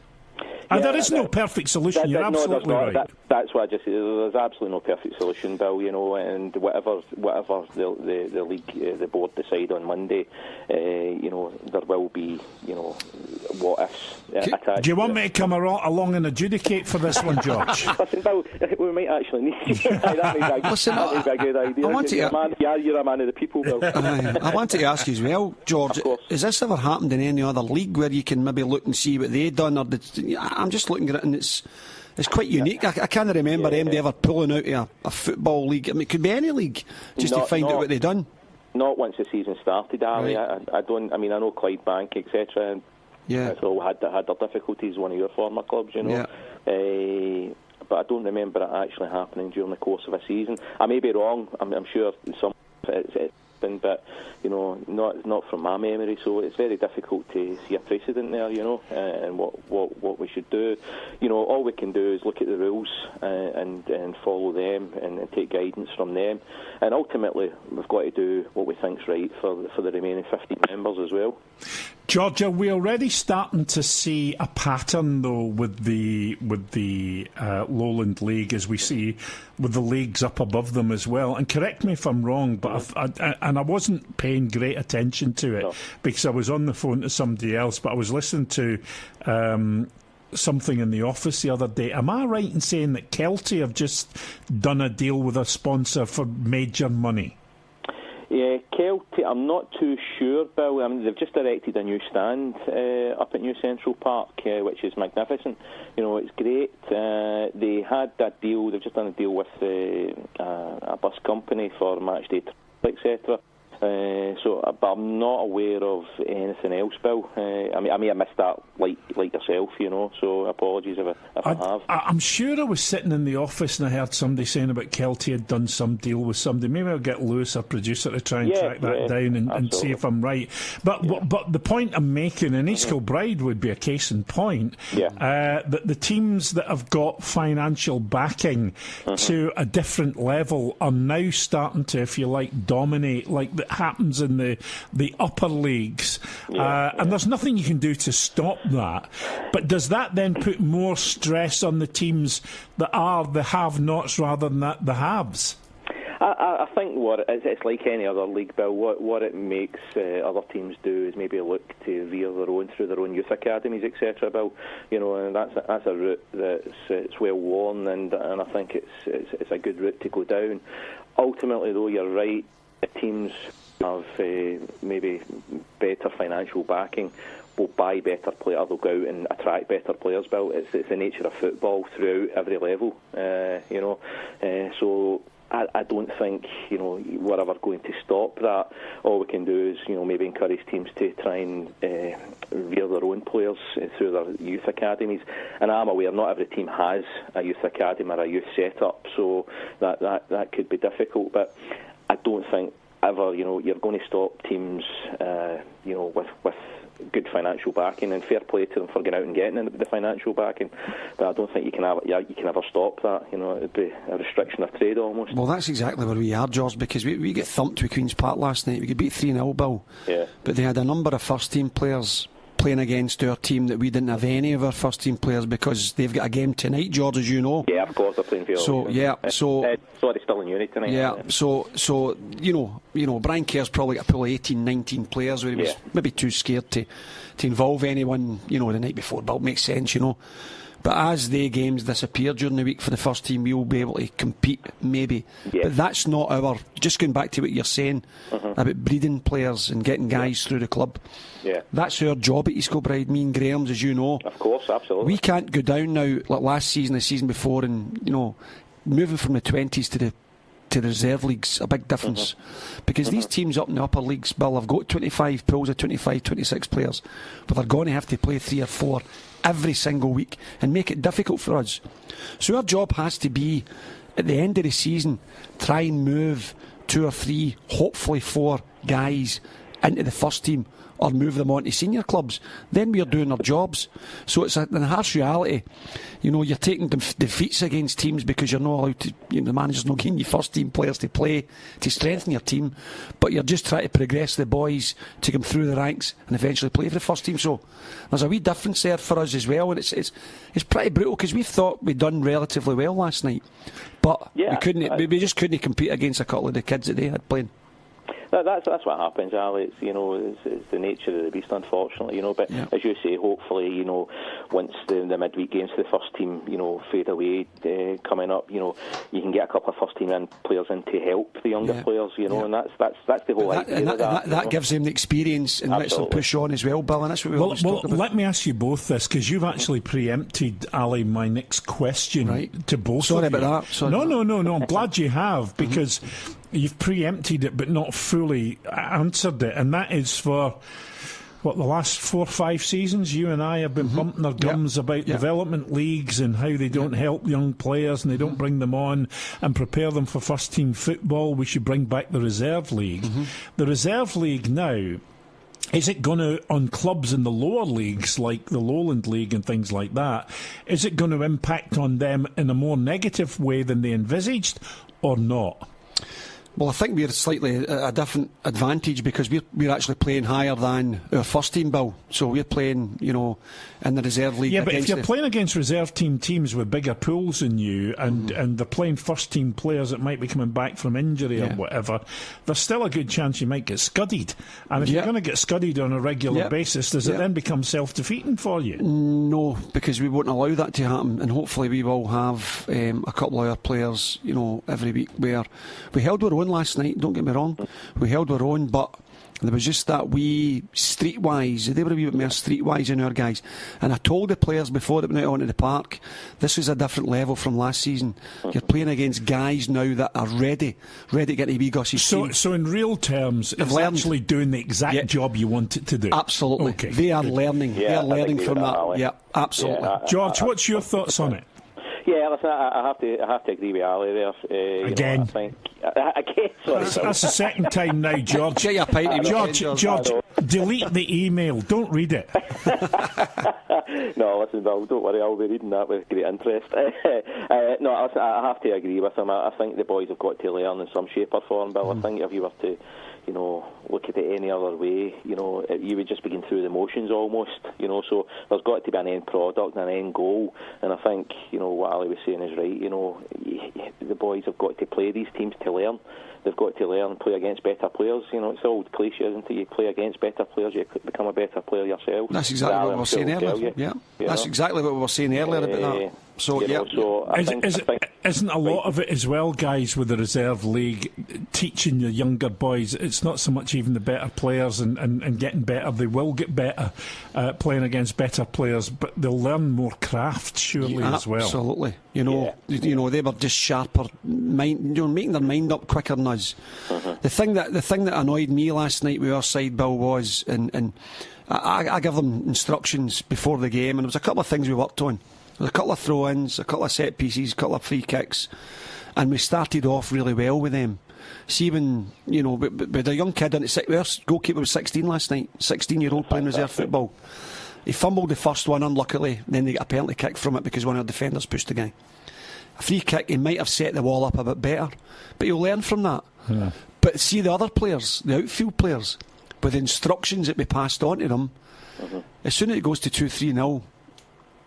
S2: And there is no perfect solution. You're absolutely right.
S6: That's what I just said. There's absolutely no perfect solution, Bill. And whatever the league, the board decide on Monday, there will be, what ifs attached.
S2: Do you want me to come along and adjudicate for this one, George?
S6: Listen, Bill, we might actually need to. That would be a good idea. You're a man of the people, Bill.
S3: I wanted to ask you as well, George. Has this ever happened in any other league where you can maybe look and see what they've done, or I'm just looking at it and it's quite unique. I can't remember them ever pulling out a football league. I mean, it could be any league just to find out what they've done.
S6: Not once the season started, Ali. Right. I know Clydebank, etc. So had their difficulties. One of your former clubs, but I don't remember it actually happening during the course of a season. I may be wrong. I'm sure some. happened, but not from my memory. So it's very difficult to see a precedent there, and what we should do. All we can do is look at the rules and follow them and take guidance from them. And ultimately, we've got to do what we think's right for the remaining 15 members as well.
S2: George, are we already starting to see a pattern though with the Lowland League, as we see with the leagues up above them as well? And correct me if I'm wrong, but I wasn't paying great attention to it because I was on the phone to somebody else, but I was listening to something in the office the other day. Am I right in saying that Kelty have just done a deal with a sponsor for major money?
S6: Yeah, Kelty, I'm not too sure, Bill. I mean, they've just erected a new stand up at New Central Park, which is magnificent. It's great. They had that deal, they've just done a deal with a bus company for match day, etc. But I'm not aware of anything else, Bill. I may have missed that, like yourself, so apologies if I have.
S2: I'm sure I was sitting in the office and I heard somebody saying about Kelty had done some deal with somebody. Maybe I'll get Lewis, our producer, to try and track that down and see if I'm right. But the point I'm making, and East Kilbride would be a case in point, that the teams that have got financial backing to a different level are now starting to, if you like, dominate, like that happens in the upper leagues. And there's nothing you can do to stop that. But does that then put more stress on the teams that are the have-nots rather than the haves?
S6: I think it's like any other league, Bill. What it makes other teams do is maybe look to rear their own through their own youth academies, etc. Bill, and that's a route it's well worn, and I think it's a good route to go down. Ultimately, though, you're right. The teams have maybe better financial backing, will buy better players, they'll go out and attract better players, Bill. It's the nature of football throughout every level, so I don't think we're ever going to stop that. All we can do is maybe encourage teams to try and rear their own players through their youth academies. And I'm aware not every team has a youth academy or a youth setup, so that could be difficult. But I don't think ever you're going to stop teams with good financial backing, and fair play to them for going out and getting the financial backing, but I don't think you can ever stop that. It'd be a restriction of trade almost.
S3: Well, that's exactly where we are, George, because we get thumped with Queen's Park last night. We could beat 3-0, Bill.
S6: Yeah.
S3: But they had a number of first team players playing against our team that we didn't have any of our first team players, because they've got a game tonight, George, as you know.
S6: Yeah, of course, they're playing for
S3: sorry,
S6: still in uni tonight.
S3: Yeah, so Brian Kerr's probably got a pool of 18, 19 players where he was maybe too scared to involve anyone, the night before. But it makes sense, But as the games disappear during the week for the first team, we'll be able to compete, maybe. Yeah. But that's not our... Just going back to what you're saying about breeding players and getting guys through the club.
S6: Yeah.
S3: That's our job at East Kilbride, me and Graham's, as you know.
S6: Of course, absolutely.
S3: We can't go down now, like last season, the season before, and, moving from the 20s to the reserve leagues, a big difference. Because these teams up in the upper leagues, Bill, have got 25 pools of 25, 26 players, but they're going to have to play 3 or 4 every single week and make it difficult for us. So our job has to be, at the end of the season, try and move 2 or 3, hopefully 4 guys into the first team, or move them on to senior clubs. Then we're doing our jobs. So it's a harsh reality. You're taking defeats against teams because you're not allowed to, the manager's not giving you first team players to play to strengthen your team, but you're just trying to progress the boys, take them through the ranks and eventually play for the first team. So there's a wee difference there for us as well, and it's pretty brutal, because we thought we'd done relatively well last night, but we just couldn't compete against a couple of the kids that they had playing.
S6: That's what happens, Ali. It's the nature of the beast, unfortunately. But as you say, hopefully, once the midweek games for the first team, fade away, coming up, you can get a couple of first team players in to help the younger players, and that's the whole idea.
S3: That gives them the experience and lets them push on as well, Bill. And that's what we always talk about.
S2: Let me ask you both this, because you've actually preempted, Ali, my next question to both.
S3: Sorry
S2: of you.
S3: about that.
S2: No. I'm glad you have, because you've preempted it but not fully answered it, and that is for the last 4 or 5 seasons, you and I have been bumping our gums about development leagues and how they don't help young players and they don't bring them on and prepare them for first team football. We should bring back the reserve league. The reserve league now, is it going to, on clubs in the lower leagues like the Lowland League and things like that, is it going to impact on them in a more negative way than they envisaged or not?
S3: Well, I think we're slightly a different advantage because we're actually playing higher than our first team, Bill. So we're playing, in the reserve league.
S2: Yeah, but if you're playing against reserve teams with bigger pools than you and they're playing first team players that might be coming back from injury or whatever, there's still a good chance you might get scudded. And if you're going to get scudded on a regular basis, does it then become self-defeating for you?
S3: No, because we won't allow that to happen. And hopefully we will have a couple of our players, every week where we held our own last night, don't get me wrong. We held our own, but there was just that wee streetwise, they were a wee bit more streetwise in our guys. And I told the players before they went out onto the park, this is a different level from last season. You're playing against guys now that are ready to get a wee Gussie.
S2: So in real terms, it's actually doing the exact job you want it to do.
S3: Absolutely.
S2: Okay.
S3: They are learning. They are learning from that. Yeah, absolutely.
S2: George, what's your thoughts on it?
S6: Yeah, listen, I have to agree with Ali there.
S2: Again.
S6: I think again. Sorry,
S2: that's the second time now, George.
S3: Get your pint,
S2: George, delete the email. Don't read it.
S6: No, listen, Bill, don't worry. I'll be reading that with great interest. No, listen, I have to agree with him. I think the boys have got to learn in some shape or form, Bill. I think if you were to look at it any other way, you would just begin through the motions almost, so there's got to be an end product and an end goal, and I think, what Ali was saying is right, the boys have got to play these teams to learn. They've got to learn, play against better players. It's old cliche, isn't it? You play against better players, you become a better player yourself.
S3: That's exactly what we were saying earlier. Yeah, that's exactly what we were saying earlier about that. So,
S2: isn't a lot of it as well, guys, with the reserve league teaching the younger boys? It's not so much even the better players and getting better. They will get better playing against better players, but they'll learn more craft surely as well.
S3: Absolutely. They were just sharper, making their mind up quicker than us. The thing that annoyed me last night with our side, Bill, was, and I give them instructions before the game, and there was a couple of things we worked on. There was a couple of throw-ins, a couple of set pieces, a couple of free kicks, and we started off really well with them. See, when, with a young kid, our goalkeeper was 16 last night, 16-year-old playing reserve football. He fumbled the first one unluckily, then they got a penalty kick from it because one of our defenders pushed the guy. A free kick, he might have set the wall up a bit better, but you'll learn from that. Yeah. But see the other players, the outfield players, with instructions that we passed on to them, as soon as it goes to 2-3-0,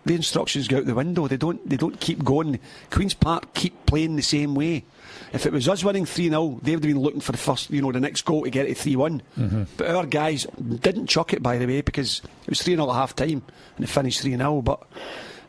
S3: the instructions go out the window. They don't keep going. Queen's Park keep playing the same way. If it was us winning 3-0, they would have been looking for the first, the next goal to get it 3-1. But our guys didn't chuck it, by the way, because it was 3-0 at half time and it finished 3-0. But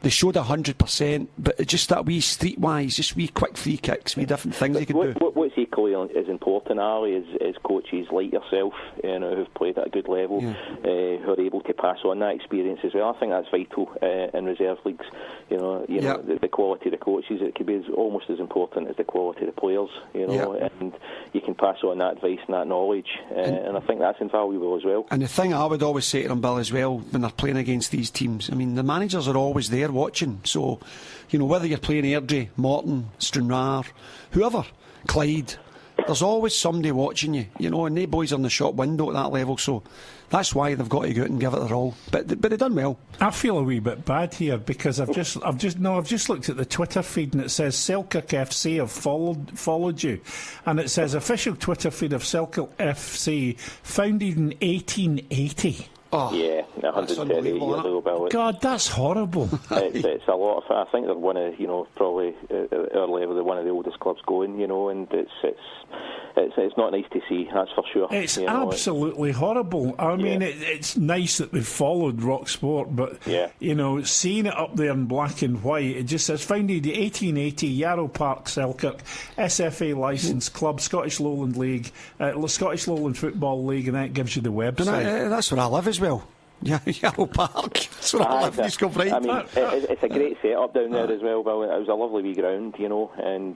S3: they showed 100%, but it's just that wee streetwise, just wee quick free kicks, wee different things they could do.
S6: What's equally as important, Ali, is coaches like yourself, who've played at a good level, who are able to pass on that experience as well. I think that's vital in reserve leagues. The quality of the coaches, it could be almost as important as the quality of the players. And you can pass on that advice and that knowledge, and I think that's invaluable as well.
S3: And the thing I would always say to them, Bill, as well, when they're playing against these teams, I mean, the managers are always there watching. So, whether you're playing Airdrie, Morton, Stranraer, whoever, Clyde, there's always somebody watching you, and they boys are in the shop window at that level. So that's why they've got to go out and give it their all. But they've done well.
S2: I feel a wee bit bad here because I've just looked at the Twitter feed and it says Selkirk FC have followed you, and it says official Twitter feed of Selkirk FC founded in 1880.
S6: Oh, yeah, 138 years ago, Bill.
S2: God, that's horrible.
S6: It's a lot of. I think they're one of, probably at our level, they're one of the oldest clubs going, and it's not nice to see, that's for sure.
S2: It's absolutely horrible. I mean, it's nice that they've followed Rock Sport, but seeing it up there in black and white, it just says founded 1880, Yarrow Park, Selkirk, SFA licensed club, Scottish Lowland League, Scottish Lowland Football League, and that gives you the website.
S3: And that's where I live as well. Yeah, Yarrow Park. That's where I live.
S6: I mean, it's a great setup down there as well, Bill. It was a lovely wee ground, and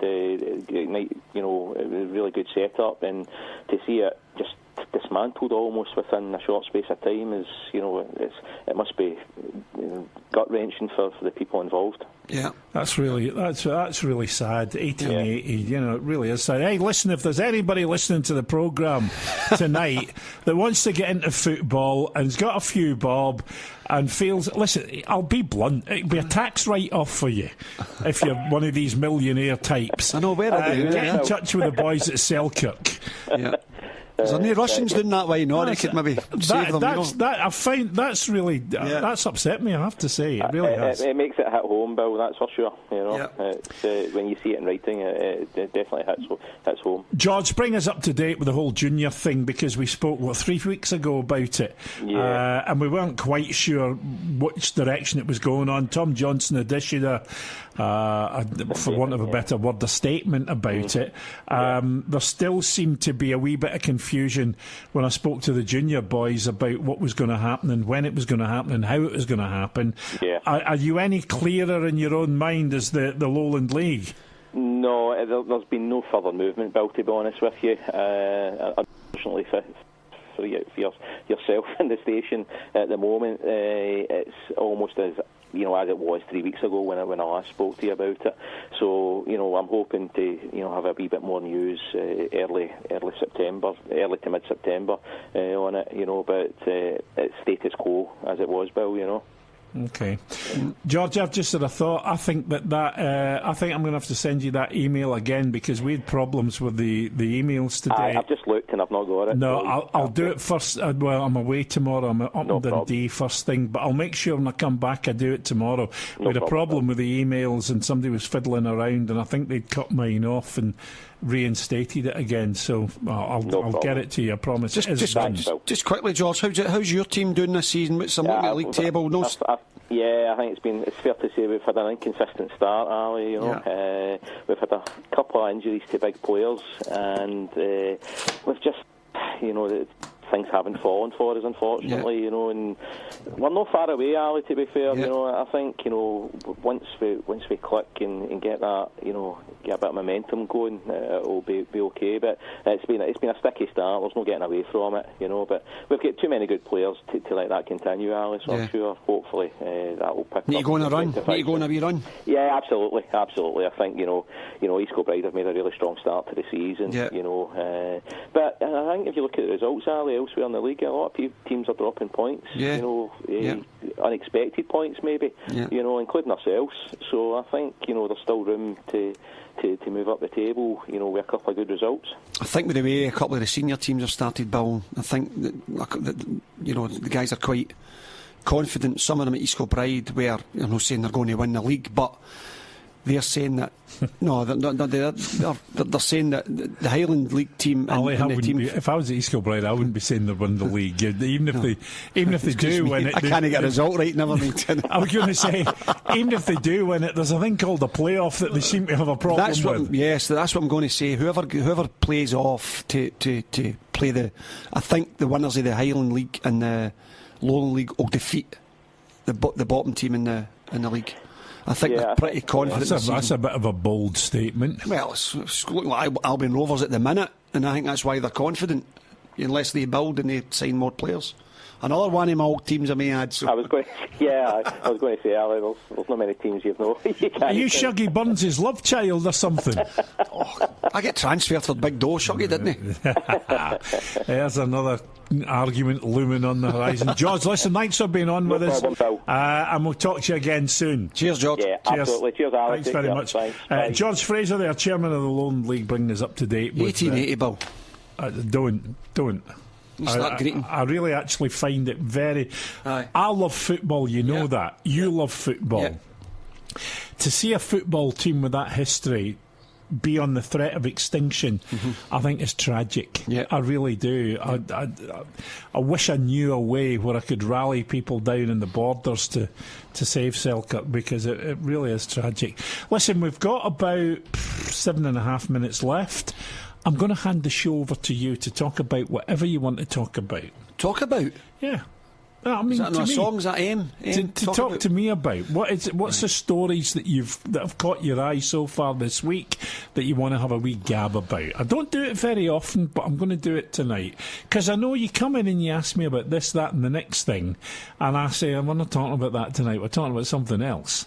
S6: great night, a really good setup, and to see it just dismantled almost within a short space of time is, it must be gut wrenching for the people involved.
S3: Yeah,
S2: that's really sad. 1880, it really is sad. Hey, listen, if there's anybody listening to the programme tonight that wants to get into football and's got a few bob and feels, listen, I'll be blunt, it'd be a tax write-off for you if you're one of these millionaire types.
S3: I know, where are they?
S2: Get in touch with the boys at Selkirk.
S3: Yeah. Is there any Russians doing that way? No, they could maybe save them.
S2: I find that's really that's upset me. I have to say, it really has.
S6: It makes it hit home, Bill. That's for sure.
S3: Yeah.
S6: It's, when you see it in writing, it definitely hits home.
S2: George, bring us up to date with the whole junior thing, because we spoke 3 weeks ago about it, and we weren't quite sure which direction it was going on. Tom Johnson had issued for want of a better word, a statement about it. There still seemed to be a wee bit of confusion when I spoke to the junior boys about what was going to happen and when it was going to happen and how it was going to happen. Yeah. Are you any clearer in your own mind as the Lowland League?
S6: No, there's been no further movement, Bill, to be honest with you. Unfortunately for yourself in the station at the moment, it's almost as as it was 3 weeks ago when I last spoke to you about it. So, I'm hoping to, have a wee bit more news early September, early to mid-September on it, but it's status quo as it was, Bill,
S2: Okay. George, I've just had a thought. I think I think I'm going to have to send you that email again, because we had problems with the emails today.
S6: I've just looked and I've not got it.
S2: No, I'll do it first. Well, I'm away tomorrow. I'm up in Dundee first thing, but I'll make sure when I come back I do it tomorrow. We had a problem with the emails and somebody was fiddling around, and I think they'd cut mine off and reinstated it again. So I'll get it to you, I promise.
S3: Just quickly, George, how's your team doing this season? What's looking at league table?
S6: I think it's fair to say we've had an inconsistent start, Ali. We've had a couple of injuries to big players, and we've just, things haven't fallen for us, unfortunately. And we're not far away, Ali. To be fair, I think once we click and get that, get a bit of momentum going, it'll be okay. But it's been a sticky start. There's no getting away from it, But we've got too many good players to let that continue, Ali. So I'm sure, hopefully, that will pick up.
S3: Need to go on a run. Need to go on a wee run.
S6: Yeah, absolutely. I think East Kilbride have made a really strong start to the season. Yeah. But I think if you look at the results, Ali, elsewhere in the league, a lot of teams are dropping points. Yeah. Unexpected points, maybe. Yeah. Including ourselves. So I think there's still room to move up the table, with a couple of good results.
S3: I think with the way a couple of the senior teams have started, Bill, I think that the guys are quite confident. Some of them at East Kilbride, where I'm not saying they're going to win the league, but they're saying that they're saying that the Highland League team and the team.
S2: If I was at East Kilbride, I wouldn't be saying they're winning the league. Even if they do win it,
S3: I can't get a result right. Never mind.
S2: I was going to say, even if they do win it, there's a thing called a playoff that they seem to have a problem with.
S3: Yes, that's what I'm going to say. Whoever plays off to play I think the winners of the Highland League and the Lowland League will defeat the bottom team in the league. I think they're pretty confident.
S2: That's a bit of a bold statement.
S3: Well, it's looking like Albion Rovers at the minute, and I think that's why they're confident, unless they build and they sign more players. Another one of my old teams I may add. So.
S6: I was going to say, Ali, there's not many temes you've known.
S2: Are you Shuggy Burns' love child or something?
S3: I get transferred for big dough, Shuggy, didn't he?
S2: There's another argument looming on the horizon. George, listen, thanks for being on with us. And we'll talk to you again soon.
S3: Cheers, George.
S6: Yeah, absolutely. Cheers, Ali.
S2: Thanks very much. Thanks. George Fraser there, chairman of the Lowland League, bringing us up to date with
S3: 1880, Bill.
S2: Don't. I really actually find it very... I love football, that. You love football. Yeah. To see a football team with that history be on the threat of extinction, I think is tragic. Yeah. I really do. I wish I knew a way where I could rally people down in the borders to save Selkirk, because it really is tragic. Listen, we've got about 7.5 minutes left. I'm going to hand the show over to you to talk about whatever you want to talk about.
S3: Talk about?
S2: Yeah. I mean,
S3: is that not a
S2: me,
S3: song? Is that aim?
S2: To talk to me about what is it? What's the stories that have caught your eye so far this week that you want to have a wee gab about? I don't do it very often, but I'm going to do it tonight because I know you come in and you ask me about this, that, and the next thing, and I say we're not talking about that tonight. We're talking about something else.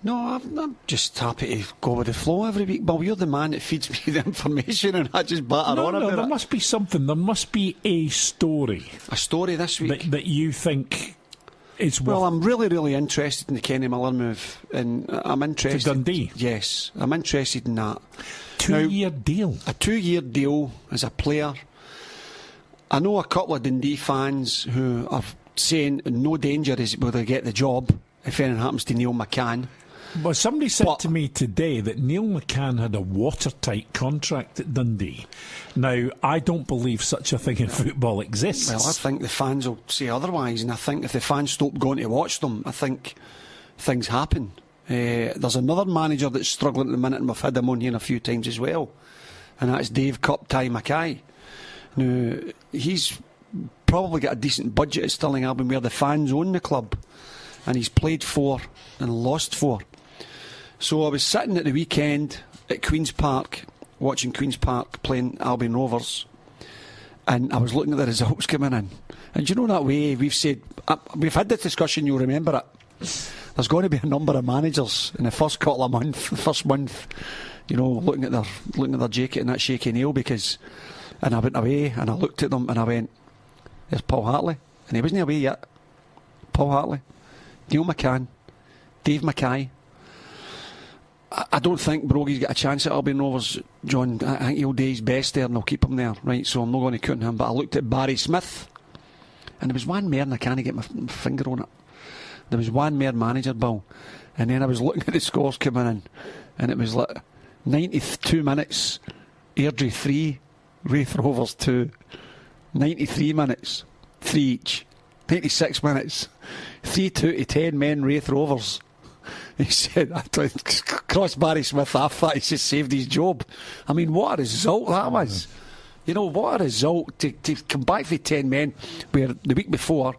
S3: No, I'm just happy to go with the flow every week. But you're the man that feeds me the information, and I just batter on about it.
S2: There must be something. There must be a story.
S3: A story this week
S2: that you think is worth.
S3: Well, I'm really, really interested in the Kenny Miller move, and I'm interested.
S2: To Dundee?
S3: Yes, I'm interested in that.
S2: 2-year deal.
S3: A 2-year deal as a player. I know a couple of Dundee fans who are saying no danger is will they get the job if anything happens to Neil McCann.
S2: Well, somebody said to me today that Neil McCann had a watertight contract at Dundee. Now, I don't believe such a thing in football exists.
S3: Well, I think the fans will say otherwise, and I think if the fans stop going to watch them, I think things happen. There's another manager that's struggling at the minute, and we've had him on here a few times as well, and that's Dave Cup-Ty Mackay. Now, he's probably got a decent budget at Stirling Albion where the fans own the club, and he's played for and lost for. So I was sitting at the weekend at Queen's Park, watching Queen's Park playing Albion Rovers, and I was looking at the results coming in. And you know that way we've said, we've had this discussion, you'll remember it. There's going to be a number of managers in the first couple of months, the first month, you know, looking at their jacket and that shaky nail and I went away and I looked at them and I went, there's Paul Hartley, and he wasn't away yet. Paul Hartley, Neil McCann, Dave Mackay. I don't think Brogy's got a chance at Albion Rovers, John. I think he'll do his best there and they'll keep him there, right? So I'm not going to count him. But I looked at Barry Smith, and there was one more, and I can't get my finger on it. There was one more manager, Bill, and then I was looking at the scores coming in, and it was like 92 minutes, Airdrie 3, Wraith Rovers 2, 93 minutes, 3 each, 96 minutes, 3-2 to 10 men, Wraith Rovers. He said, cross Barry Smith after that, he just saved his job. I mean, what a result that was. You know, what a result to come back for 10 men, where the week before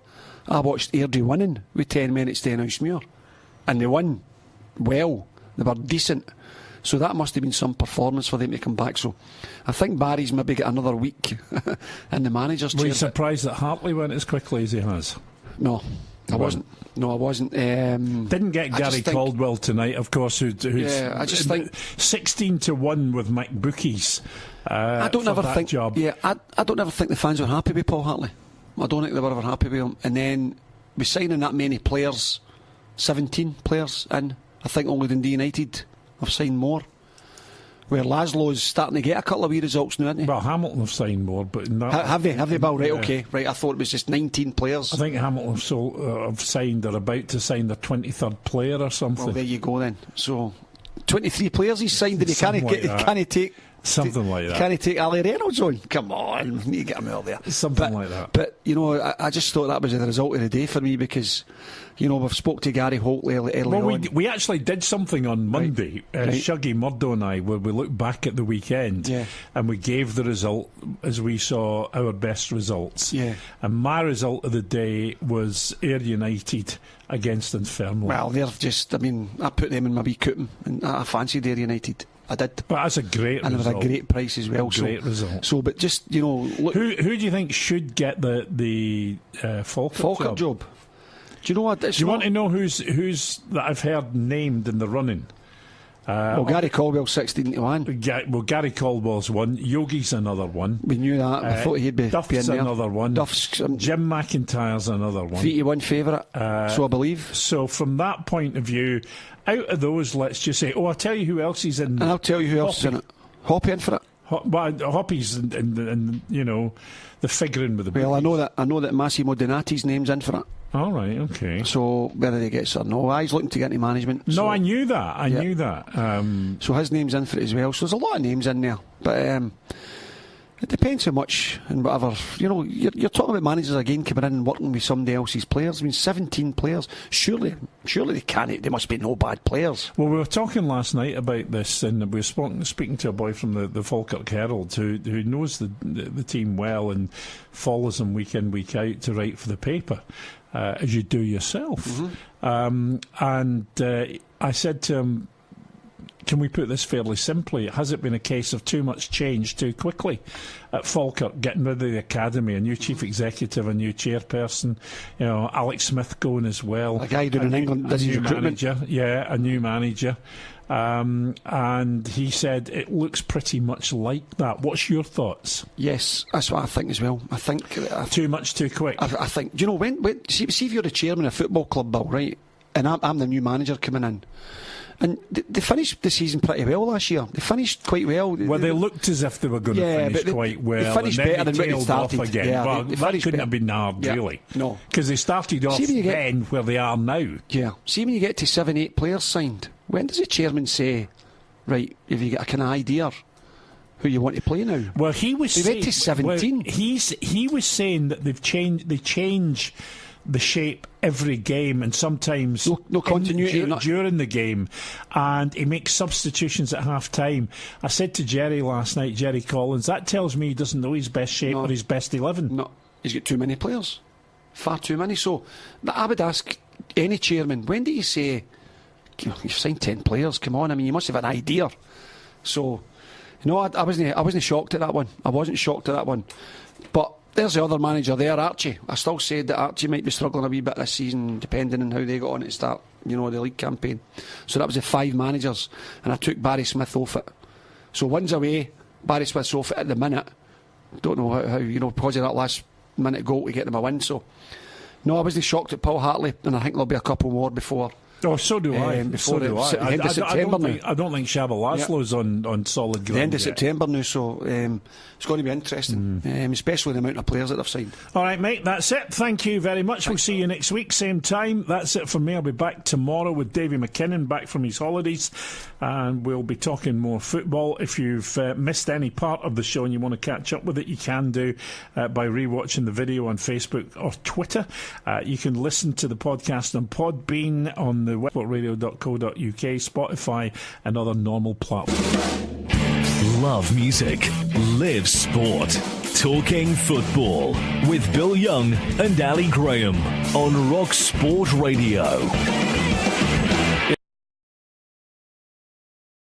S3: I watched Airdrie winning with 10 men at Stenhousemuir, and they won well, they were decent. So that must have been some performance for them to come back. So I think Barry's maybe got another week in the manager's chair.
S2: Were you surprised that Hartley went as quickly as he has?
S3: No, I wasn't. No, I wasn't.
S2: Didn't get Gary Caldwell tonight, of course, who's
S3: I just think
S2: 16-1 with McBookies.
S3: I don't ever think.
S2: Job.
S3: Yeah, I don't ever think the fans were happy with Paul Hartley. I don't think they were ever happy with him. And then we signing that many players, 17 players in. I think only Dundee United have signed more. Where Laszlo's starting to get a couple of wee results now, isn't he?
S2: Well, Hamilton have signed more, but
S3: have they, Bill? Right, okay, right. I thought it was just 19 players.
S2: I think Hamilton have signed. They're about to sign their 23rd player or something.
S3: Well, there you go then. So 23 players he's signed, and he can't take.
S2: Something like that.
S3: Can he take Ali Reynolds on? Come on, you need to get him out there.
S2: Something like that.
S3: But, you know, I just thought that was the result of the day for me because, you know, we've spoke to Gary Holt early on.
S2: We actually did something on Monday,
S3: right.
S2: Shuggy Murdo and I, where we looked back at the weekend and we gave the result as we saw our best results.
S3: Yeah.
S2: And my result of the day was Ayr United against Inferno.
S3: Well, they're just, I mean, I put them in my wee coupon and I fancied Ayr United. I did.
S2: But that's a great result.
S3: And it was a great price as well.
S2: Great result.
S3: So, but just, you know... Look,
S2: who do you think should get the Falkirk job?
S3: Do you know what?
S2: Do you want to know who's that I've heard named in the running?
S3: Gary Caldwell's 16-1.
S2: Well, Gary Caldwell's one. Yogi's another one.
S3: We knew that. I thought he'd be
S2: Duff's
S3: there.
S2: Another one.
S3: Duff's,
S2: Jim McIntyre's another one.
S3: 3-1 favourite, so I believe.
S2: So from that point of view, out of those, let's just say, I'll tell you who else is in.
S3: And I'll tell you who else is in it. Hoppy in for it.
S2: Hoppy's and you know, the figuring with the.
S3: Well, I know that Massimo Donati's name's in for it.
S2: All right, okay.
S3: So whether he gets it or no, he's looking to get into management.
S2: No, I knew that. I knew that.
S3: So his name's in for it as well. So there's a lot of names in there, but It depends how much and whatever. You know, you're talking about managers again coming in and working with somebody else's players. I mean, 17 players. Surely they can't. They must be no bad players.
S2: Well, we were talking last night about this, and we were speaking to a boy from the Falkirk Herald who knows the team well and follows them week in, week out to write for the paper, as you do yourself. Mm-hmm. I said to him, can we put this fairly simply? Has it been a case of too much change too quickly at Falkirk, getting rid of the academy, a new chief executive, a new chairperson, Alex Smith going as well,
S3: a guy doing in England,
S2: a new manager, a new manager, and he said it looks pretty much like that. What's your thoughts?
S3: Yes, that's what I think as well. I think
S2: too much too quick.
S3: I think. Do you know when see if you're the chairman of a football club, Bill, right? And I'm the new manager coming in. And they finished the season pretty well last year. They finished quite well.
S2: Well, they looked as if they were going to finish quite well.
S3: They finished
S2: and then
S3: better than what they started.
S2: Off again.
S3: Yeah,
S2: well, that couldn't have been hard, really.
S3: No.
S2: Because they started off then where they are now.
S3: Yeah. See, when you get to 7-8 players signed, when does the chairman say, right, have you got a kind of idea who you want to play now?
S2: Well, he was
S3: they went to 17.
S2: Well, he was saying that they change the shape every game, and sometimes
S3: no continuity
S2: during the game, and he makes substitutions at half time. I said to Jerry last night, Jerry Collins, that tells me he doesn't know his best shape or his best 11.
S3: No, he's got too many players, far too many. So I would ask any chairman, when do you say you've signed 10 players? Come on, I mean, you must have an idea. So no, I wasn't shocked at that one. I wasn't shocked at that one, but there's the other manager there, Archie. I still said that Archie might be struggling a wee bit this season, depending on how they got on at the start, the league campaign. So that was the 5 managers, and I took Barry Smith off it. So one's away, Barry Smith's off it at the minute. Don't know how because of that last minute goal to get them a win. So no, I wasn't shocked at Paul Hartley, and I think there'll be a couple more before.
S2: Oh, so do I.
S3: Before
S2: so do I.
S3: The end of September now.
S2: I don't think Shaba Laszlo's on solid ground.
S3: The end of September now, so it's going to be interesting, especially the amount of players that they've signed.
S2: All right, mate, that's it. Thank you very much. We'll see you next week, same time. That's it from me. I'll be back tomorrow with Davy McKinnon, back from his holidays, and we'll be talking more football. If you've missed any part of the show and you want to catch up with it, you can do by rewatching the video on Facebook or Twitter. You can listen to the podcast on Podbean, on the websportradio.co.uk, Spotify and other normal platforms.
S1: Love music, live sport. Talking football with Bill Young and Ali Graham on Rock Sport Radio.